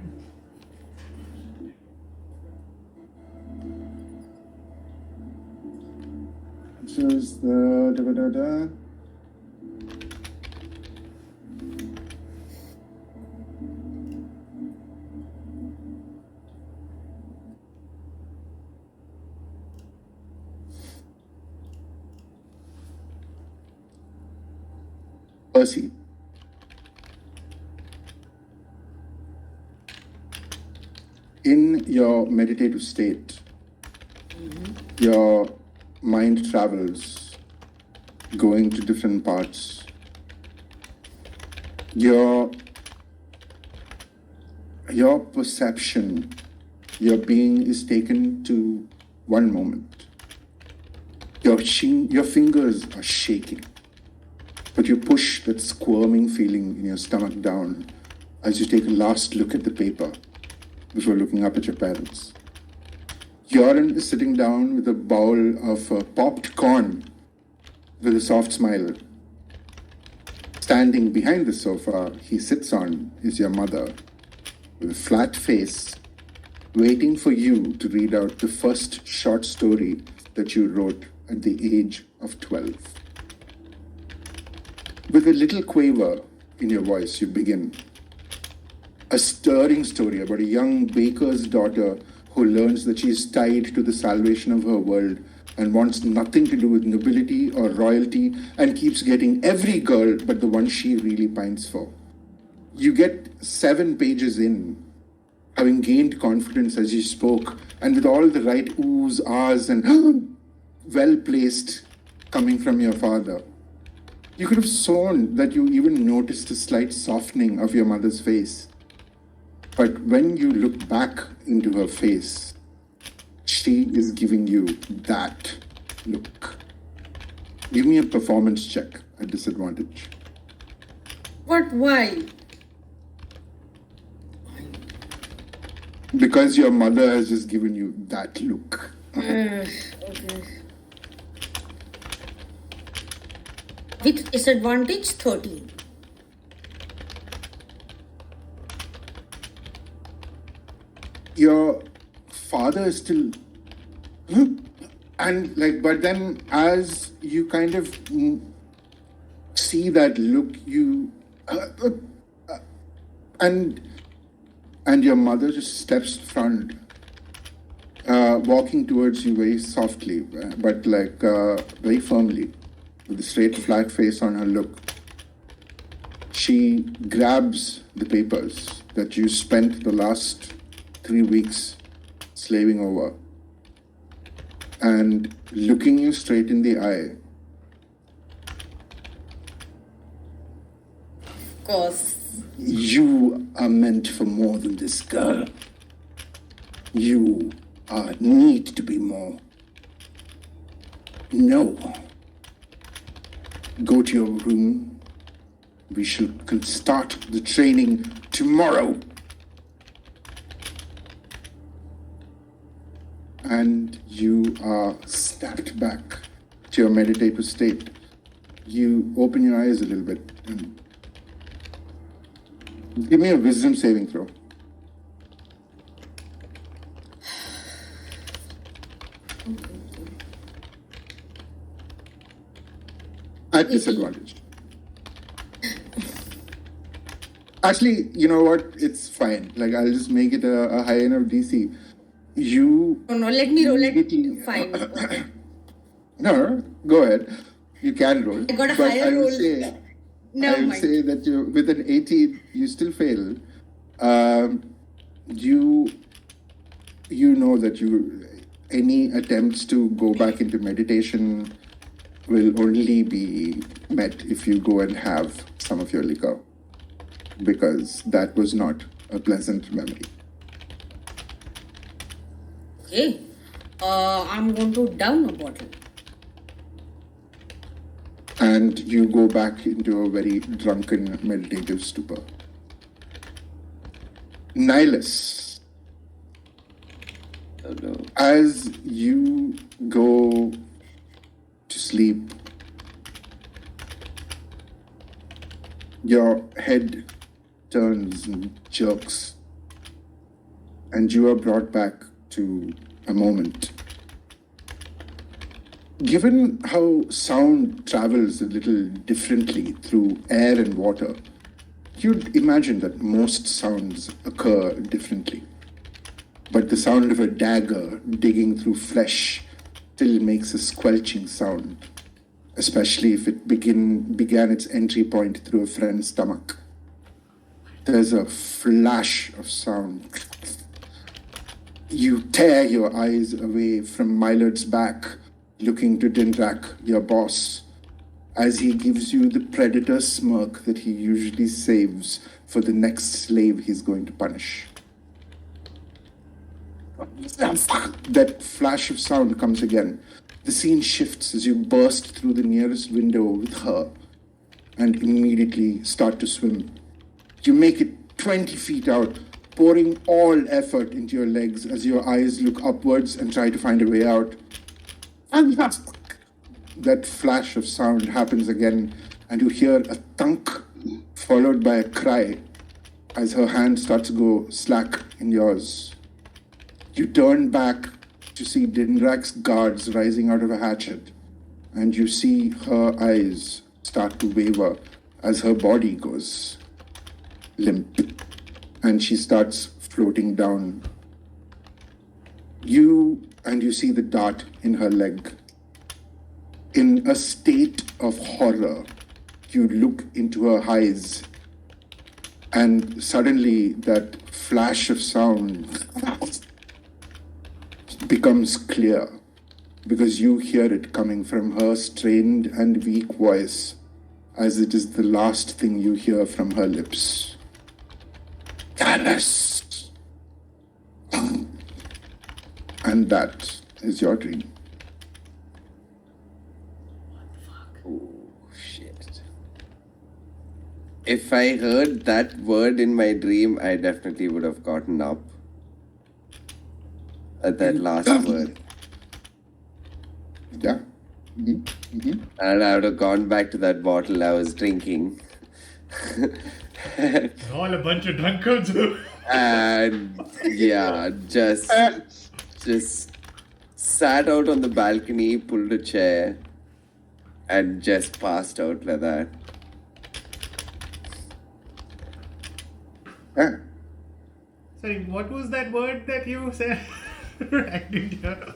Speaker 1: Choose the Percy. In your meditative state, your mind travels, going to different parts. Your perception, your being is taken to one moment. Your fingers are shaking, but you push that squirming feeling in your stomach down as you take a last look at the paper before looking up at your parents. Yoren is sitting down with a bowl of popped corn with a soft smile. Standing behind the sofa he sits on is your mother with a flat face, waiting for you to read out the first short story that you wrote at the age of 12. With a little quaver in your voice, you begin. A stirring story about a young baker's daughter who learns that she is tied to the salvation of her world and wants nothing to do with nobility or royalty and keeps getting every girl but the one she really pines for. You get 7 pages in, having gained confidence as you spoke, and with all the right oohs, ahs, and well placed coming from your father. You could have sworn that you even noticed a slight softening of your mother's face. But when you look back into her face, she is giving you that look. Give me a performance check at disadvantage.
Speaker 4: What? Why?
Speaker 1: Because your mother has just given you that look.
Speaker 4: Okay. With disadvantage, 13.
Speaker 1: Your father is still. And like, but then as you kind of see that look, you. And your mother just steps front, walking towards you very softly, but like very firmly, with a straight, flat face on her look. She grabs the papers that you spent the last 3 weeks slaving over, and looking you straight in the eye,
Speaker 4: Of course.
Speaker 6: You are meant for more than this, girl. You need to be more. No. Go to your room. We shall start the training tomorrow.
Speaker 1: and you are snapped back to your meditative state. You open your eyes a little bit and give me a wisdom saving throw. At disadvantage. Actually, you know what? It's fine. Like, I'll just make it a high enough DC. You.
Speaker 4: No, let me roll it. Fine.
Speaker 1: No, go ahead. You can roll.
Speaker 4: I got a
Speaker 1: but
Speaker 4: higher
Speaker 1: I will
Speaker 4: roll.
Speaker 1: say,
Speaker 4: Never
Speaker 1: I will
Speaker 4: mind.
Speaker 1: say that you, with an 18, you still fail. You know that any attempts to go back into meditation will only be met if you go and have some of your liquor, because that was not a pleasant memory.
Speaker 4: Okay. I'm going to down a bottle.
Speaker 1: And you go back into a very drunken meditative stupor. Nihilus,
Speaker 8: Oh no.
Speaker 1: as you go to sleep, your head turns and jerks, and you are brought back to a moment. Given how sound travels a little differently through air and water, you'd imagine that most sounds occur differently. But the sound of a dagger digging through flesh still makes a squelching sound, especially if it began its entry point through a friend's stomach. There's a flash of sound. You tear your eyes away from Mylard's back, looking to Dindrak, your boss, as he gives you the predator smirk that he usually saves for the next slave he's going to punish. That flash of sound comes again. The scene shifts as you burst through the nearest window with her and immediately start to swim. You make it 20 feet out, pouring all effort into your legs as your eyes look upwards and try to find a way out. That flash of sound happens again, and you hear a thunk followed by a cry as her hand starts to go slack in yours. You turn back to see Dindrak's guards rising out of a hatchet, and you see her eyes start to waver as her body goes limp, and she starts floating down. You see the dart in her leg. In a state of horror, you look into her eyes, and suddenly that flash of sound becomes clear, because you hear it coming from her strained and weak voice, as it is the last thing you hear from her lips. Dallas. And that is your dream.
Speaker 8: Oh, shit. If I heard that word in my dream, I definitely would have gotten up at that last word.
Speaker 1: Yeah.
Speaker 8: And I would have gone back to that bottle I was drinking.
Speaker 3: All a bunch of drunkards.
Speaker 8: And yeah, just sat out on the balcony, pulled a chair, and just passed out like that.
Speaker 1: Yeah.
Speaker 3: Sorry, what was that word that you said? I didn't hear.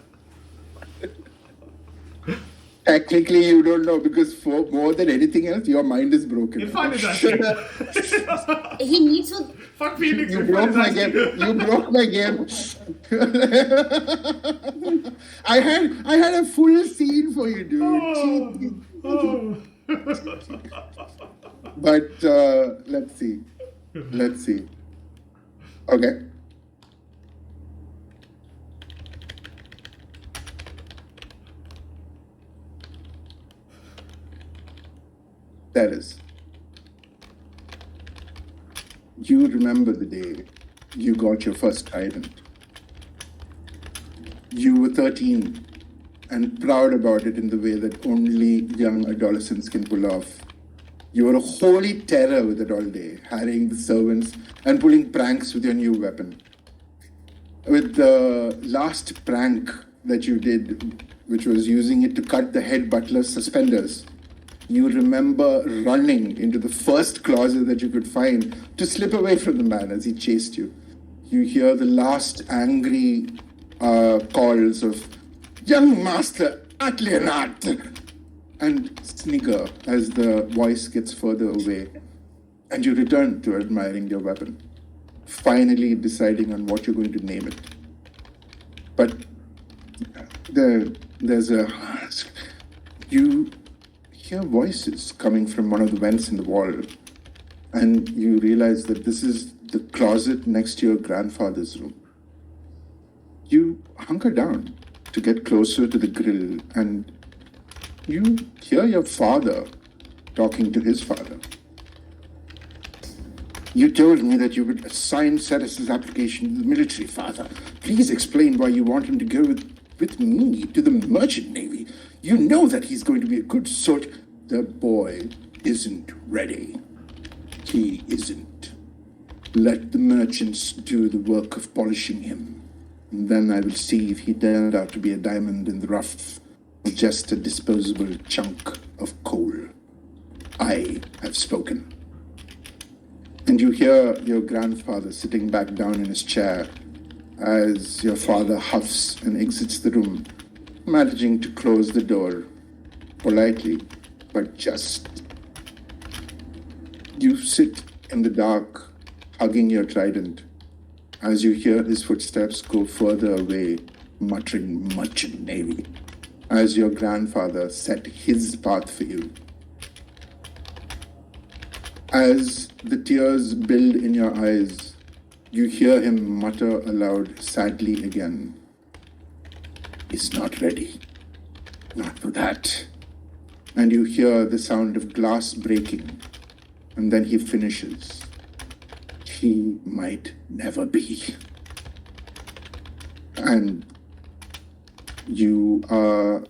Speaker 1: Technically, you don't know because for more than anything else, your mind is broken.
Speaker 3: Irfan is asking.
Speaker 4: He needs to.
Speaker 3: Fuck Phoenix.
Speaker 1: You
Speaker 3: Irfan
Speaker 1: broke
Speaker 3: is
Speaker 1: my
Speaker 3: asking.
Speaker 1: game. You broke my game. I had a full scene for you, dude.
Speaker 3: Oh.
Speaker 1: But let's see. Let's see. Okay. That is. You remember the day you got your first trident. You were 13 and proud about it in the way that only young adolescents can pull off. You were a holy terror with it all day, harrying the servants and pulling pranks with your new weapon. With the last prank that you did, which was using it to cut the head butler's suspenders, you remember running into the first closet that you could find to slip away from the man as he chased you. You hear the last angry calls of, "Young Master Atlianat!" and snigger as the voice gets further away. And you return to admiring your weapon, finally deciding on what you're going to name it. But there's a... You hear voices coming from one of the vents in the wall, and you realize that this is the closet next to your grandfather's room. You hunker down to get closer to the grill, and you hear your father talking to his father. "You told me that you would assign Ceres's application to the military, father. Please explain why you want him to go with me to the merchant navy. You know that he's going to be a good sort." "The boy isn't ready. He isn't. Let the merchants do the work of polishing him. And then I will see if he turned out to be a diamond in the rough or just a disposable chunk of coal. I have spoken." And you hear your grandfather sitting back down in his chair as your father huffs and exits the room, managing to close the door politely, but just. You sit in the dark, hugging your trident, as you hear his footsteps go further away, muttering "merchant navy," as your grandfather set his path for you. As the tears build in your eyes, you hear him mutter aloud sadly again, "He's not ready. Not for that." And you hear the sound of glass breaking, and then he finishes, "He might never be." And you are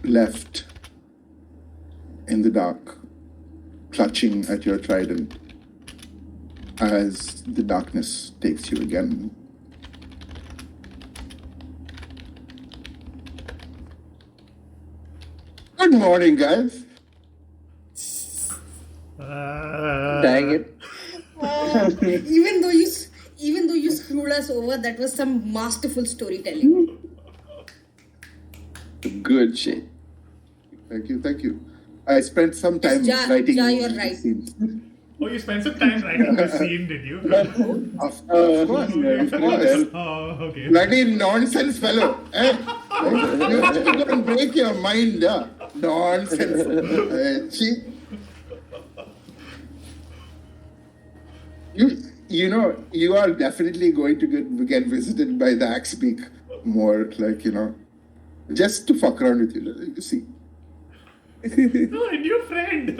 Speaker 1: left in the dark, clutching at your trident as the darkness takes you again. Good morning, guys.
Speaker 8: Dang it.
Speaker 4: Even though you screwed us over, that was some masterful storytelling.
Speaker 8: Good shit.
Speaker 1: Thank you. I spent some time
Speaker 4: Yes,
Speaker 1: writing
Speaker 4: you're
Speaker 1: these
Speaker 4: right.
Speaker 1: scenes.
Speaker 3: Oh, you spent some time writing the scene, did you?
Speaker 1: Of course.
Speaker 3: Oh, okay.
Speaker 1: Bloody nonsense fellow. Eh? You have to go and break your mind. Nonsense. See? you know, you are definitely going to get visited by the Axpeak more, like, you know, just to fuck around with you. You see.
Speaker 3: Oh, a new friend!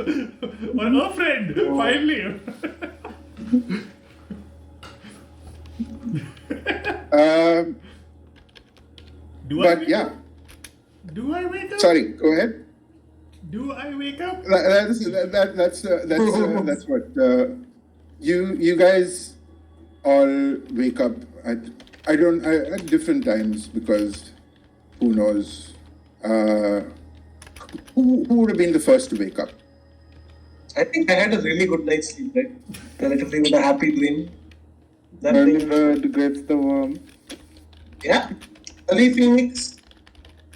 Speaker 3: Or a friend! Finally! Do I
Speaker 1: But
Speaker 3: wake
Speaker 1: yeah,
Speaker 3: up? Do I wake up?
Speaker 1: sorry, go ahead.
Speaker 3: Do I wake up?
Speaker 1: That's what you guys all wake up at different times, because who knows who would have been the first to wake up.
Speaker 5: I think I had a really good night's sleep, right? Relatively with a happy dream. That
Speaker 7: Early
Speaker 5: thing,
Speaker 7: bird gets the worm.
Speaker 5: yeah. Early Phoenix,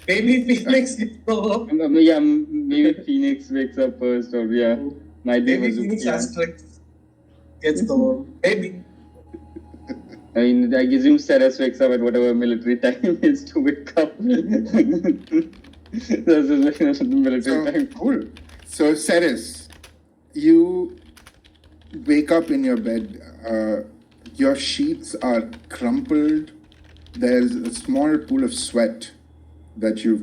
Speaker 5: baby Phoenix gets the worm.
Speaker 2: Yeah, maybe Phoenix wakes up first, or yeah, my day
Speaker 5: Baby
Speaker 2: was
Speaker 5: Phoenix
Speaker 2: yeah.
Speaker 5: Asterix gets the worm. Maybe.
Speaker 2: I mean, I assume Ceres wakes up at whatever military time is to wake up. That's the military
Speaker 1: So
Speaker 2: time.
Speaker 1: cool. So Ceres, you wake up in your bed. Your sheets are crumpled. There's a small pool of sweat that you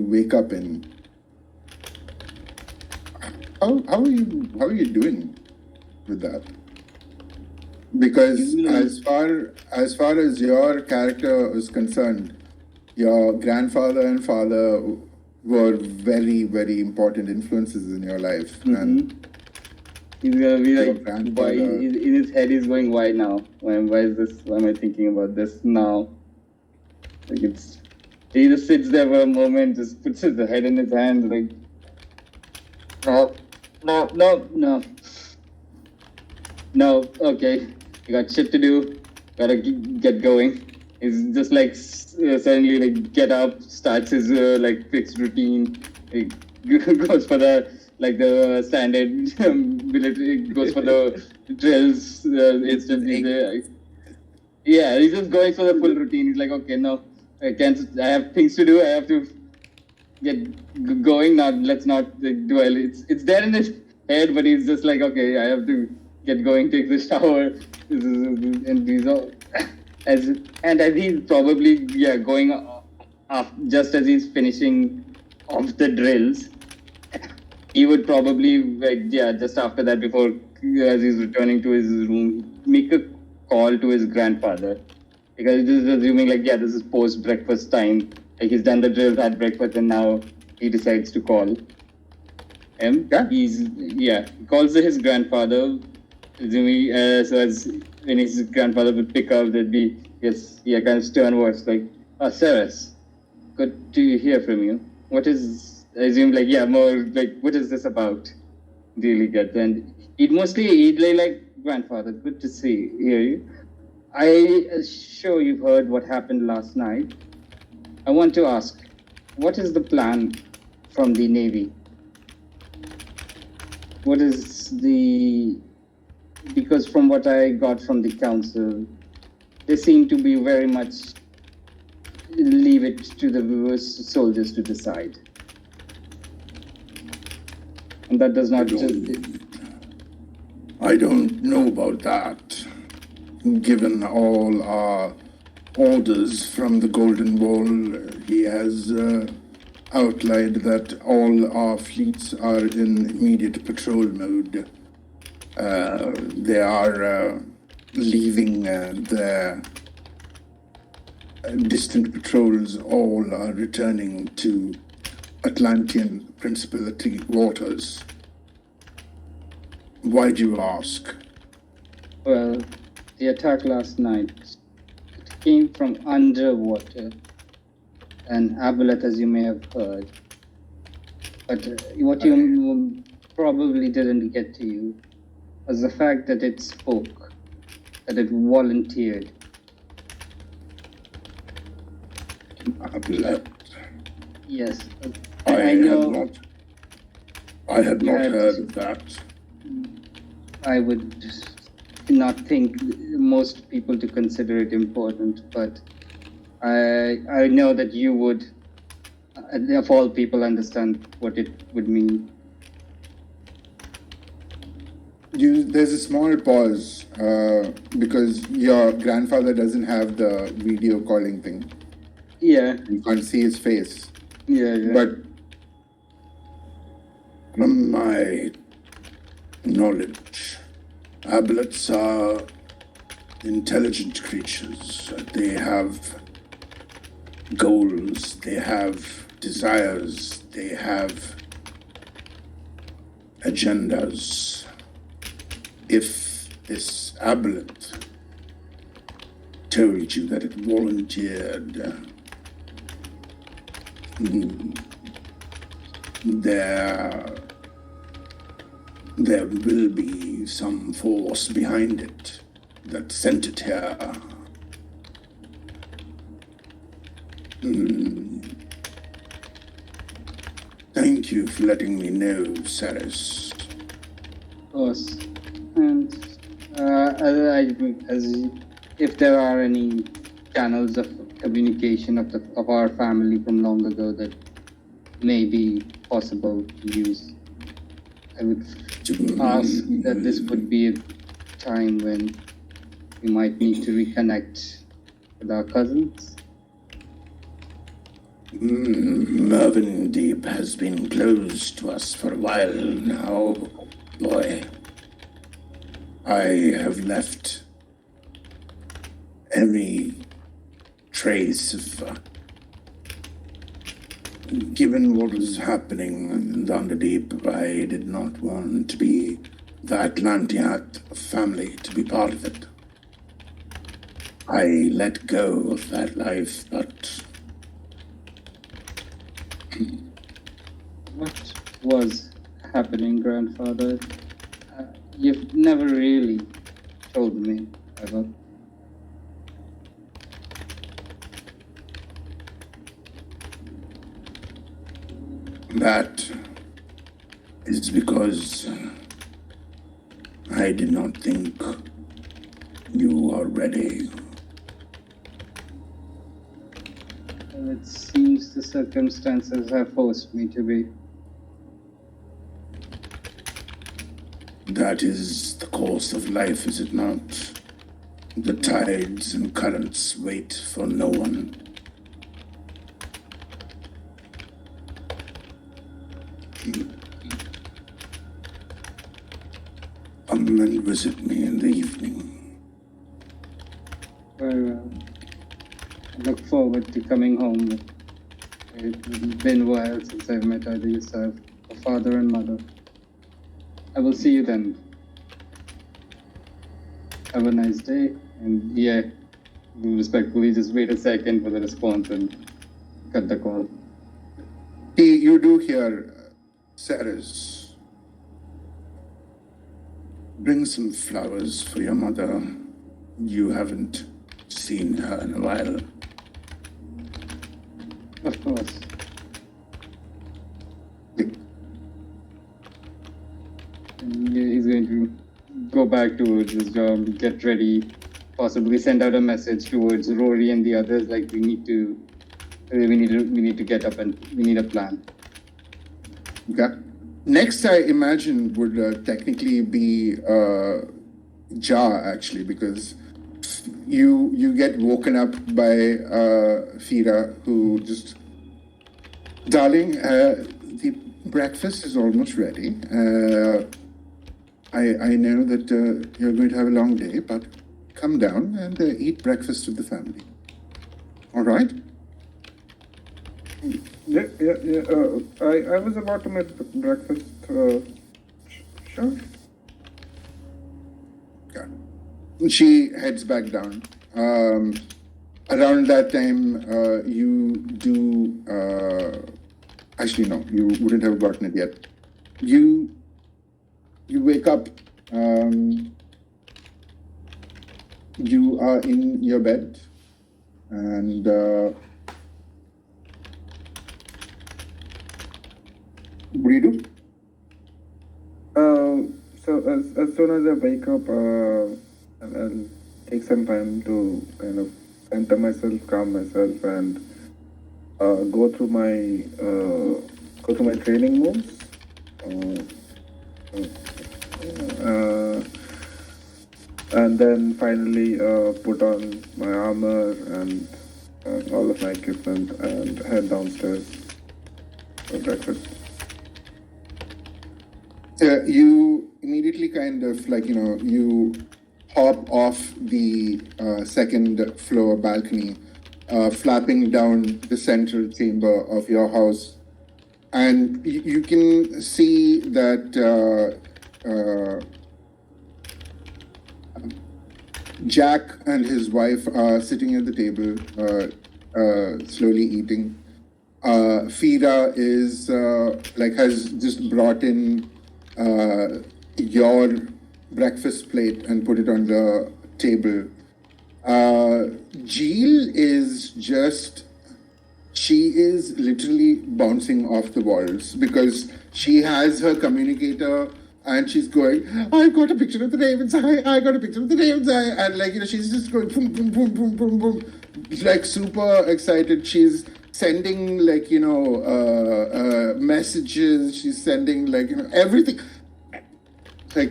Speaker 1: wake up in. How are you doing with that? Because as far as your character is concerned, your grandfather and father were very, very important influences in your life, and
Speaker 2: He's gonna be
Speaker 1: Your
Speaker 2: like,
Speaker 1: grandfather.
Speaker 2: why? In his head, he's going, why now? Why is this? Why am I thinking about this now? Like he just sits there for a moment, just puts his head in his hand, like, no. Okay, you got shit to do. Gotta get going. He's just like suddenly like get up, starts his like fixed routine. He goes for the standard military. Goes for the drills instantly. Yeah, he's just going for the full routine. He's like, okay, no, I can't. I have things to do. I have to get going now. Let's not do it. It's there in his head, but he's just like, okay, I have to get going, take the shower, and these all. As he's probably going off just as he's finishing off the drills, he would probably just after that, before as he's returning to his room, make a call to his grandfather, because this is assuming this is post breakfast time, like he's done the drills, had breakfast, and now he decides to call him. He calls his grandfather, assuming so as when his grandfather would pick up, there'd be kind of stern voice like, Ceres, good to hear from you. What is, I assume more like, what is this about? Really good. And he'd like, grandfather, good to hear you. I sure you've heard what happened last night. I want to ask, what is the plan from the Navy? What is because from what I got from the council, they seem to be very much leave it to the soldiers to decide. And that does not
Speaker 6: I don't know about that. Given all our orders from the Golden Wall, he has outlined that all our fleets are in immediate patrol mode. They are leaving their distant patrols. All are returning to Atlantean Principality waters. Why do you ask?
Speaker 2: Well, the attack last night came from underwater, and Aboleth, as you may have heard. But what you probably didn't get to you was the fact that it spoke, that it volunteered.
Speaker 6: Aboleth.
Speaker 2: Yes,
Speaker 6: I
Speaker 2: know.
Speaker 6: had not
Speaker 2: Yes.
Speaker 6: heard of that.
Speaker 2: I would not think most people to consider it important, but I know that you would, of all people, understand what it would mean.
Speaker 1: There's a small pause because your grandfather doesn't have the video calling thing.
Speaker 2: Yeah,
Speaker 1: You can't see his face.
Speaker 2: yeah.
Speaker 1: But
Speaker 6: From my knowledge, ablets are intelligent creatures. They have goals, they have desires, they have agendas. If this ablet told you that it volunteered, there will be some force behind it that sent it here. Thank you for letting me know, Saris.
Speaker 2: Of course. And as if there are any channels of communication of our family from long ago that may be possible to use, I would ask that this would be a time when we might need to reconnect with our cousins.
Speaker 6: Mervyn Deep has been closed to us for a while now, boy. I have left any trace of... given what was happening in the Underdeep, I did not want to be the Atlantiat family to be part of it. I let go of that life, but
Speaker 2: What was happening, grandfather? You've never really told me, ever.
Speaker 6: that is because I did not think you are ready.
Speaker 2: It seems the circumstances have forced me to be.
Speaker 6: That is the course of life, is it not? The tides and currents wait for no one. Come and visit me in the evening.
Speaker 2: Very well. I look forward to coming home. It's been a while since I've met either yourself, or father and mother. I will see you then. Have a nice day, and yeah, we'll respectfully just wait a second for the response and cut the call.
Speaker 1: you do hear Saris.
Speaker 6: Bring some flowers for your mother. You haven't seen her in a while.
Speaker 2: Of course. And he's going to go back towards his job, get ready, possibly send out a message towards Rory and the others, like we need to get up and we need a plan.
Speaker 1: Okay. Next, I imagine would technically be Ja, actually, because you get woken up by Fira, who just, darling, the breakfast is almost ready. I know that you're going to have a long day, but come down and eat breakfast with the family. All right?
Speaker 7: Yeah. I was about to make breakfast. Sure.
Speaker 1: Okay. She heads back down. Around that time, you do. Actually, no, you wouldn't have gotten it yet. You wake up. You are in your bed, and what do you do?
Speaker 7: So as soon as I wake up, I'll take some time to kind of center myself, calm myself, and go through my training moves. And then finally put on my armor and all of my equipment and head downstairs for breakfast.
Speaker 1: You immediately kind of like, you hop off the second floor balcony, flapping down the central chamber of your house. And you can see that Jack and his wife are sitting at the table, slowly eating. Fira is has just brought in your breakfast plate and put it on the table. Jill is she is literally bouncing off the walls because she has her communicator and she's going, I got a picture of the Raven's Eye, I got a picture of the Raven's Eye. And she's just going boom, boom, boom, boom, boom, boom. Like super excited. She's sending messages. She's sending everything.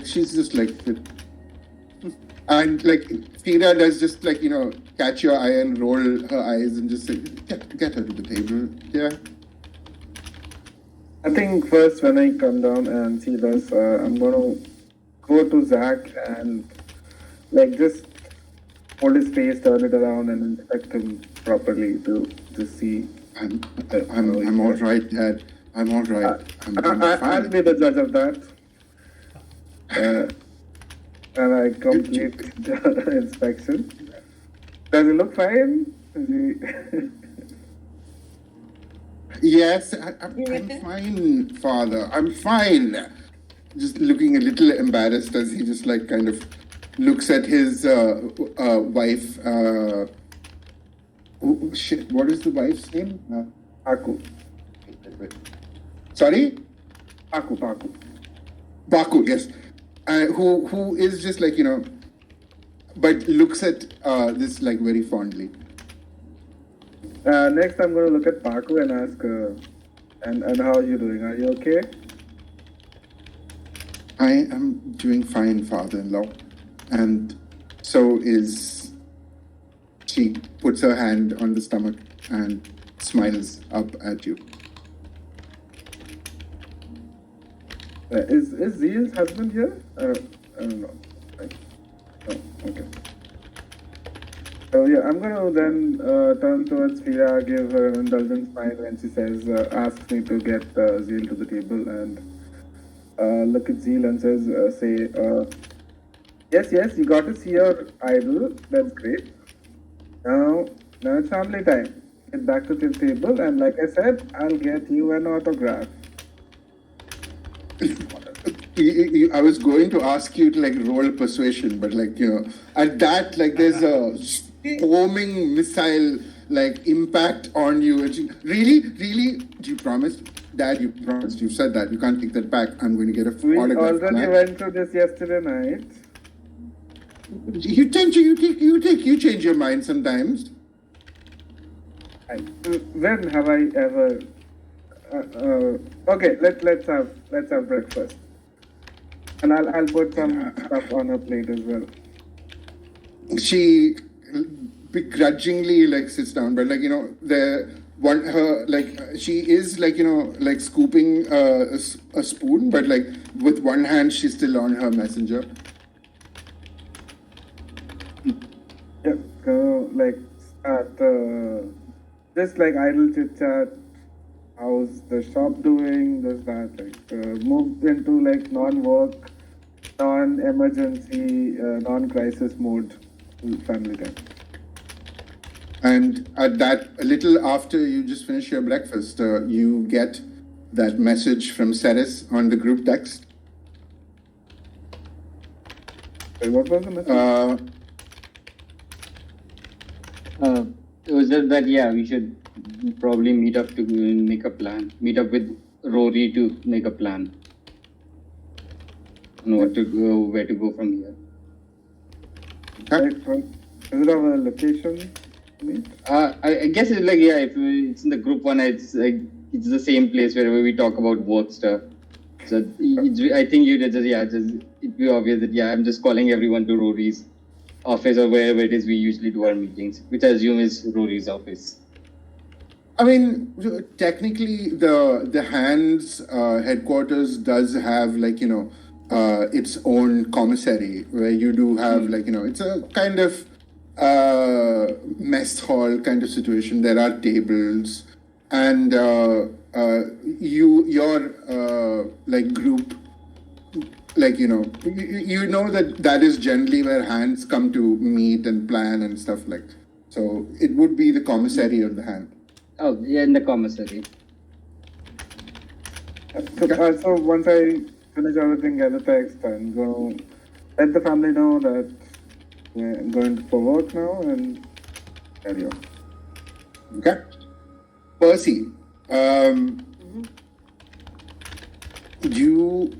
Speaker 1: She's just and Fira does just catch your eye and roll her eyes and just say, get her to the table. Yeah.
Speaker 7: I think first when I come down and see this, I'm gonna go to Zach and just hold his face, turn it around, and inspect him properly to see.
Speaker 1: I'm all right, Dad. I'm all right.
Speaker 7: I'll be the judge of that. And I complete the inspection. Does it look fine?
Speaker 1: Yes, I'm fine, Father. I'm fine. Just looking a little embarrassed as he just kind of looks at his wife. Shit, what is the wife's name?
Speaker 7: Aku.
Speaker 1: Sorry?
Speaker 7: Paku.
Speaker 1: Baku, yes. Who is just but looks at this very fondly.
Speaker 7: Next, I'm going to look at Paku and ask, and how are you doing? Are you okay?
Speaker 1: I am doing fine, father-in-law. And so is... She puts her hand on the stomach and smiles up at you.
Speaker 7: Is Zeal's husband here? I don't know. Oh, okay. So yeah, I'm gonna then turn towards Fira, give her an indulgent smile when she says, asks me to get Zeal to the table, and look at Zeal and says, yes, you got to see your idol. That's great. Now it's family time. Get back to the table, and like I said, I'll get you an autograph.
Speaker 1: I was going to ask you to roll persuasion, but at that there's a homing missile impact on you. And really, do you promise? Dad, you promised. You said that. You can't take that back. I'm going to get a autograph.
Speaker 7: We already went through this yesterday night.
Speaker 1: You change your mind sometimes.
Speaker 7: When have I ever? Okay, let's have breakfast, and I'll put some stuff on her plate as well.
Speaker 1: She begrudgingly sits down, but she is scooping a spoon, but with one hand she's still on her messenger.
Speaker 7: Yeah, go start just idle chit chat. How's the shop doing? Does that move into non-work, non-emergency, non-crisis mode family time.
Speaker 1: And at that, a little after you just finish your breakfast, you get that message from Ceres on the group text.
Speaker 7: What was the message?
Speaker 2: It was just that, we should probably meet up to make a plan. Meet up with Rory to make a plan on where to go from here.
Speaker 7: Is it our location?
Speaker 2: I guess it's if it's in the group one, it's the same place wherever we talk about work stuff. So I think you did just it'd be obvious that I'm just calling everyone to Rory's office or wherever it is we usually do our meetings, which I assume is Rory's office.
Speaker 1: I mean, technically, the Hands headquarters does have its own commissary where you do have it's a kind of mess hall kind of situation. There are tables, and your group, that is generally where Hands come to meet and plan and stuff like. So it would be the commissary of the Hand.
Speaker 2: Oh, yeah, in the commissary.
Speaker 7: So once I finish everything, get the text, I'm going to let the family know that I'm going for work now and carry on.
Speaker 1: Okay. Percy, you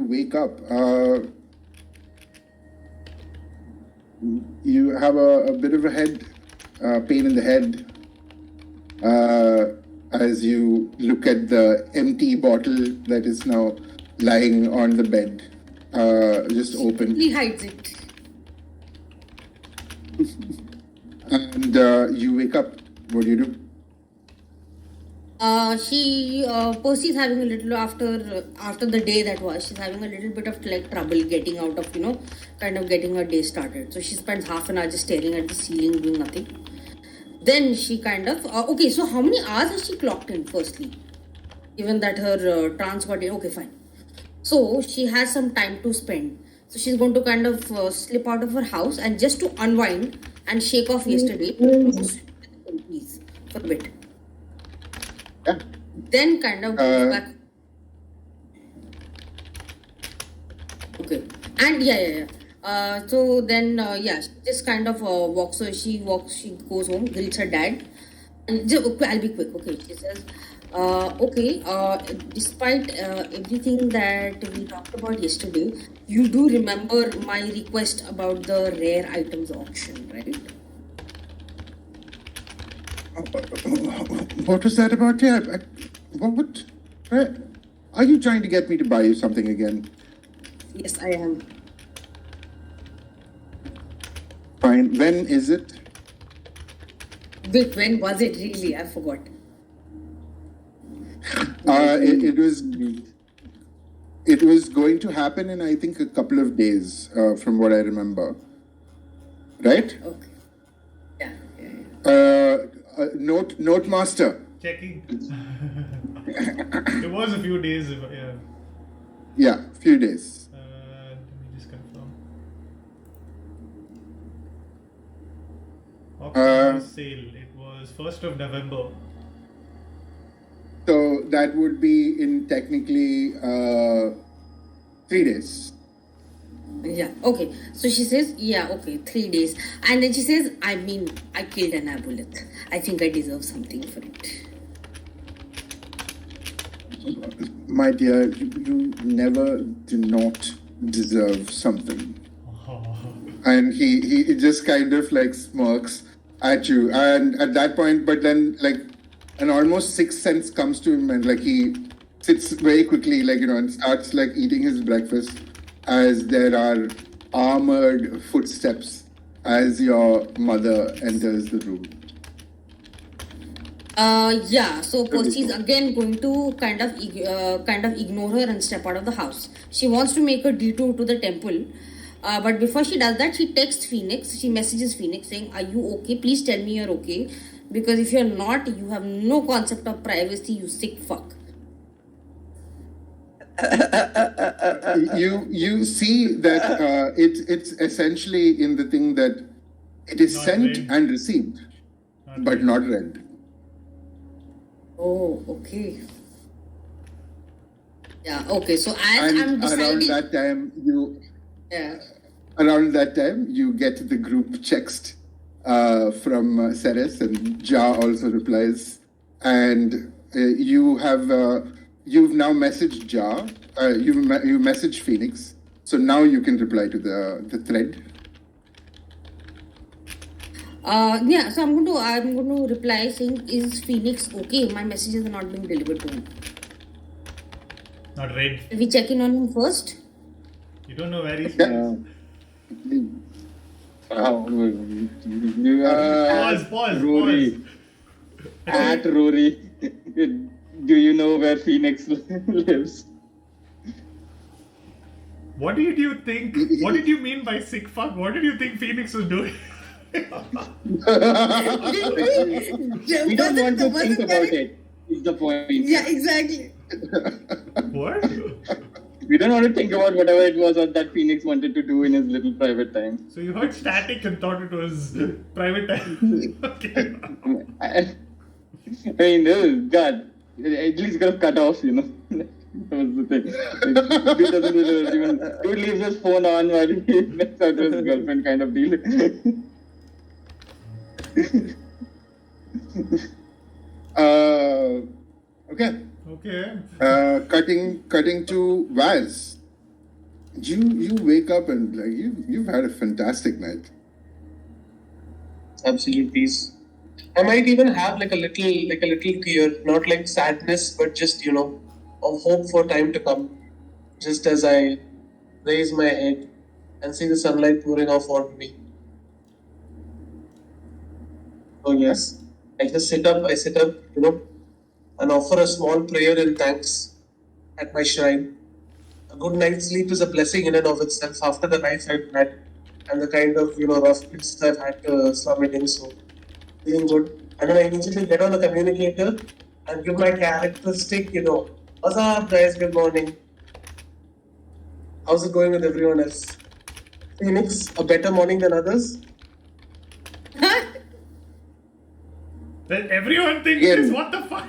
Speaker 1: wake up. You have a bit of a head pain in the head as you look at the empty bottle that is now lying on the bed, just open.
Speaker 4: He hides it.
Speaker 1: And you wake up. What do you do?
Speaker 4: Percy's having a little after the day that was. She's having a little bit of trouble getting out of kind of getting her day started. So she spends half an hour just staring at the ceiling, doing nothing. Then she kind of okay. So how many hours has she clocked in? Firstly, given that her trance got in. Okay, fine. So she has some time to spend. So she's going to kind of slip out of her house and just to unwind and shake off yesterday, please, for a bit.
Speaker 1: Yeah.
Speaker 4: Then kind of goes back. Okay. And yeah. So then she just kind of walks. So she goes home, greets her dad. And I'll be quick. Okay. She says, despite everything that we talked about yesterday, you do remember my request about the rare items auction, right?
Speaker 1: What was that about? Yeah, what? Are you trying to get me to buy you something again?
Speaker 4: Yes, I am.
Speaker 1: Fine. When is it?
Speaker 4: Wait, when was it really? I forgot.
Speaker 1: It was going to happen in, I think, a couple of days, from what I remember. Right?
Speaker 4: Okay. Yeah.
Speaker 1: Note master.
Speaker 3: Checking. It was a few days. Yeah.
Speaker 1: Yeah, few days.
Speaker 3: Let me just confirm. Auction sale. It was 1st of November.
Speaker 1: So that would be in technically 3 days.
Speaker 4: Yeah, okay. So she says, 3 days. And then she says, I killed an aboleth. I think I deserve something for it.
Speaker 1: My dear, you never do not deserve something. And he just kind of smirks at you. And at that point, but then an almost sixth sense comes to him and he sits very quickly, and starts eating his breakfast as there are armored footsteps as your mother enters the room.
Speaker 4: So Percy's again going to kind of ignore her and step out of the house. She wants to make a detour to the temple. But before she does that, she texts Phoenix. She messages Phoenix saying, are you okay? Please tell me you're okay. Because if you're not, you have no concept of privacy, you sick fuck.
Speaker 1: You see that it's essentially in the thing that it is
Speaker 3: Not
Speaker 1: sent
Speaker 3: read.
Speaker 1: and received, but
Speaker 3: read.
Speaker 1: not read.
Speaker 4: Oh, okay. Yeah, okay. So as
Speaker 1: And
Speaker 4: I'm deciding...
Speaker 1: around that time, you get the group text from Ceres, and Ja also replies. And you've now messaged Ja. You messaged Phoenix. So now you can reply to the thread.
Speaker 4: Yeah, so I'm going to reply saying, is Phoenix okay? My messages are not being delivered to him.
Speaker 3: Not read.
Speaker 4: Will we check in on him first?
Speaker 3: You don't know where he's.
Speaker 1: Yeah.
Speaker 2: You are
Speaker 3: Pause.
Speaker 2: Rory. At Rory. Do you know where Phoenix lives?
Speaker 3: What did you think? What did you mean by sick fuck? What did you think Phoenix was doing?
Speaker 2: We don't want to think about it. Is the point.
Speaker 4: Yeah, exactly.
Speaker 3: What?
Speaker 2: We don't want to think about whatever it was that Phoenix wanted to do in his little private time.
Speaker 3: So you heard static and thought it was private time. Okay.
Speaker 2: I mean, God, at least could have cut off, you know. That was the thing. Dude doesn't even. Dude leaves his phone on while he makes out to his girlfriend, kind of deal.
Speaker 1: Okay.
Speaker 3: Okay.
Speaker 1: Cutting to Vaz. You wake up and like you've had a fantastic night.
Speaker 5: Absolute peace. I might even have like a little tear, not like sadness, but just of hope for time to come. Just as I raise my head and see the sunlight pouring off on me. Oh yes, I sit up, and offer a small prayer in thanks at my shrine. A good night's sleep is a blessing in and of itself after the life I've had and the kind of rough bits I've had to slum it in. So feeling good. And then I immediately get on the communicator and give my characteristic, what's up guys, good morning. How's it going with everyone else? Phoenix, a better morning than others?
Speaker 3: Then everyone thinks
Speaker 1: Yeah.
Speaker 3: this. What the fuck?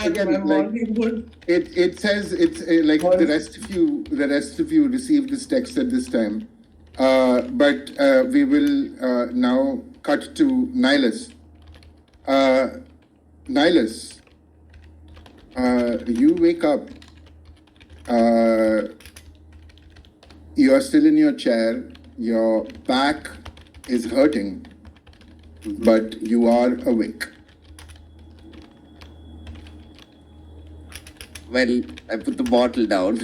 Speaker 1: Again,
Speaker 5: I'm
Speaker 1: like,
Speaker 5: morning good.
Speaker 1: it says it's like the rest of you received this text at this time, but we will now cut to Nihilus. Nihilus, you wake up. You are still in your chair. Your back is hurting, but you are awake.
Speaker 8: Well, I put the bottle down.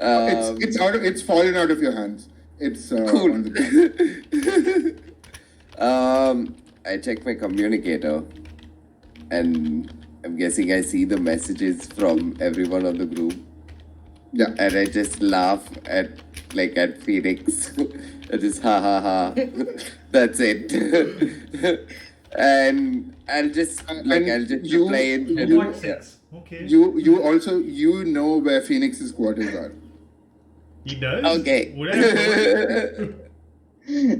Speaker 1: It's fallen out of your hands. It's
Speaker 8: Cool.
Speaker 1: on the ground.
Speaker 8: I check my communicator, and I'm guessing I see the messages from everyone on the group,
Speaker 1: Yeah.
Speaker 8: and I just laugh at Phoenix. I just ha ha ha. That's it. And I'll just
Speaker 1: you-
Speaker 8: reply in.
Speaker 3: What sex? Okay.
Speaker 1: You also know where Phoenix's quarters are.
Speaker 3: He does?
Speaker 8: Okay.
Speaker 3: Would I have told him?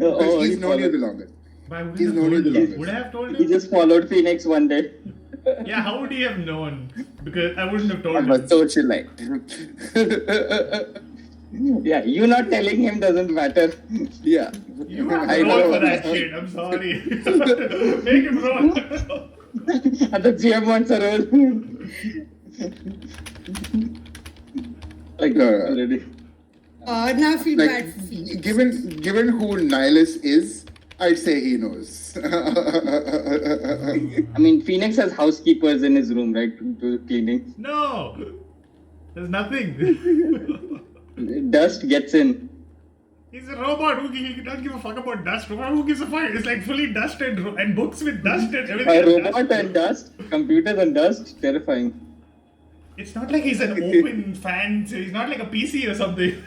Speaker 2: Oh,
Speaker 1: He's
Speaker 2: he
Speaker 1: known you
Speaker 2: followed-
Speaker 1: the longest.
Speaker 3: Why would I
Speaker 1: He's
Speaker 3: have
Speaker 1: known you
Speaker 3: told
Speaker 1: the
Speaker 3: him?
Speaker 1: longest.
Speaker 3: Would I have told
Speaker 2: He
Speaker 3: him?
Speaker 2: just followed Phoenix one day.
Speaker 3: Yeah, how would he have known? Because I wouldn't have told
Speaker 8: I'm a
Speaker 3: him.
Speaker 8: socialite.
Speaker 2: Yeah, you not telling him doesn't matter.
Speaker 8: Yeah.
Speaker 3: You have
Speaker 8: I
Speaker 3: to roll
Speaker 8: know.
Speaker 3: for that shit. I'm sorry. Make him roll.
Speaker 2: And the GM wants a role. Like already.
Speaker 4: Now I feel
Speaker 1: Like,
Speaker 4: bad for Phoenix.
Speaker 1: given who Nihilus is, I'd say he knows.
Speaker 2: I mean, Phoenix has housekeepers in his room, right? To do cleaning.
Speaker 3: No. There's nothing.
Speaker 2: Dust gets in.
Speaker 3: He's a robot he doesn't give a fuck about dust. Robot who gives a fuck? It's like fully dusted and books with dust and everything.
Speaker 2: A
Speaker 3: is
Speaker 2: robot
Speaker 3: dust.
Speaker 2: and dust, computers and dust, terrifying.
Speaker 3: It's not like he's an open fan. He's not like a PC or something.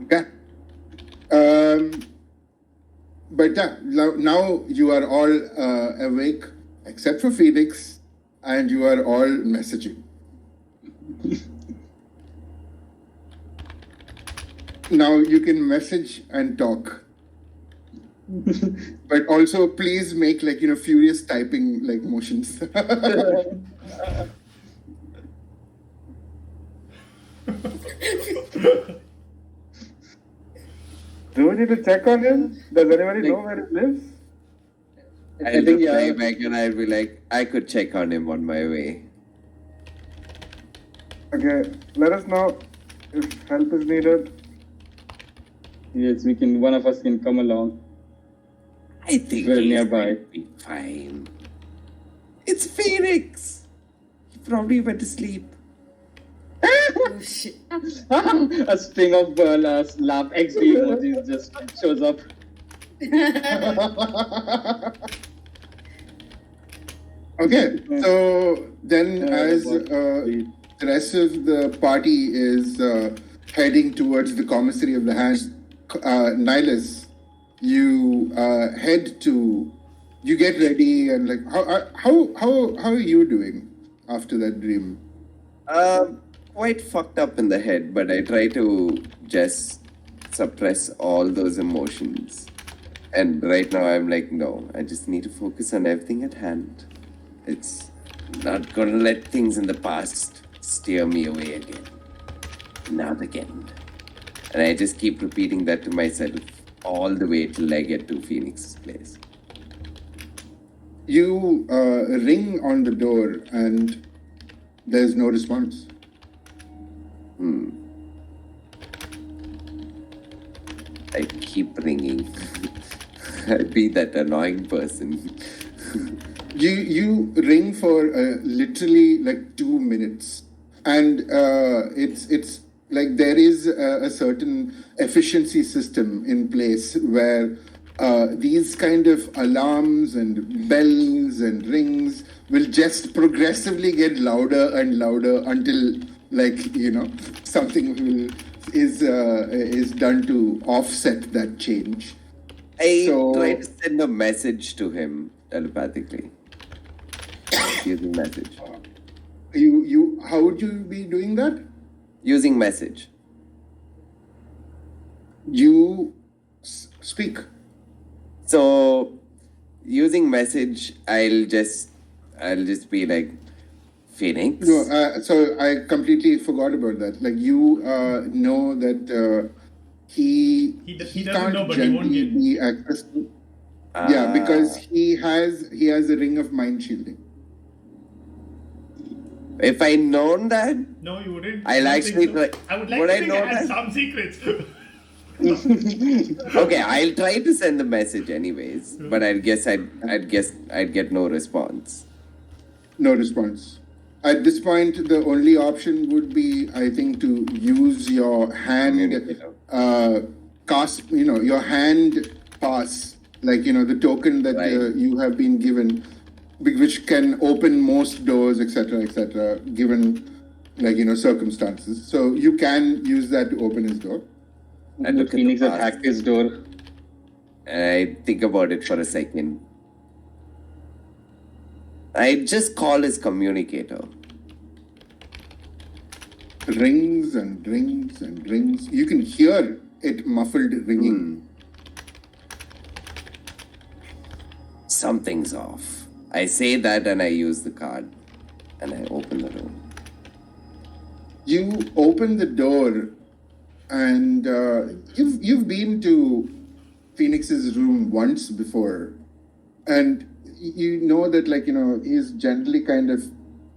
Speaker 1: Okay. But yeah, now you are all awake, except for Phoenix, and you are all messaging. Now you can message and talk. But also please make furious typing motions.
Speaker 7: Do we need to check on him? Does anybody know where he lives?
Speaker 8: I'll
Speaker 2: think,
Speaker 8: reply
Speaker 2: yeah.
Speaker 8: back and I'll be like, I could check on him on my way.
Speaker 7: Okay, let us know if help is needed.
Speaker 2: Yes, we can. One of us can come along.
Speaker 8: I think
Speaker 2: We're
Speaker 8: he's
Speaker 2: nearby.
Speaker 8: going to be fine. It's Phoenix. He probably went to sleep.
Speaker 4: Oh shit.
Speaker 2: A string of laugh XD emojis just shows up.
Speaker 1: Okay, so then as
Speaker 2: the
Speaker 1: the rest of the party is heading towards the commissary of the hand, Nihilus, you head to, you get ready and like how are you doing after that dream?
Speaker 8: Quite fucked up in the head, but I try to just suppress all those emotions. And right now I'm like, no, I just need to focus on everything at hand. It's not gonna let things in the past steer me away again. Not again. And I just keep repeating that to myself all the way till I get to Phoenix's place.
Speaker 1: You ring on the door and there's no response.
Speaker 8: I keep ringing. I be that annoying person.
Speaker 1: You ring for literally like 2 minutes, and it's like there is a certain efficiency system in place where these kind of alarms and bells and rings will just progressively get louder and louder until something is done to offset that change.
Speaker 8: I try to send a message to him telepathically. Using message.
Speaker 1: You how would you be doing that?
Speaker 8: Using message.
Speaker 1: You speak.
Speaker 8: So using message, I'll just be like, Phoenix.
Speaker 1: No, so I completely forgot about that. Like you know that he
Speaker 3: doesn't
Speaker 1: can't
Speaker 3: know, but he won't
Speaker 1: gently
Speaker 3: get.
Speaker 1: be accessible. Yeah, because he has a ring of mind shielding.
Speaker 8: If I known that,
Speaker 3: No, you wouldn't.
Speaker 8: I'll
Speaker 3: I don't
Speaker 8: actually
Speaker 3: think so.
Speaker 8: try-
Speaker 3: I would like
Speaker 8: would
Speaker 3: to
Speaker 8: I
Speaker 3: think
Speaker 8: know
Speaker 3: I had
Speaker 8: that?
Speaker 3: some secrets.
Speaker 8: okay, I'll try to send the message anyways. But I guess I'd get no response.
Speaker 1: No response. At this point, the only option would be, I think, to use your hand
Speaker 8: Communicator.
Speaker 1: cast. Your hand pass, the token that
Speaker 8: Right.
Speaker 1: you have been given, which can open most doors, etc., given circumstances. So you can use that to open his door.
Speaker 8: I look at the
Speaker 2: Phoenix
Speaker 8: past.
Speaker 2: attacked his door.
Speaker 8: And I think about it for a second. I just call his communicator.
Speaker 1: Rings and rings and rings. You can hear it muffled ringing.
Speaker 8: Something's off. I say that and I use the card. And I open the room.
Speaker 1: You open the door, and you've been to Phoenix's room once before, and you know that he's generally kind of.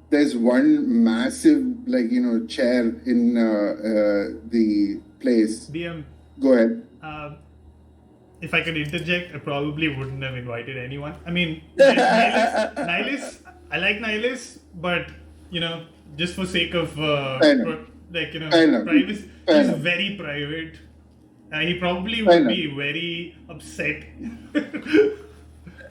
Speaker 1: There's one massive chair in the place.
Speaker 3: DM,
Speaker 1: Go ahead.
Speaker 3: if I could interject, I probably wouldn't have invited anyone. I mean, Nihilus, I like Nihilus, but just for sake of
Speaker 1: enough. Fair enough.
Speaker 3: privacy,
Speaker 1: Fair
Speaker 3: he's
Speaker 1: enough.
Speaker 3: very private. He probably
Speaker 1: Fair
Speaker 3: would be very upset.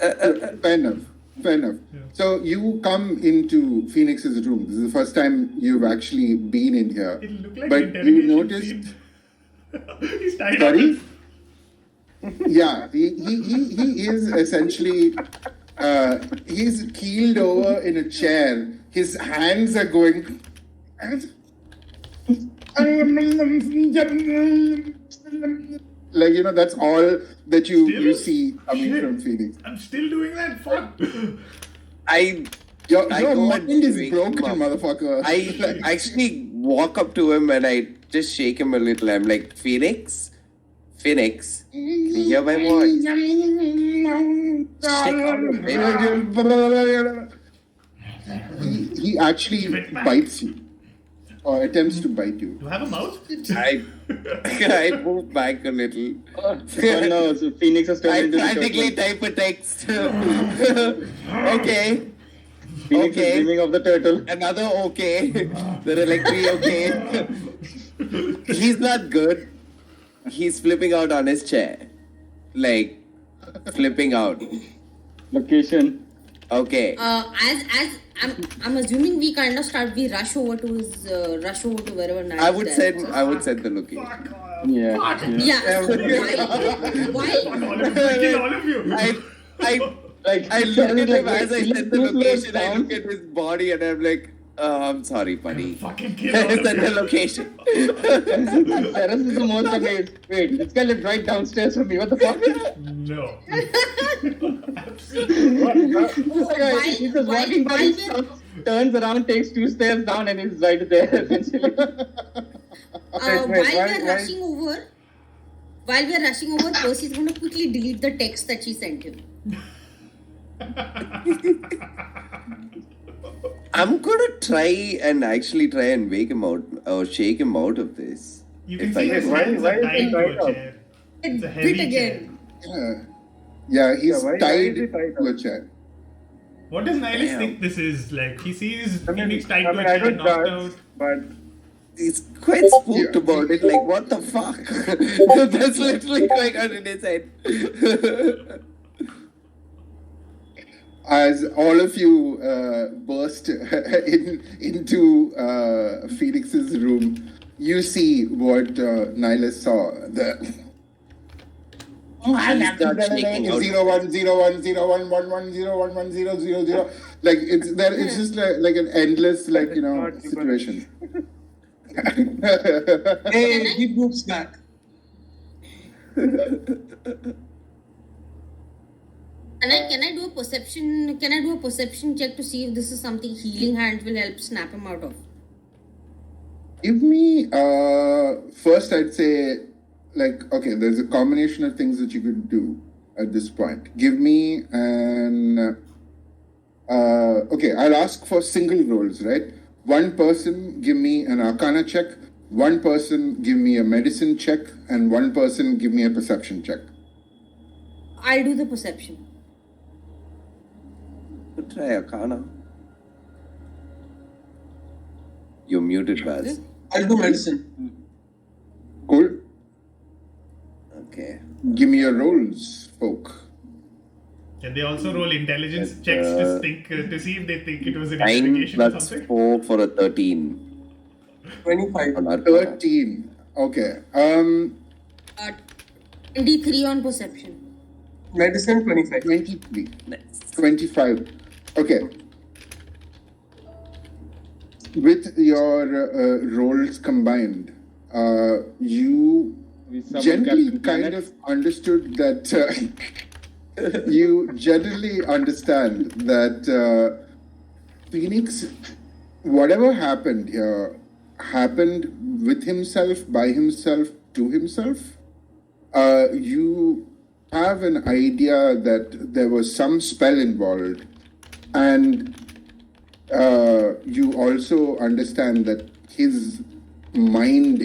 Speaker 1: Fair enough. Fair enough. So you come into Phoenix's room. This is the first time you've actually been in here.
Speaker 3: It looked like
Speaker 1: But
Speaker 3: an
Speaker 1: you
Speaker 3: interrogation
Speaker 1: noticed.
Speaker 3: scene. He's tied
Speaker 1: Sorry?
Speaker 3: up.
Speaker 1: Yeah, he is essentially he's keeled over in a chair. His hands are going. That's all that you
Speaker 3: Still?
Speaker 1: see coming
Speaker 3: Shit.
Speaker 1: from Phoenix.
Speaker 3: I'm still doing that. Fuck.
Speaker 1: Your
Speaker 8: I go
Speaker 1: mind
Speaker 8: and
Speaker 1: is
Speaker 8: wake
Speaker 1: broken,
Speaker 8: him up.
Speaker 1: motherfucker.
Speaker 8: I actually walk up to him and I just shake him a little. I'm like, Phoenix, can you hear my voice? Shake on him, baby.
Speaker 1: He actually bites you or attempts to bite you.
Speaker 3: Do you have a mouth?
Speaker 8: I move back a little.
Speaker 2: Oh no, so Phoenix has turned
Speaker 8: I
Speaker 2: into the
Speaker 8: practically
Speaker 2: turtle.
Speaker 8: type a text. Okay.
Speaker 2: Phoenix
Speaker 8: Okay.
Speaker 2: is dreaming of the turtle.
Speaker 8: Another okay. There are like 3 okay. He's not good. He's flipping out on his chair. Like, flipping out.
Speaker 2: Location.
Speaker 8: Okay.
Speaker 4: As I'm assuming we rush over to wherever Niall
Speaker 8: I
Speaker 4: is
Speaker 8: would
Speaker 4: there.
Speaker 8: send the location.
Speaker 3: Fuck off.
Speaker 2: Yeah.
Speaker 4: Yeah. So why?
Speaker 3: Fuck all of you. Kill all of you.
Speaker 8: I look at him as I
Speaker 2: he
Speaker 8: send the
Speaker 2: slows
Speaker 8: location, I
Speaker 2: down.
Speaker 8: look at his body and I'm like, I'm sorry, buddy.
Speaker 3: Fucking kill all of
Speaker 8: Send the
Speaker 3: you.
Speaker 8: location.
Speaker 2: Terrace is the most amazed. Wait, this guy lives right downstairs from me. What the fuck?
Speaker 3: No.
Speaker 2: He's just walking by, he stops, turns around, takes 2 stairs down, and he's right there. Essentially.
Speaker 4: While we are rushing over, Percy's going to quickly delete the text that she sent him.
Speaker 8: I'm gonna try and wake him out or shake him out of this.
Speaker 3: You can
Speaker 8: If
Speaker 3: see
Speaker 8: I
Speaker 3: his
Speaker 8: can.
Speaker 3: hands
Speaker 7: Why
Speaker 3: are
Speaker 7: is
Speaker 3: tied
Speaker 7: he
Speaker 3: to a
Speaker 7: tied up?
Speaker 3: chair. It's a heavy
Speaker 4: Bit
Speaker 3: chair.
Speaker 4: again.
Speaker 1: Yeah, he's
Speaker 7: why
Speaker 1: tied
Speaker 7: is he tied
Speaker 1: to a
Speaker 7: up?
Speaker 1: chair.
Speaker 3: What does Nihilus
Speaker 8: Damn.
Speaker 3: think this is? Like, he sees
Speaker 7: I mean,
Speaker 3: Phoenix tied
Speaker 7: I
Speaker 3: to a
Speaker 7: mean, I
Speaker 3: chair,
Speaker 7: don't
Speaker 3: knocked
Speaker 7: judge,
Speaker 3: out.
Speaker 7: but
Speaker 8: He's quite spooked
Speaker 1: Yeah.
Speaker 8: about it. Like, what the fuck? That's literally going on in his head.
Speaker 1: As all of you burst into Phoenix's room, you see what Nihilus saw.
Speaker 8: He starts shaking out.
Speaker 1: 0 Like it's there. It's just like an endless situation.
Speaker 5: Hey, he moves back.
Speaker 4: Can I do a perception? Can I do a perception check to see if this is something healing hands will help snap him out of?
Speaker 1: Give me first. I'd say okay. There's a combination of things that you could do at this point. Give me an okay. I'll ask for single rolls, right? One person give me an Arcana check. One person give me a medicine check, and one person give me a perception check.
Speaker 4: I'll do the perception.
Speaker 8: Try Arcana. You're muted, Baz.
Speaker 5: I'll do medicine.
Speaker 1: Cool.
Speaker 8: Okay.
Speaker 1: Give me your rolls, folk.
Speaker 3: Can they also roll intelligence
Speaker 8: But,
Speaker 3: checks to see if they think it was an
Speaker 8: 9
Speaker 3: investigation or
Speaker 8: plus
Speaker 3: something?
Speaker 8: 4 for a 13
Speaker 5: 25.
Speaker 8: on Arcana.
Speaker 1: 13. Okay.
Speaker 4: 23 on perception.
Speaker 5: Medicine 25.
Speaker 1: 23.
Speaker 8: Nice.
Speaker 1: 25. Okay. With your rolls combined, you
Speaker 2: We summoned
Speaker 1: generally
Speaker 2: Captain
Speaker 1: kind
Speaker 2: Planet.
Speaker 1: of understood that you generally understand that Phoenix, whatever happened here, happened with himself, by himself, to himself. You have an idea that there was some spell involved, and you also understand that his mind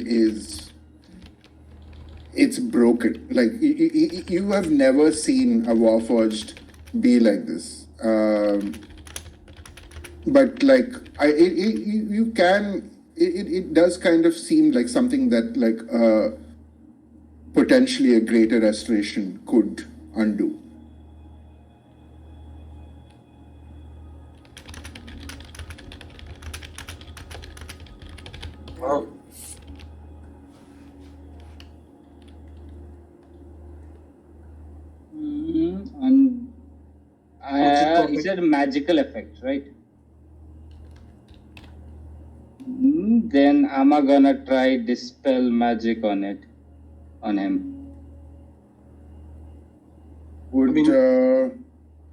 Speaker 1: it's broken. Like you have never seen a Warforged be like this. But like it does kind of seem like something that potentially a greater restoration could undo.
Speaker 5: Wow.
Speaker 2: And you said magical effect, right? Then I'm gonna try dispel magic on him.
Speaker 1: Would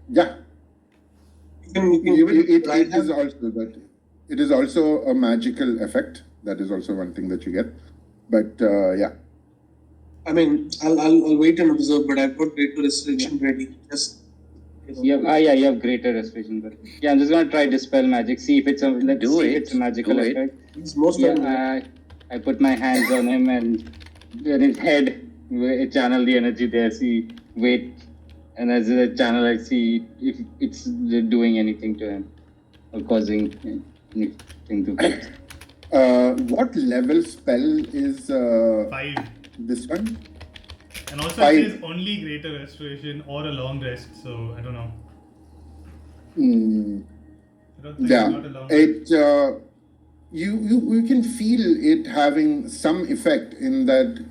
Speaker 1: yeah. It is also that. It is also a magical effect. That is also one thing that you get. But yeah.
Speaker 5: I mean, I'll wait and observe, but I've got greater restriction ready. Just
Speaker 2: You have greater restoration, but yeah, I'm just gonna try dispel magic. See if it's a it's a magical
Speaker 8: Do it.
Speaker 2: effect.
Speaker 5: He's most
Speaker 2: Yeah, I put my hands on him and in his head, I channel the energy there. See, wait, and as a channel, I see if it's doing anything to him or causing anything to him.
Speaker 1: What level spell is
Speaker 3: 5.
Speaker 1: this one?
Speaker 3: And also
Speaker 1: 5.
Speaker 3: it says only greater restoration or a long rest, so I don't know. I don't think it's
Speaker 1: Yeah,
Speaker 3: not a long rest.
Speaker 1: it you can feel it having some effect in that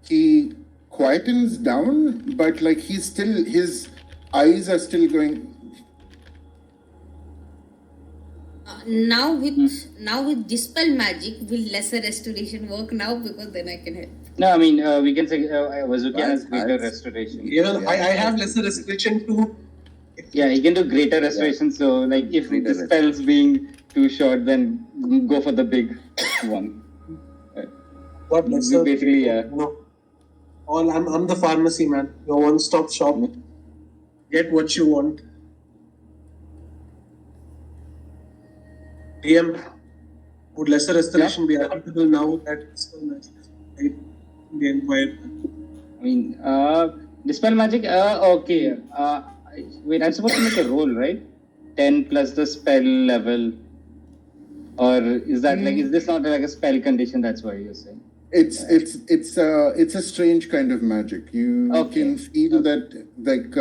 Speaker 1: he quietens down, but like he's still, his eyes are still going.
Speaker 4: Now with dispel magic, will lesser restoration work now? Because then I can help.
Speaker 2: No, I mean we can say Vazukian has greater
Speaker 8: That's-
Speaker 2: restoration.
Speaker 5: Even I have lesser restriction too.
Speaker 2: Yeah, he can do greater restoration. So, like, if
Speaker 8: Greater
Speaker 2: the spell's being too short, then go for the big one.
Speaker 5: What lesser?
Speaker 2: Basically, yeah.
Speaker 5: No. I'm the pharmacy man. Your one-stop shop. Get what you want. DM, would lesser restoration be applicable now that dispel magic is right? The inquired.
Speaker 2: I mean, dispel magic. Okay. Wait, I'm supposed to make a roll, right? 10 plus the spell level, or is that like? Is this not like a spell condition? That's why you're saying.
Speaker 1: It's a strange kind of magic. You
Speaker 2: Okay.
Speaker 1: can feel that like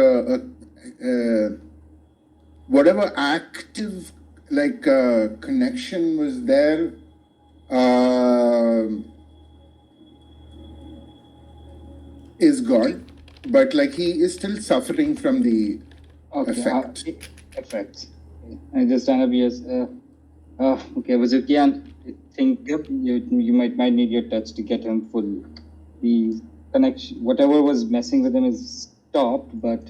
Speaker 1: whatever active like connection was there. Is gone, but like he is still suffering from the effect.
Speaker 2: Effects. I just stand up here. Okay, Vazukian, I think you might need your touch to get him full. The connection, whatever was messing with him, is stopped, but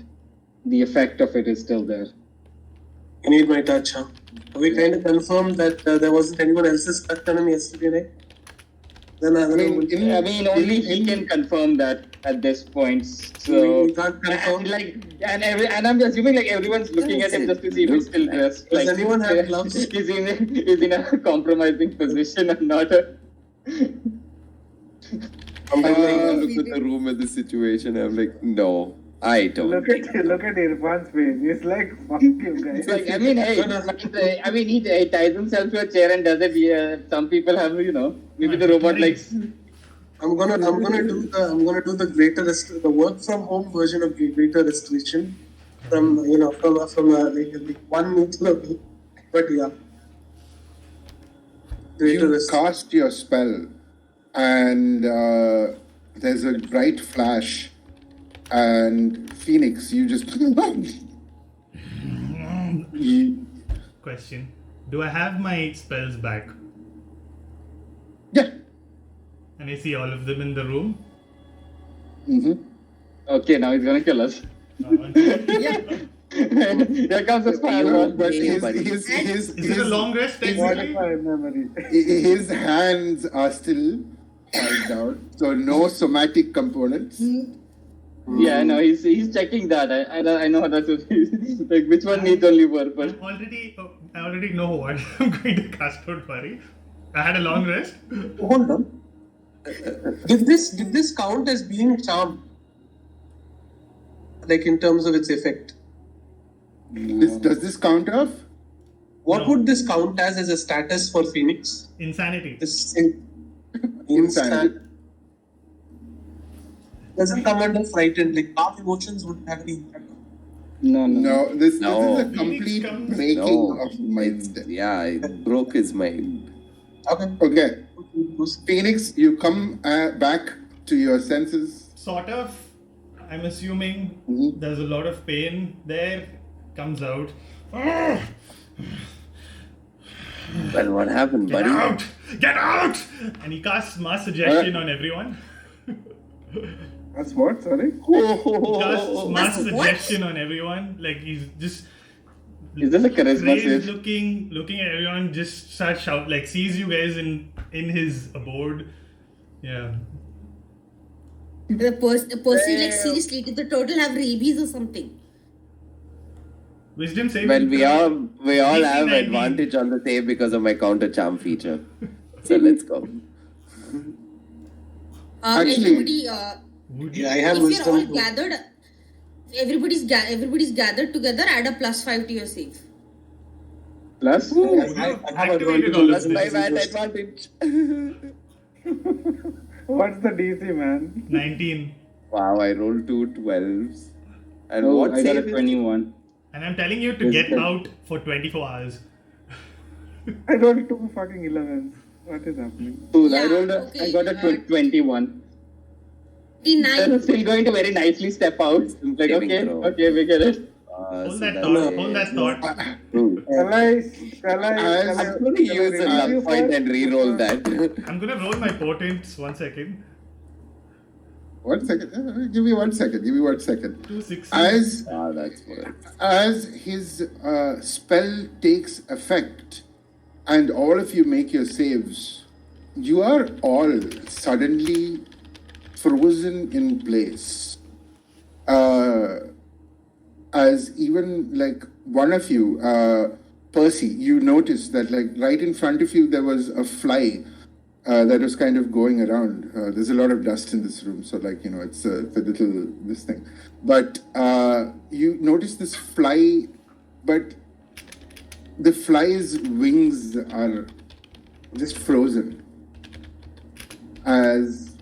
Speaker 2: the effect of it is still there.
Speaker 5: You need my touch, huh? We kind of confirmed that there wasn't anyone else's touch on him yesterday, right? Then I don't know.
Speaker 2: I mean, only he can confirm that at this point. So,
Speaker 5: We can't confirm.
Speaker 2: and I'm assuming like everyone's looking at him just to see if he's still dressed.
Speaker 5: Does
Speaker 2: Like,
Speaker 5: anyone have gloves?
Speaker 2: He's in a compromising position and not a.
Speaker 5: I'm
Speaker 8: I
Speaker 5: going
Speaker 8: look at the room and the situation. I'm like, no, I don't.
Speaker 7: Look at Irfan's face. He's like, fuck you guys.
Speaker 2: It's like, I mean, hey, I mean, he ties himself to a chair and does it. Yeah, some people have, maybe the robot likes.
Speaker 5: I'm gonna do the the work from home version of greater restoration from like 1 meter away. But yeah. Greater
Speaker 1: You
Speaker 5: restoration.
Speaker 1: cast your spell, and there's a bright flash, and Phoenix, you just.
Speaker 3: Question. Do I have my spells back?
Speaker 1: Yeah.
Speaker 3: And I see all of them in the room?
Speaker 2: Okay, now he's gonna kill us. Here comes the fireball.
Speaker 1: But
Speaker 3: Is it a long rest technically?
Speaker 7: Modify memory.
Speaker 1: his hands are still held down, so no somatic components.
Speaker 2: Yeah, no, he's checking that. I know that's what like which one needs only purple.
Speaker 3: I already know what I'm going to cast, don't worry. I had a long rest.
Speaker 5: Hold on. Did this count as being charmed? Like in terms of its effect?
Speaker 1: Does this count off?
Speaker 5: What
Speaker 3: No.
Speaker 5: would this count as a status for Phoenix?
Speaker 3: Insanity.
Speaker 5: This
Speaker 1: Insanity.
Speaker 5: doesn't come under frightened. Like our emotions would have any impact.
Speaker 1: No, this is
Speaker 8: No.
Speaker 1: a complete
Speaker 3: Phoenix
Speaker 1: breaking
Speaker 8: No.
Speaker 1: of mind.
Speaker 8: Yeah, it broke his mind.
Speaker 5: Okay.
Speaker 1: Okay, Phoenix, you come back to your senses.
Speaker 3: Sort of. I'm assuming there's a lot of pain there. Comes out.
Speaker 8: Well, what happened,
Speaker 3: Get
Speaker 8: buddy?
Speaker 3: out! Get out! And he casts mass suggestion on everyone.
Speaker 7: That's what? Sorry?
Speaker 3: He casts mass
Speaker 4: That's what?
Speaker 3: suggestion on everyone. Like he's just
Speaker 2: Is this a charisma
Speaker 3: Ray's
Speaker 2: save?
Speaker 3: looking at everyone, just starts shout, like sees you guys in his abode. Yeah.
Speaker 4: The person like seriously, did the turtle have rabies or something?
Speaker 3: Wisdom saving.
Speaker 8: Well, we all
Speaker 3: DC
Speaker 8: have
Speaker 3: 19.
Speaker 8: advantage on the save because of my counter charm feature. So let's go.
Speaker 1: Actually-
Speaker 4: Everybody,
Speaker 3: Would you?
Speaker 5: Yeah, I have
Speaker 4: if you're
Speaker 5: wisdom.
Speaker 4: all gathered, everybody's gathered together, add a +5 to your save.
Speaker 2: Plus,
Speaker 5: I have
Speaker 3: Activated
Speaker 5: advantage
Speaker 3: all
Speaker 5: on
Speaker 3: of
Speaker 8: Plus
Speaker 3: this.
Speaker 8: 5 at advantage.
Speaker 7: What's the DC, man?
Speaker 3: 19.
Speaker 8: Wow, I rolled 2 12s. And
Speaker 2: oh,
Speaker 8: what
Speaker 2: I got a
Speaker 8: save is
Speaker 2: 21.
Speaker 3: And I'm telling you to get out for 24 hours.
Speaker 7: I rolled 2 fucking 11s. What is happening?
Speaker 2: Cool,
Speaker 4: Yeah,
Speaker 2: I got a
Speaker 4: okay,
Speaker 2: 21.
Speaker 4: The
Speaker 2: I'm
Speaker 4: 9,
Speaker 2: still going to very nicely step out. I'm like,
Speaker 8: Saving
Speaker 2: okay,
Speaker 8: throw.
Speaker 2: okay, we get it.
Speaker 3: Hold that thought. Hold that thought.
Speaker 7: Shall I
Speaker 8: I'm going to use a luck point and re-roll that.
Speaker 3: I'm gonna roll my portents. 1 second.
Speaker 1: 1 second. Give me 1 second.
Speaker 3: 2 6.
Speaker 1: As
Speaker 8: That's good.
Speaker 1: as his spell takes effect and all of you make your saves, you are all suddenly frozen in place. As even like one of you, Percy, you noticed that like right in front of you there was a fly that was kind of going around. There's a lot of dust in this room, so like it's a little this thing. But you notice this fly, but the fly's wings are just frozen as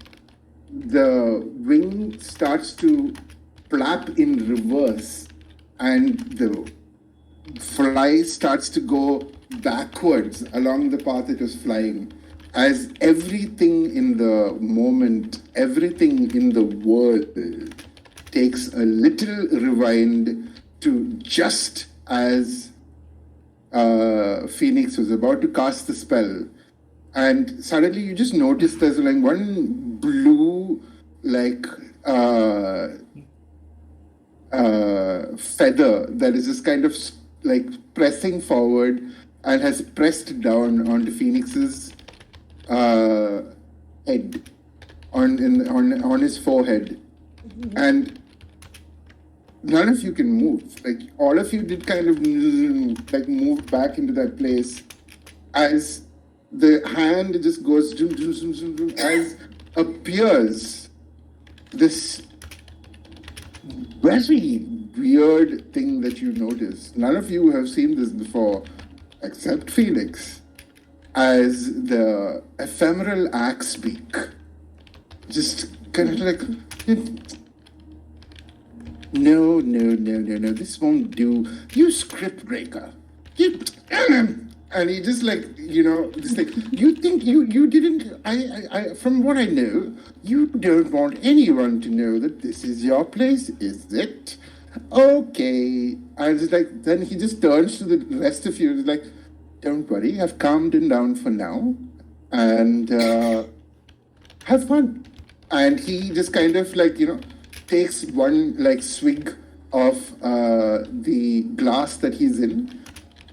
Speaker 1: the wing starts to flap in reverse and the fly starts to go backwards along the path it was flying, as everything in the moment, everything in the world takes a little rewind to just as Phoenix was about to cast the spell, and suddenly you just notice there's like one blue feather that is just kind of like pressing forward and has pressed down onto Phoenix's head, on his forehead, and none of you can move. Like all of you did kind of like move back into that place as the hand just goes as appears this very weird thing that you notice. None of you have seen this before except Felix, as the ephemeral axe beak just kind of like, no, this won't do. You script breaker. And he just like, just like, you think you didn't, I from what I know, you don't want anyone to know that this is your place, is it? Okay. I was like, then he just turns to the rest of you and is like, don't worry, I've calmed him down for now. And have fun. And he just kind of like, takes one like swig of the glass that he's in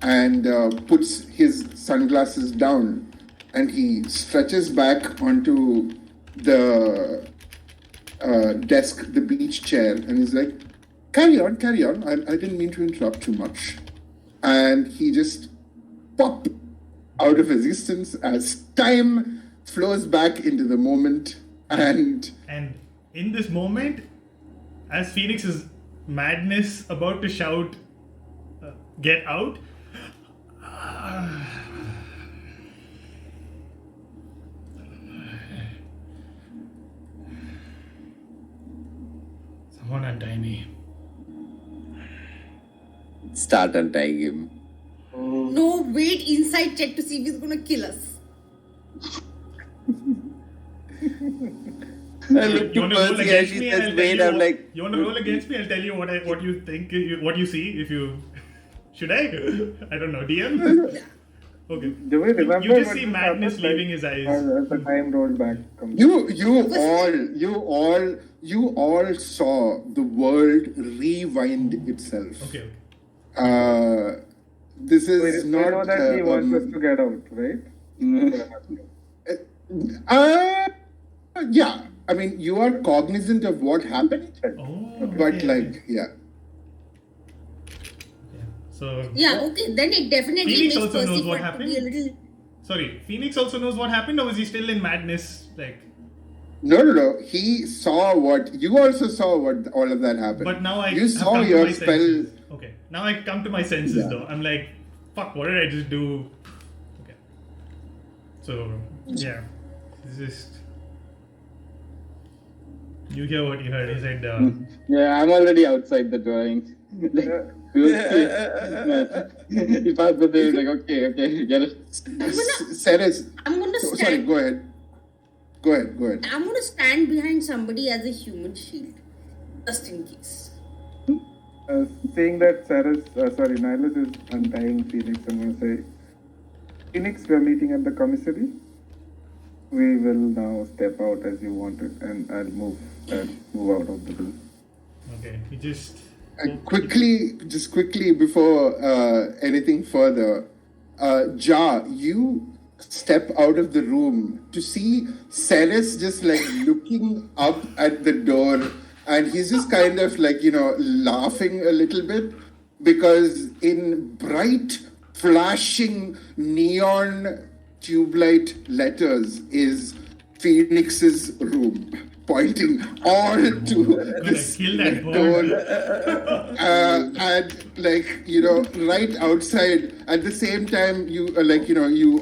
Speaker 1: and puts his sunglasses down, and he stretches back onto the desk, the beach chair, and he's like, carry on. I didn't mean to interrupt too much. And he just pop out of existence as time flows back into the moment. And
Speaker 3: in this moment, as Phoenix's madness about to shout, get out, someone untie me.
Speaker 8: Start untying him.
Speaker 4: no, wait, inside check to see if he's gonna kill us.
Speaker 8: I look
Speaker 3: You
Speaker 8: to
Speaker 3: want to roll
Speaker 8: Percy as
Speaker 3: against
Speaker 8: she
Speaker 3: me?
Speaker 8: says,
Speaker 3: I'll tell
Speaker 8: wait,
Speaker 3: you
Speaker 8: I'm
Speaker 3: what-
Speaker 8: like,
Speaker 3: you want to roll against me? I'll tell you what you think, what you see. If you should I don't know, DM. Okay.
Speaker 7: Do we remember
Speaker 3: You just
Speaker 7: what
Speaker 3: see
Speaker 7: just
Speaker 3: madness
Speaker 7: happened,
Speaker 3: leaving his eyes.
Speaker 7: As the time rolled back.
Speaker 1: you all saw the world rewind itself.
Speaker 3: Okay.
Speaker 1: This is
Speaker 7: We
Speaker 1: not.
Speaker 7: know that he wants us to get out, right?
Speaker 1: Yeah, I mean, you are cognizant of what happened,
Speaker 3: Oh.
Speaker 1: but
Speaker 3: okay,
Speaker 1: like, yeah.
Speaker 3: So
Speaker 4: Yeah, okay, then it definitely
Speaker 3: Phoenix
Speaker 4: makes
Speaker 3: also knows
Speaker 4: Percy
Speaker 3: what
Speaker 4: Pratt to be a
Speaker 3: happened?
Speaker 4: little.
Speaker 3: sorry, Phoenix also knows what happened, or was he still in madness? Like,
Speaker 1: No. He saw what you also saw what all of that happened.
Speaker 3: but now I
Speaker 1: you
Speaker 3: have
Speaker 1: saw
Speaker 3: come to
Speaker 1: your
Speaker 3: my
Speaker 1: spell.
Speaker 3: senses. Okay, now I come to my senses
Speaker 1: Yeah.
Speaker 3: though. I'm like, fuck, what did I just do? Okay, so yeah, it's just you hear what you heard. He said,
Speaker 2: Yeah, I'm already outside the drawing. Like, he passed the day, like, okay, get it.
Speaker 1: Ceres.
Speaker 4: I'm gonna
Speaker 1: Sorry,
Speaker 4: stand.
Speaker 1: go ahead. Go ahead.
Speaker 4: I'm gonna stand behind somebody as a human shield, just in case.
Speaker 7: Saying that Nihilus is untying Phoenix, I'm gonna say, Phoenix, we're meeting at the commissary. We will now step out as you wanted, and I'll move out of the room.
Speaker 3: okay, he just
Speaker 1: Quickly before anything further, Ja, you step out of the room to see Ceres just like looking up at the door, and he's just kind of like, laughing a little bit because in bright, flashing neon tube light letters is Phoenix's room, pointing all to this
Speaker 3: kill that
Speaker 1: door, and right outside. At the same time, you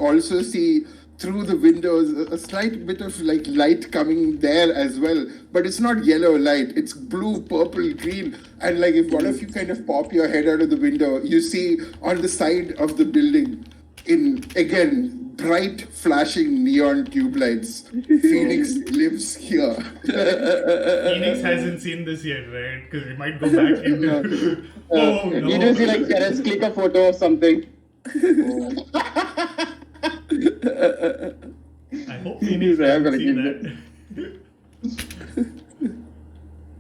Speaker 1: also see through the windows a slight bit of like light coming there as well, but it's not yellow light, it's blue, purple, green, and like if one of you kind of pop your head out of the window, you see on the side of the building, in again bright flashing neon tube lights, Phoenix lives here.
Speaker 3: Phoenix hasn't seen this yet, right? Because it might go back into. Oh no!
Speaker 2: You do see like Ceres click a photo of something.
Speaker 3: I hope Phoenix
Speaker 2: I'm gonna
Speaker 3: hasn't seen
Speaker 2: keep
Speaker 3: that.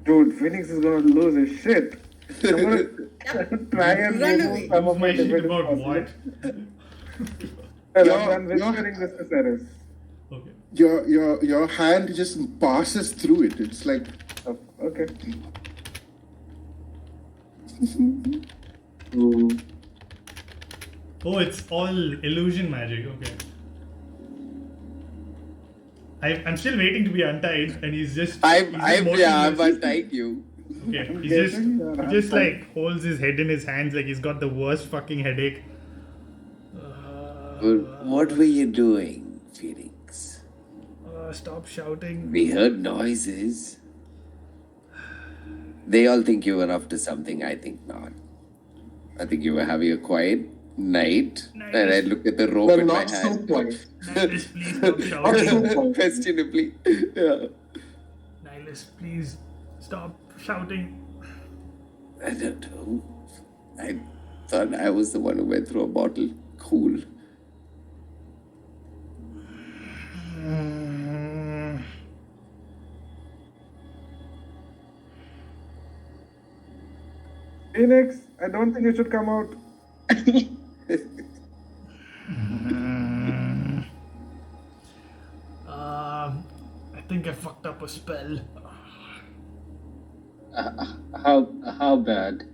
Speaker 7: Dude, Phoenix is gonna lose his shit. I'm gonna try and
Speaker 4: Run
Speaker 7: remove
Speaker 4: away.
Speaker 7: some
Speaker 3: Move
Speaker 7: of
Speaker 3: my
Speaker 7: my
Speaker 3: shit
Speaker 7: different
Speaker 3: about
Speaker 7: possible.
Speaker 3: what?
Speaker 7: Well, I'm whispering this to Ceres.
Speaker 3: Okay.
Speaker 1: Your hand just passes through it. It's like
Speaker 7: Oh, okay.
Speaker 3: Oh, it's all illusion magic. Okay. I'm still waiting to be untied, and he's just.
Speaker 8: I'm
Speaker 3: motionless.
Speaker 8: untying you.
Speaker 3: Okay, he
Speaker 7: guessing
Speaker 3: just
Speaker 7: you're
Speaker 3: he just like holds his head in his hands like he's got the worst fucking headache.
Speaker 8: What were you doing, Phoenix?
Speaker 3: Stop shouting.
Speaker 8: We heard noises. They all think you were up to something. I think not. I think you were having a quiet night.
Speaker 3: Nice.
Speaker 8: And I looked at the rope
Speaker 5: Well,
Speaker 8: in my
Speaker 5: not so
Speaker 8: hand.
Speaker 5: quiet.
Speaker 3: Nihilus, please stop shouting.
Speaker 8: Questionably. Yeah.
Speaker 3: Nihilus, please stop shouting.
Speaker 8: I don't know. I thought I was the one who went through a bottle. Cool.
Speaker 7: Phoenix, I don't think you should come out.
Speaker 3: I think I fucked up a spell.
Speaker 2: How bad?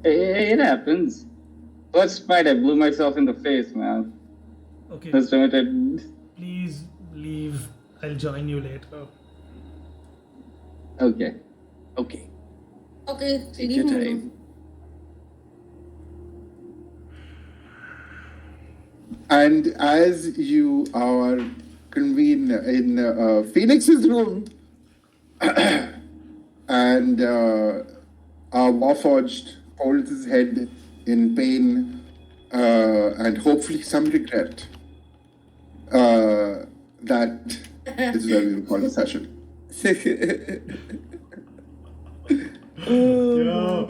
Speaker 2: It happens. First fight, I blew myself in the face, man.
Speaker 3: Okay,
Speaker 2: That's limited.
Speaker 3: please leave. I'll join you later.
Speaker 2: Okay.
Speaker 8: Okay.
Speaker 4: Okay,
Speaker 8: Take
Speaker 4: leave
Speaker 8: your
Speaker 4: him
Speaker 8: time.
Speaker 4: alone.
Speaker 1: And as you are convened in Phoenix's room, and Warforged holds his head in pain and hopefully some regret, that is where we will call the session.
Speaker 3: Yo.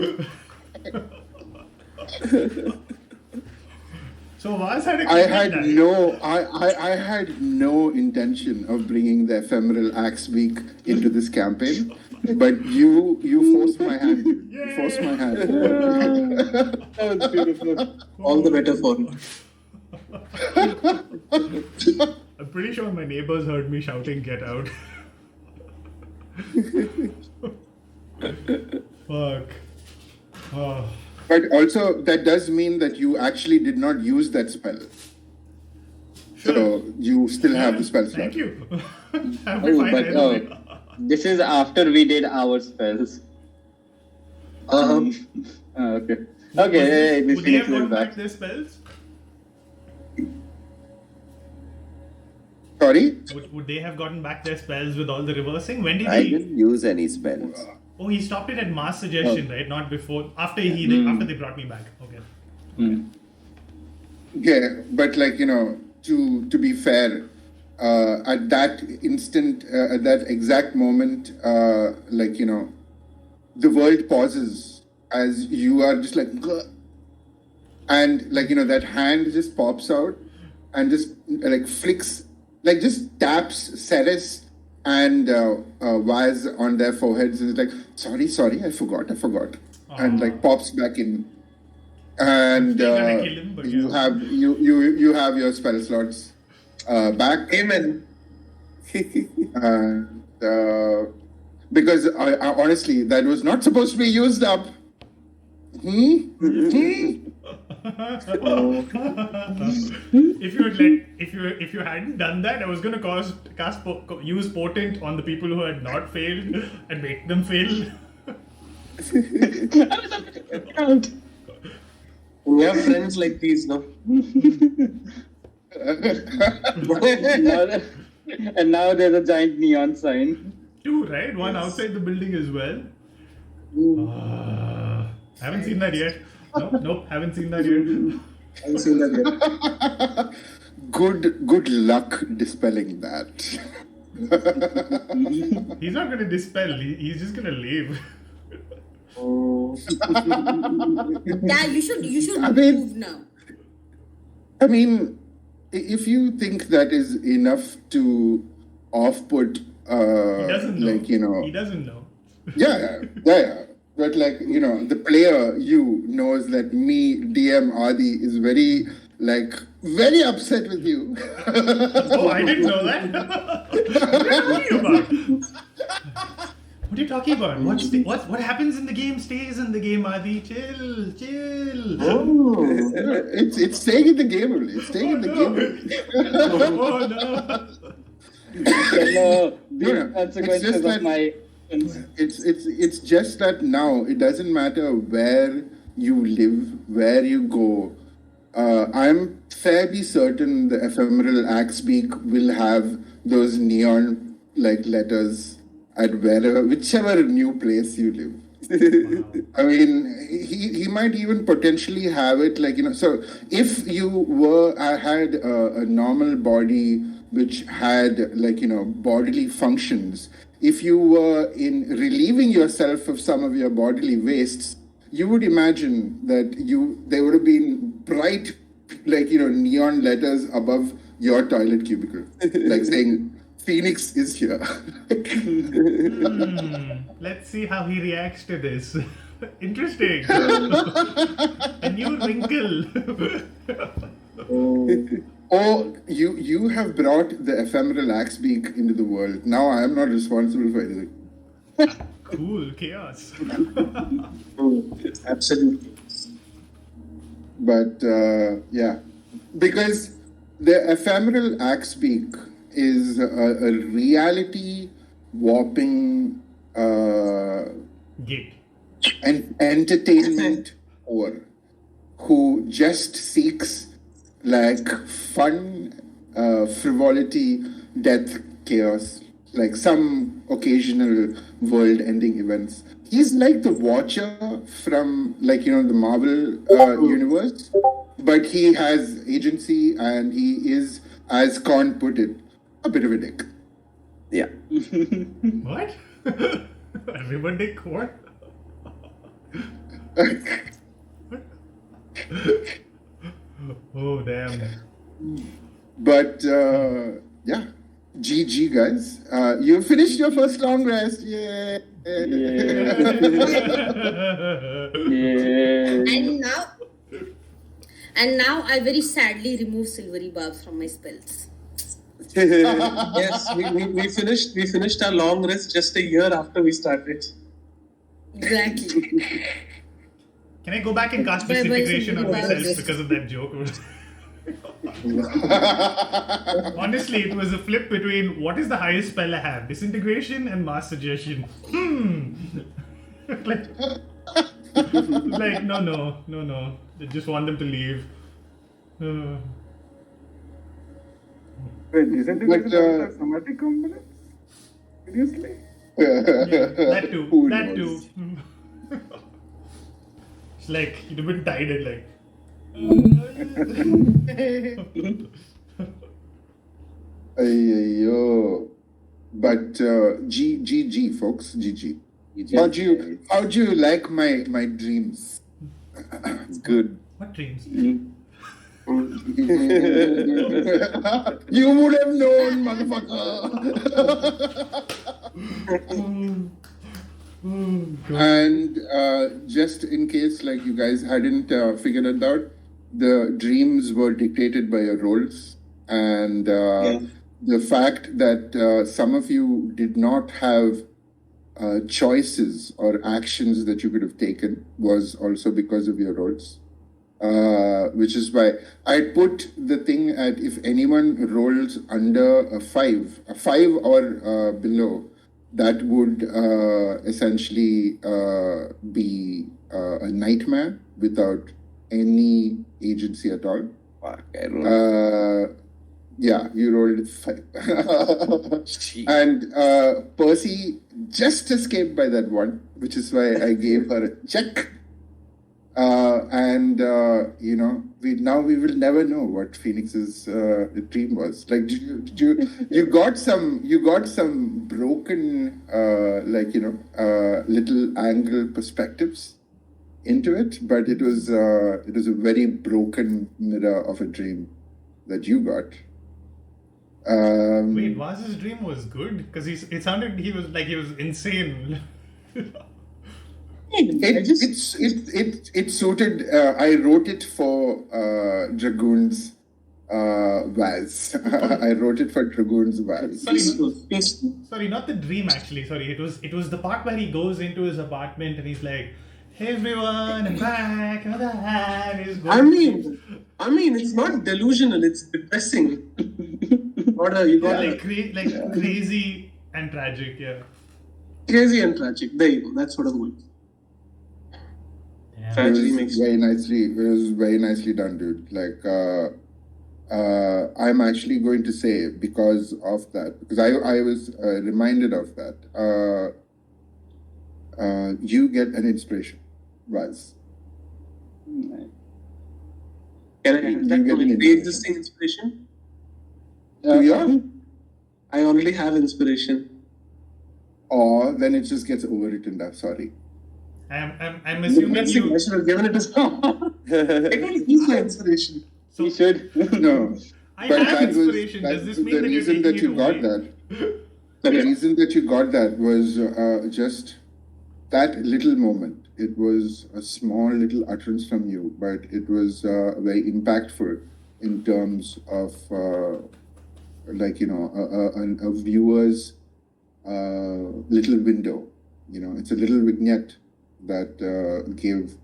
Speaker 3: So Vaz had a
Speaker 1: I
Speaker 3: kid
Speaker 1: had
Speaker 3: that.
Speaker 1: I had no intention of bringing the ephemeral axe week into this campaign, but you forced my hand. You forced my hand.
Speaker 7: That was beautiful.
Speaker 5: All the better for it.
Speaker 3: I'm pretty sure my neighbors heard me shouting, "Get out!" Fuck. Oh,
Speaker 1: But also, that does mean that you actually did not use that spell. So you still have the spell slot.
Speaker 3: thank you. Have
Speaker 2: Oh,
Speaker 3: fine
Speaker 2: but
Speaker 3: anyway.
Speaker 2: this is after we did our spells. Okay. Okay, hey, this
Speaker 3: Would they have
Speaker 2: Phoenix is
Speaker 3: gotten back
Speaker 2: back.
Speaker 3: their spells?
Speaker 1: Sorry?
Speaker 3: Would they have gotten back their spells with all the reversing? When did
Speaker 8: I
Speaker 3: he?
Speaker 8: didn't use any spells.
Speaker 3: Oh, he stopped it at mass suggestion, right? Not before. After after they brought me back. Okay.
Speaker 1: Yeah, but like, to be fair, at that instant, at that exact moment, the world pauses as you are just like, "Gah," and like, that hand just pops out and just like flicks, like just taps Ceres and Vaz on their foreheads and is like, sorry, I forgot, and like pops back in. And
Speaker 3: Still gonna kill him, but
Speaker 1: you
Speaker 3: yeah.
Speaker 1: have you have your spell slots back.
Speaker 5: Amen.
Speaker 1: And because I honestly, that was not supposed to be used up.
Speaker 3: If you hadn't done that, I was gonna use potent on the people who had not failed and make them fail.
Speaker 5: We have friends like these, no?
Speaker 2: And now there's a giant neon sign.
Speaker 3: Two, right? One outside the building as well. Haven't seen that yet. Nope, haven't seen that yet.
Speaker 5: I haven't seen that yet.
Speaker 1: Good luck dispelling that.
Speaker 3: He's not gonna dispel. He's just gonna leave.
Speaker 4: Yeah, you should
Speaker 1: I mean-
Speaker 4: move now.
Speaker 1: I mean, if you think that is enough to off-put,
Speaker 3: He doesn't know. He doesn't know.
Speaker 1: yeah. But like, the player knows that me, DM Adi, is very upset with you.
Speaker 3: Oh, I didn't know that. What are you talking about? What happens in the game stays in the game, Adi. Chill.
Speaker 1: It's staying in the game only. It's staying in the game only.
Speaker 3: Oh no.
Speaker 2: Hello,
Speaker 1: No,
Speaker 2: the
Speaker 1: it's
Speaker 2: consequences
Speaker 1: just
Speaker 2: of
Speaker 1: that-
Speaker 2: my.
Speaker 1: It's just that now it doesn't matter where you live, where you go. I'm fairly certain the ephemeral Axebeak will have those neon letters at whichever new place you live. I mean, he might even potentially have it So if you had a normal body which had bodily functions, if you were in relieving yourself of some of your bodily wastes, you would imagine that there would have been bright neon letters above your toilet cubicle, saying Phoenix is here.
Speaker 3: Let's see how he reacts to this. Interesting. A new wrinkle.
Speaker 1: Oh, you have brought the ephemeral Axebeak into the world. Now I am not responsible for anything.
Speaker 3: Cool chaos.
Speaker 5: Absolutely.
Speaker 1: But yeah, because the ephemeral Axebeak is a reality warping
Speaker 3: Gate.
Speaker 1: an entertainment whore who just seeks fun, frivolity, death, chaos, some occasional world-ending events. He's like the Watcher from the Marvel universe, but he has agency and he is, as Khan put it, a bit of a dick.
Speaker 8: Yeah.
Speaker 3: What? Everyone dick what? Oh damn.
Speaker 1: But yeah, GG guys. You finished your first long rest. Yay!
Speaker 4: And now I very sadly remove silvery barbs from my spells.
Speaker 5: Yes, we finished our long rest just a year after we started.
Speaker 4: Exactly.
Speaker 3: Can I go back and cast
Speaker 4: Bye-bye,
Speaker 3: disintegration on
Speaker 4: Cinderella.
Speaker 3: myself because of that joke? Honestly, it was a flip between what is the highest spell I have, disintegration and mass suggestion. like, like no. I just want them to leave.
Speaker 7: Wait, disintegration
Speaker 1: But,
Speaker 7: is a somatic component? Seriously?
Speaker 3: That too.
Speaker 1: Who
Speaker 3: That
Speaker 1: knows?
Speaker 3: too. It's like you've been tied it like.
Speaker 1: Yo. But GG folks, GG. How'd you like my dreams?
Speaker 8: It's good.
Speaker 3: What dreams?
Speaker 1: You would have known, motherfucker. And just in case, like you guys hadn't figured it out, the dreams were dictated by your roles, and the fact that some of you did not have choices or actions that you could have taken was also because of your roles. Which is why I put the thing at if anyone rolls under a 5 or below, that would essentially be a nightmare without any agency at all.
Speaker 8: Fuck, I rolled.
Speaker 1: Yeah, you rolled 5. And Percy just escaped by that one, which is why I gave her a check. We will never know what Phoenix's dream was. Like, you got some broken, little angle perspectives into it, but it was a very broken mirror of a dream that you got.
Speaker 3: Wait, Vaz's dream was good because it sounded he was insane.
Speaker 1: It suited. I wrote it for Dragoon's Vaz. I wrote it for Dragoon's Vaz.
Speaker 3: Sorry, not the dream actually. Sorry, it was the part where he goes into his apartment and he's like, "Hey everyone, I'm back." And he's going
Speaker 5: I mean, it's not delusional. It's depressing.
Speaker 3: Crazy and tragic. Yeah.
Speaker 5: Crazy and tragic. There you go. That's what I'm going.
Speaker 3: Yeah.
Speaker 5: Tragedy makes
Speaker 1: It was very nicely done, dude. Like, I'm actually going to say because of that, because I was reminded of that. You get an inspiration, Vaz.
Speaker 5: Can I have that
Speaker 1: You get
Speaker 5: from
Speaker 1: an
Speaker 5: a pre-existing inspiration?
Speaker 1: Yeah.
Speaker 5: I already have inspiration.
Speaker 1: Or then it just gets overwritten. Sorry.
Speaker 3: I'm assuming
Speaker 5: I
Speaker 3: you.
Speaker 5: should have given it to someone. I don't use my inspiration.
Speaker 3: So
Speaker 2: He should.
Speaker 1: No.
Speaker 3: I
Speaker 1: But
Speaker 3: have
Speaker 1: that was
Speaker 3: inspiration. Does this mean
Speaker 1: the
Speaker 3: that you're
Speaker 1: reason
Speaker 3: taking
Speaker 1: that
Speaker 3: it
Speaker 1: you got
Speaker 3: away?
Speaker 1: that. The reason that you got that was just that little moment. It was a small little utterance from you, but it was very impactful in terms of a viewer's little window. It's a little vignette that gave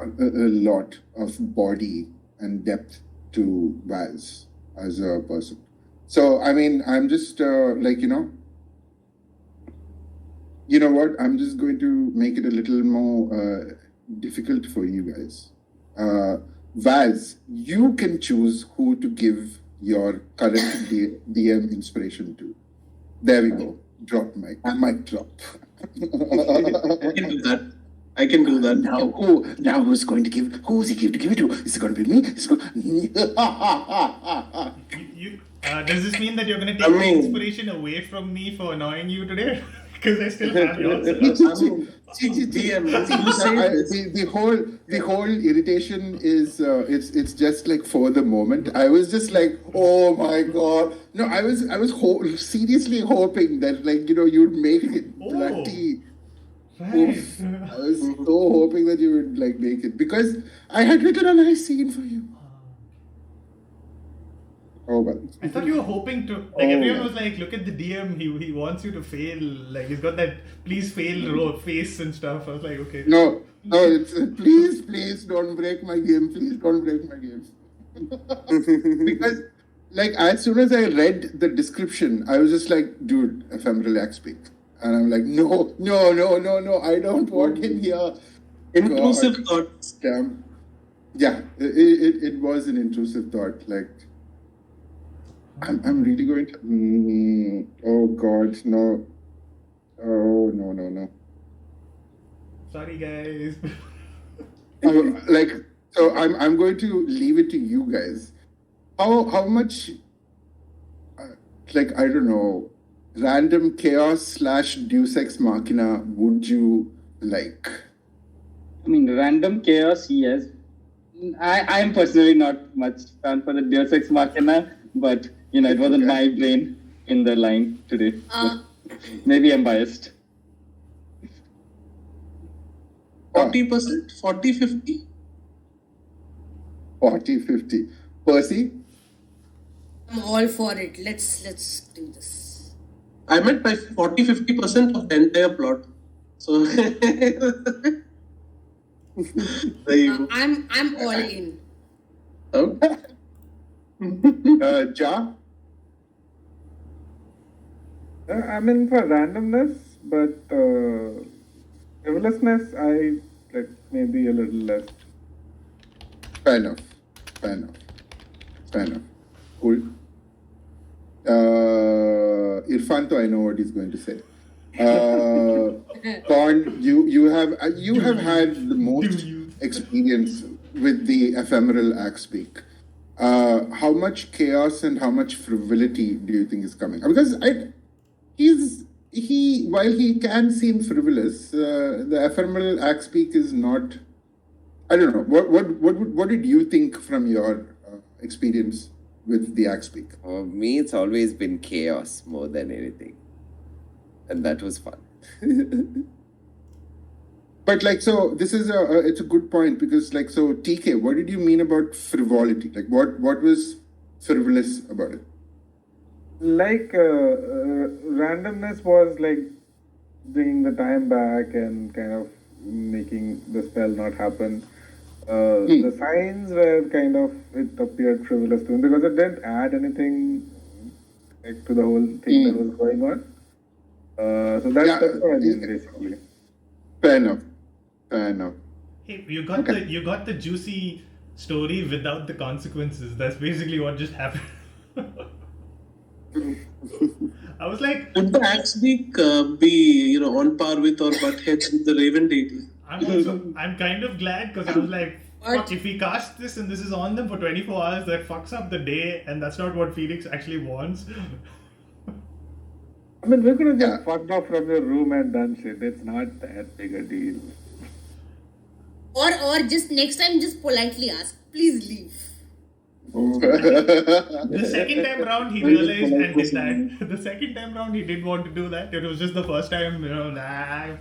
Speaker 1: a lot of body and depth to Vaz as a person. So, I mean, I'm just you know what? I'm just going to make it a little more difficult for you guys. Vaz, you can choose who to give your current DM inspiration to. There we go. Drop mic. Mic drop.
Speaker 5: I can do that.
Speaker 6: Now who's he give it to? Is it going to be me?
Speaker 3: Does this mean that you're going to take the inspiration away from me for annoying you today? Because I still have yours.
Speaker 1: The whole irritation is it's just like for the moment. I was just like, oh my god. No, I was seriously hoping that you'd make it bloody.
Speaker 3: Right.
Speaker 1: Oof. I was so hoping that you would make it because I had written a nice scene for you. Oh well.
Speaker 3: I thought you were hoping to. Like
Speaker 1: Oh,
Speaker 3: everyone
Speaker 1: yeah.
Speaker 3: was like, "Look at the DM. He wants you to fail. Like he's got that please fail face and stuff." I was like, "Okay."
Speaker 1: No, it's please don't break my game. Please don't break my game. Because, like, as soon as I read the description, I was just like, dude, ephemeral axe speak. And I'm like, no, I don't want him here.
Speaker 5: Intrusive
Speaker 1: God
Speaker 5: thoughts.
Speaker 1: damn. Yeah, it was an intrusive thought. Like, I'm really going to. Oh God, no. Oh no.
Speaker 3: Sorry, guys.
Speaker 1: Like, so I'm going to leave it to you guys. How much, like, I don't know, random chaos / Deus Ex Machina would you like?
Speaker 2: I mean, random chaos, yes. I am personally not much fan for the Deus Ex Machina, but it wasn't my brain in the line today. So maybe I'm biased.
Speaker 5: 40%, 40, 50.
Speaker 1: 40-50. Percy?
Speaker 4: I'm all for it. Let's do this.
Speaker 5: I meant by 40-50% of the entire plot. So there you go.
Speaker 4: I'm all in.
Speaker 5: Okay.
Speaker 1: Ja?
Speaker 7: I'm in for randomness, but frivolousness, I like maybe a little less.
Speaker 1: Fair enough. Cool. Irfan, I know what he's going to say. Corn, you have had the most experience with the ephemeral axe speak. How much chaos and how much frivolity do you think is coming? Because while he can seem frivolous, the ephemeral axe speak is not. I don't know. What did you think from your experience with the axe speak?
Speaker 8: For me, it's always been chaos more than anything. And that was fun.
Speaker 1: But like, so this is it's a good point because like, so TK, what did you mean about frivolity? Like, what was frivolous about it?
Speaker 7: Like randomness was like bringing the time back and kind of making the spell not happen. The signs were kind of, it appeared frivolous to me because it didn't add anything like, to the whole thing that was going on. So that's what I mean basically.
Speaker 1: Fair enough.
Speaker 3: Hey, you got the juicy story without the consequences. That's basically what just happened. I was like,
Speaker 5: Would the axe beak be on par with or butt heads with the Raven deity?
Speaker 3: I'm kind of glad because I was like, fuck, if we cast this and this is on them for 24 hours, that fucks up the day, and that's not what Phoenix actually wants.
Speaker 7: I mean, we could have just fucked off from your room and done shit. It's not that big a deal.
Speaker 4: Or just next time, just politely ask, please leave.
Speaker 3: The second time round, he realized and did that. The second time round, he did want to do that. It was just the first time, nah.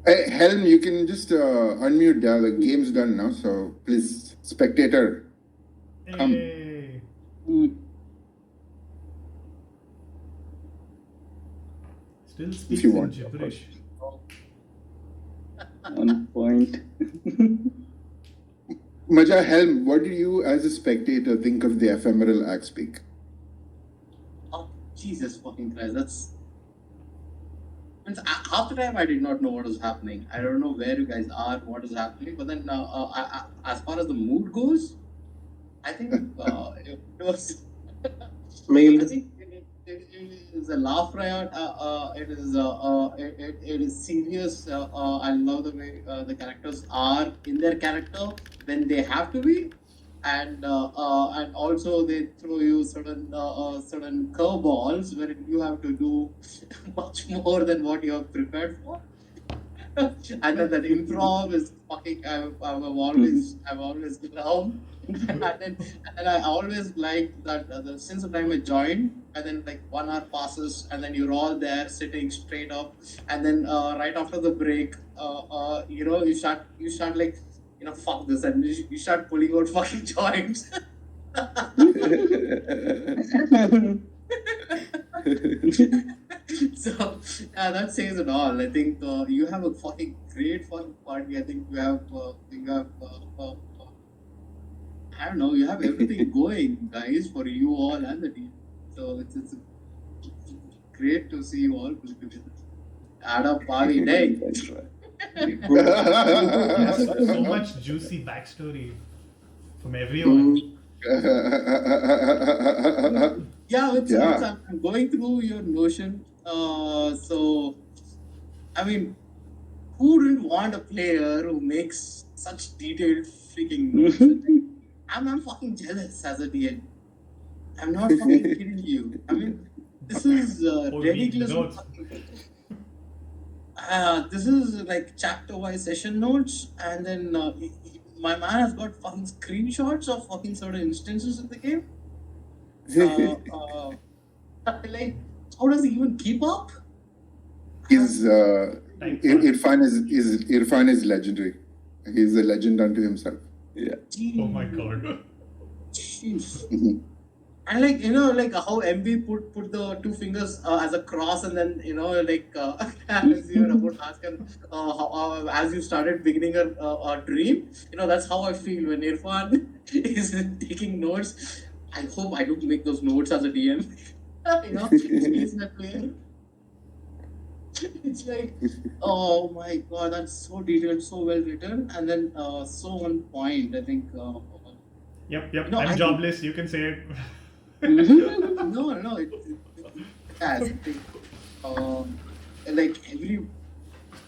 Speaker 1: Hey, Helm, you can just unmute. The game's done now, so please, spectator.
Speaker 3: Hey. Still speaks
Speaker 1: you
Speaker 3: in
Speaker 1: want,
Speaker 3: gibberish.
Speaker 2: On point.
Speaker 1: Maja, Helm, what do you, as a spectator, think of the ephemeral axe speak?
Speaker 9: Oh, Jesus fucking Christ, that's... Half the time I did not know what was happening. I don't know where you guys are, what is happening, but then as far as the mood goes, I think it was...
Speaker 5: Mailed.
Speaker 9: I think it is a laugh riot. It is serious. I love the way the characters are in their character when they have to be, and also they throw you certain curveballs where you have to do much more than what you have prepared for. And then that improv is fucking. I've always loved. and then I always like that since the time I joined, and then like 1 hour passes, and then you're all there sitting straight up, and then right after the break, you start like fuck this, and you start pulling out fucking joints. So that says it all. I think you have a fucking great fucking party. I think you have I don't know, you have everything going, guys, for you all and the team. So it's great to see you all put together. Add up party day.
Speaker 3: So much juicy backstory from everyone.
Speaker 9: Yeah, I'm going through your notion. So, I mean, who didn't want a player who makes such detailed freaking notes? I'm fucking jealous as a DM. I'm not fucking kidding you. I mean, this is ridiculous. This is like chapter-wise session notes, and then my man has got fucking screenshots of fucking certain instances in the game. Like, how does he even keep up?
Speaker 1: Irfan is legendary. He's a legend unto himself.
Speaker 8: Yeah.
Speaker 3: Oh my god.
Speaker 9: Jeez. And like, like how MB put the two fingers as a cross, and then as you were about to ask him, as you started beginning a dream, that's how I feel when Irfan is taking notes. I hope I don't make those notes as a DM. He's that player. It's like, oh my god, that's so detailed, so well written, and then so on point. I think.
Speaker 3: Yep. I'm jobless. You can say it.
Speaker 9: No. It has. Like every.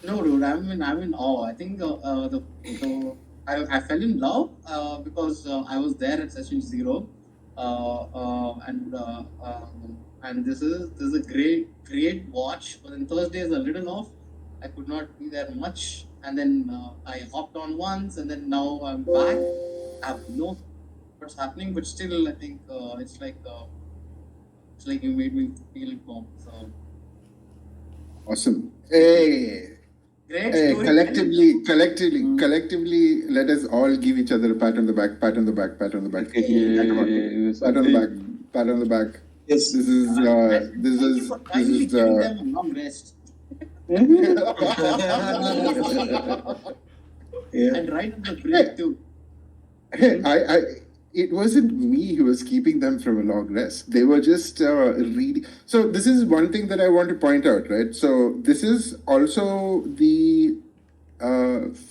Speaker 9: No, dude. I'm in awe. I think I fell in love because I was there at session 0, and this is a great watch. But then Thursday is a little off. I could not be there much, and then I hopped on once, and then now I'm back. I have no what's happening, but still I think it's like you made me feel informed. So
Speaker 1: Awesome. Hey,
Speaker 9: great story.
Speaker 1: collectively, let us all give each other a pat on the back. Pat on the back. Pat on the back. Pat on the back. Pat on the back.
Speaker 5: Yes.
Speaker 1: This is
Speaker 9: Kindly giving them a long rest.
Speaker 5: Yeah.
Speaker 9: And right at the break too.
Speaker 1: It wasn't me who was keeping them from a long rest. They were just reading. So this is one thing that I want to point out, right? So this is also the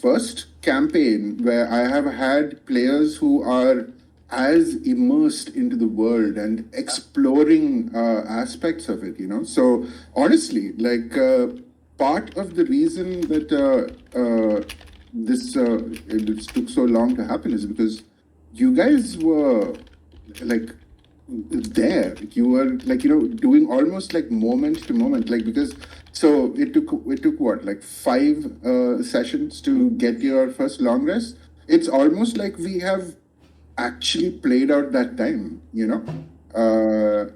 Speaker 1: first campaign where I have had players who are as immersed into the world and exploring aspects of it, So honestly, like part of the reason that this took so long to happen is because you guys were like there. You were like doing almost like moment to moment, like because so it took what, like 5 sessions to get your first long rest. It's almost like we have actually played out that time, over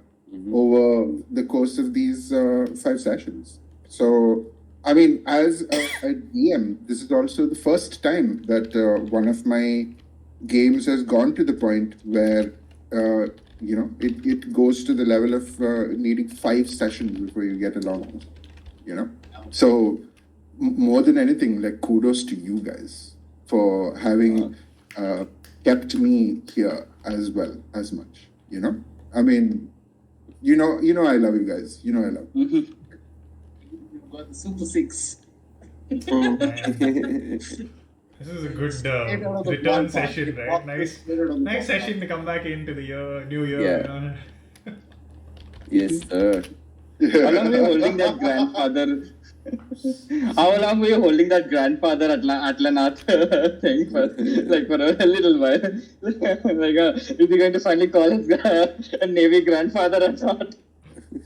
Speaker 1: the course of these 5 sessions. So I mean, as a DM, this is also the first time that one of my games has gone to the point where it goes to the level of needing 5 sessions before you get along, So more than anything, like kudos to you guys for having kept me here as well as much. I mean, I love you guys. I love.
Speaker 9: You've got the Super 6.
Speaker 3: This is a good return session, right? Nice session to come back into the new year.
Speaker 8: Yeah. Yes, sir.
Speaker 2: How long were you holding that grandfather? How long were you holding that grandfather Atlanath thing for a little while? Is he going to finally call his a Navy grandfather or not?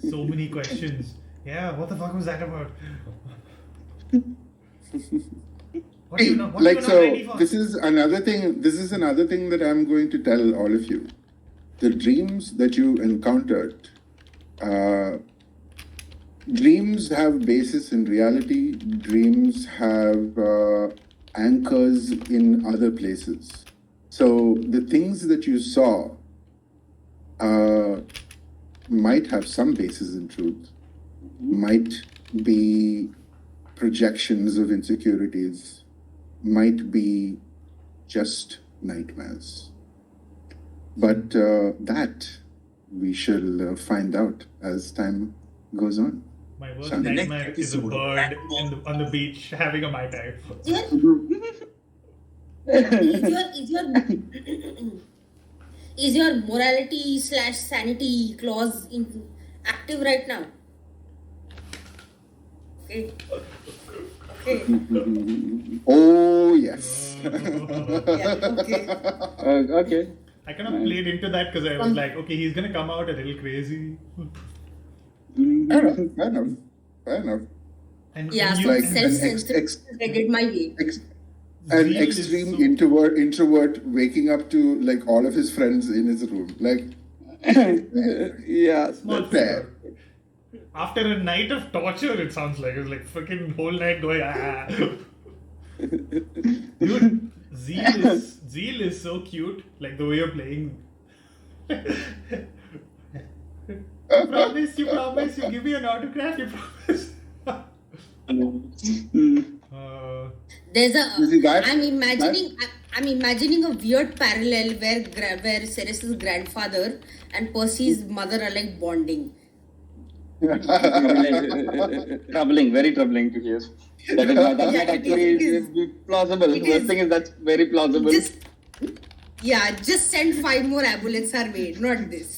Speaker 3: So many questions. Yeah, what the fuck was that about?
Speaker 1: This is another thing that I'm going to tell all of you. The dreams that you encountered, dreams have basis in reality. Dreams have anchors in other places. So the things that you saw might have some basis in truth, might be projections of insecurities, might be just nightmares. But that we shall find out as time goes on.
Speaker 3: My worst
Speaker 1: Sorry.
Speaker 3: nightmare is a bird on the beach having a Mai Tai.
Speaker 4: Is your morality / sanity clause active right now? Okay.
Speaker 1: Oh, yes.
Speaker 4: Yeah, okay.
Speaker 2: Okay.
Speaker 3: I kind of played into that because I was like, okay, he's gonna come out a little crazy.
Speaker 1: Fair enough.
Speaker 3: And
Speaker 4: Yeah,
Speaker 3: you-
Speaker 4: so
Speaker 1: Like
Speaker 4: self-censored, I get my way.
Speaker 1: an
Speaker 3: Zeal is
Speaker 1: extreme
Speaker 3: so-
Speaker 1: introvert waking up to like all of his friends in his room. Like,
Speaker 8: Yeah.
Speaker 3: Small
Speaker 1: fair.
Speaker 3: After a night of torture, it sounds like it's like freaking whole night going. Ah. Dude, Zeal is so cute. Like the way you're playing. You promise, you give me an autograph. You promise.
Speaker 4: There's
Speaker 1: You see that?
Speaker 4: I'm imagining a weird parallel where Ceres's grandfather and Percy's mother are like bonding.
Speaker 2: Troubling, very troubling to hear. That might
Speaker 4: Yeah,
Speaker 2: actually
Speaker 4: it is.
Speaker 2: be plausible.
Speaker 4: It
Speaker 2: First
Speaker 4: is.
Speaker 2: thing is that's very plausible.
Speaker 4: Just send 5 more ambulance our way, not this.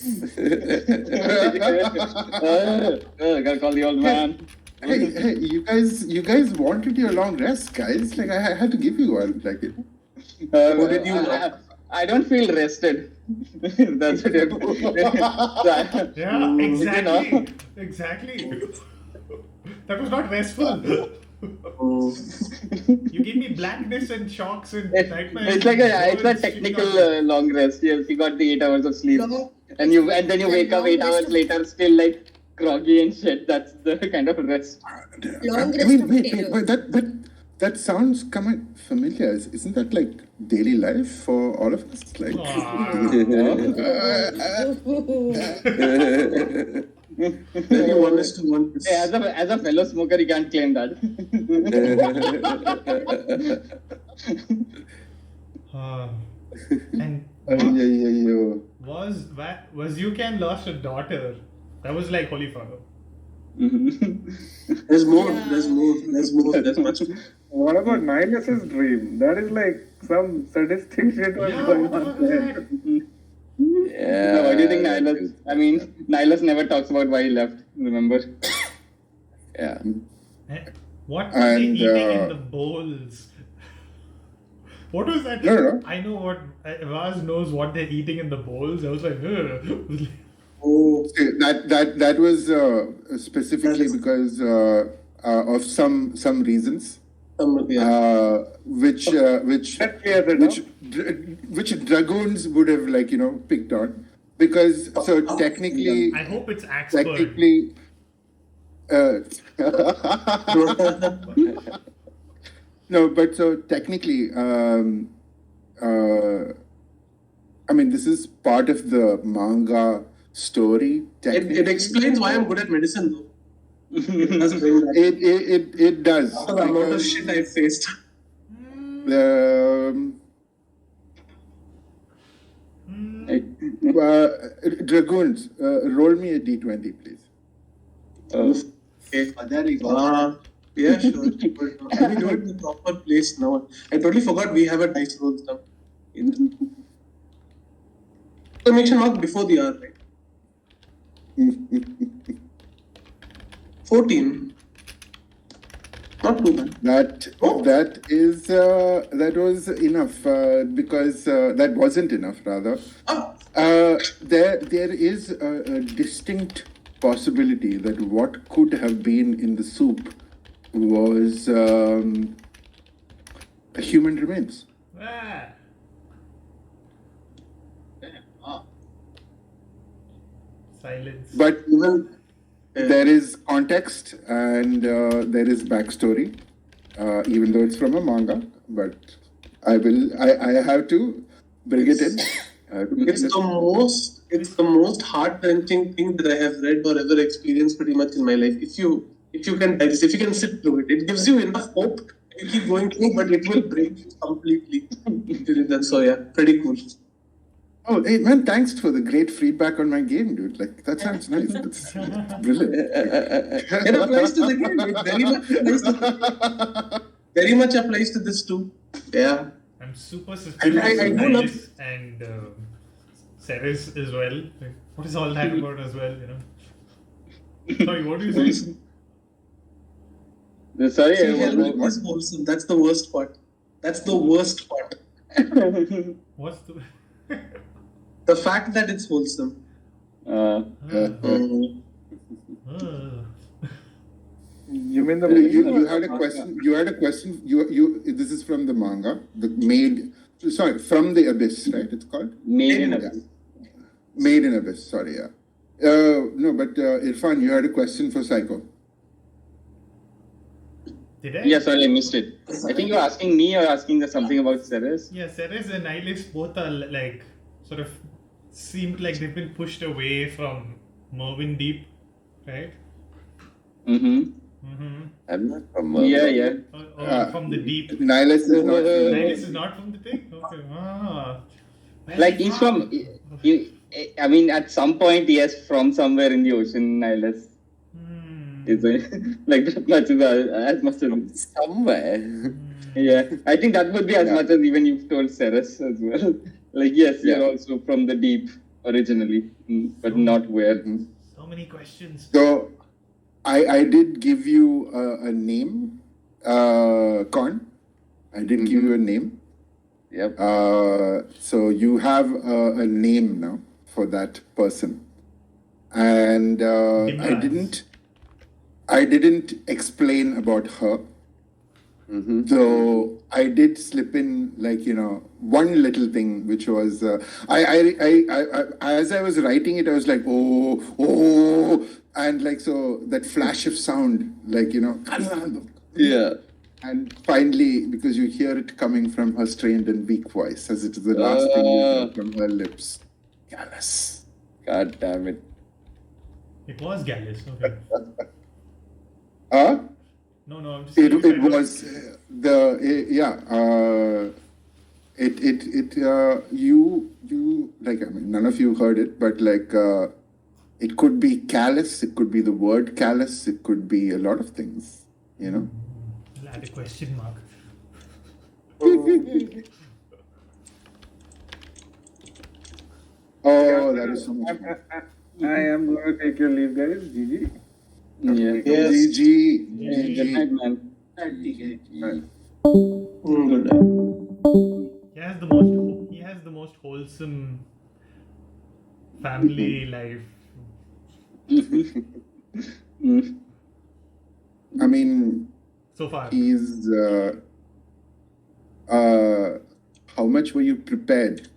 Speaker 2: Gotta call the old man.
Speaker 1: Hey, you guys wanted your long rest, guys. Like I had to give you one. Like it.
Speaker 5: What did you want?
Speaker 2: I don't feel rested. That's what you're
Speaker 3: Yeah, exactly.
Speaker 2: know?
Speaker 3: Exactly. That was not restful. You gave me blackness and shocks and nightmares.
Speaker 2: It's like it's a
Speaker 3: Birds
Speaker 2: technical
Speaker 3: shooting out.
Speaker 2: long rest. You got the 8 hours of sleep,
Speaker 4: Long-
Speaker 2: and then you wake up
Speaker 4: long
Speaker 2: 8
Speaker 4: rest
Speaker 2: hours
Speaker 4: of-
Speaker 2: later, still like groggy and shit. That's the kind of rest.
Speaker 4: Long
Speaker 1: I
Speaker 4: rest
Speaker 1: mean,
Speaker 4: of
Speaker 1: wait,
Speaker 4: terror.
Speaker 1: that sounds familiar. Isn't that like daily life for all of us? Like,
Speaker 5: Very honest to one.
Speaker 2: Hey, as a fellow smoker, you can't claim that.
Speaker 3: And was Yukan lost a daughter? That was like holy father.
Speaker 5: There's more. There's much more.
Speaker 7: What about Nilus's dream? That is like some sadistic shit was
Speaker 3: Yeah,
Speaker 7: going
Speaker 3: what
Speaker 7: on
Speaker 3: was
Speaker 7: there.
Speaker 3: that?
Speaker 8: Yeah.
Speaker 2: What do you think, Nihilus? I mean, Nihilus never talks about why he left. Remember?
Speaker 8: Yeah.
Speaker 3: What were they
Speaker 1: And,
Speaker 3: eating in the bowls? What was that?
Speaker 1: No.
Speaker 3: I know what Vaz knows what they're eating in the bowls. I was like, ugh.
Speaker 5: Oh,
Speaker 1: that was specifically because of some reasons.
Speaker 5: yeah.
Speaker 1: Which dragoons would have picked on, because so technically
Speaker 3: I hope it's Axburn.
Speaker 1: technically no, but so technically I mean, this is part of the manga story.
Speaker 5: It explains why I'm good at medicine, though. It does bring that.
Speaker 1: It does.
Speaker 5: After the amount of
Speaker 1: because,
Speaker 5: shit I faced.
Speaker 1: Dragoons, roll me a d20, please.
Speaker 5: Okay.
Speaker 9: There you go.
Speaker 5: Yeah, sure. But let me do it in the proper place now. I totally forgot we have a dice roll stuff. Exclamation mark before the R, right? 14. Not too bad.
Speaker 1: That was enough because that wasn't enough rather.
Speaker 5: Ah,
Speaker 1: There is a distinct possibility that what could have been in the soup was human remains.
Speaker 3: Ah. Silence.
Speaker 1: But
Speaker 5: even
Speaker 1: there is context and there is backstory, even though it's from a manga. but I have to bring it in.
Speaker 5: It's the most heart-wrenching thing that I have read or ever experienced pretty much in my life. If you can digest, if you can sit through it, it gives you enough hope. You keep going through, but it will break you completely. So yeah, pretty cool.
Speaker 1: Oh, hey man, thanks for the great feedback on my game, dude. Like, that sounds nice. That's brilliant.
Speaker 5: It applies to the game. It very much applies to this too. Yeah.
Speaker 3: I'm super suspicious
Speaker 5: I
Speaker 3: of
Speaker 5: do love-
Speaker 3: Nihilus and Ceres as well. Like, what is all that about as well, you know? Sorry, what do you say?
Speaker 2: Sorry,
Speaker 5: See, hell is wholesome. That's the worst part. That's the worst part.
Speaker 3: What's the...
Speaker 5: The fact that it's wholesome.
Speaker 7: You mean the
Speaker 1: You had a question. You had a question. You. This is from the manga. From the Abyss, right? It's called
Speaker 2: Made in
Speaker 1: Yeah.
Speaker 2: Abyss.
Speaker 1: Made in Abyss. Sorry, yeah. No, but Irfan, you had a question for Psycho.
Speaker 3: Did I?
Speaker 2: Yeah, sorry, I missed it. I think you're asking me or asking something about Ceres.
Speaker 3: Yeah, Ceres and Nihilus both are like sort of seemed like they've been pushed away from Mervyn Deep, right?
Speaker 8: I'm not from
Speaker 2: Yeah.
Speaker 3: Or from the deep.
Speaker 1: Nihilus is not.
Speaker 3: Nihilus is not from the thing? Okay.
Speaker 2: Like he's from. I mean, at some point, yes, from somewhere in the ocean, Nihilus. Is it? Like that much as much as
Speaker 8: somewhere.
Speaker 2: Yeah, I think that would be as much as even you've told Ceres as well. Like yes, you're also from the deep originally, but not where.
Speaker 3: So many questions.
Speaker 1: So, I did give you a name, Con. I did give you a name.
Speaker 8: Yep.
Speaker 1: So you have a name now for that person, and I didn't explain about her. So I did slip in, like, one little thing, which was I as I was writing it, I was like, oh, and like, so that flash of sound, like,
Speaker 8: Yeah.
Speaker 1: and finally, because you hear it coming from her strained and weak voice, as it is the last thing you hear from her lips. Gallus.
Speaker 8: God damn it.
Speaker 3: It was Gallus, okay. No, I'm just
Speaker 1: It
Speaker 3: saying
Speaker 1: was you like, I mean, none of you heard it, but like it could be callous, it could be the word callous, it could be a lot of things,
Speaker 3: I'll add a question mark.
Speaker 1: Oh, that is so much.
Speaker 7: I am going to take your leave, guys. GG.
Speaker 2: Yeah.
Speaker 1: GG.
Speaker 2: Good night, man.
Speaker 5: Good night.
Speaker 3: He has the most wholesome family life.
Speaker 1: I mean,
Speaker 3: So far.
Speaker 1: he's how much were you prepared?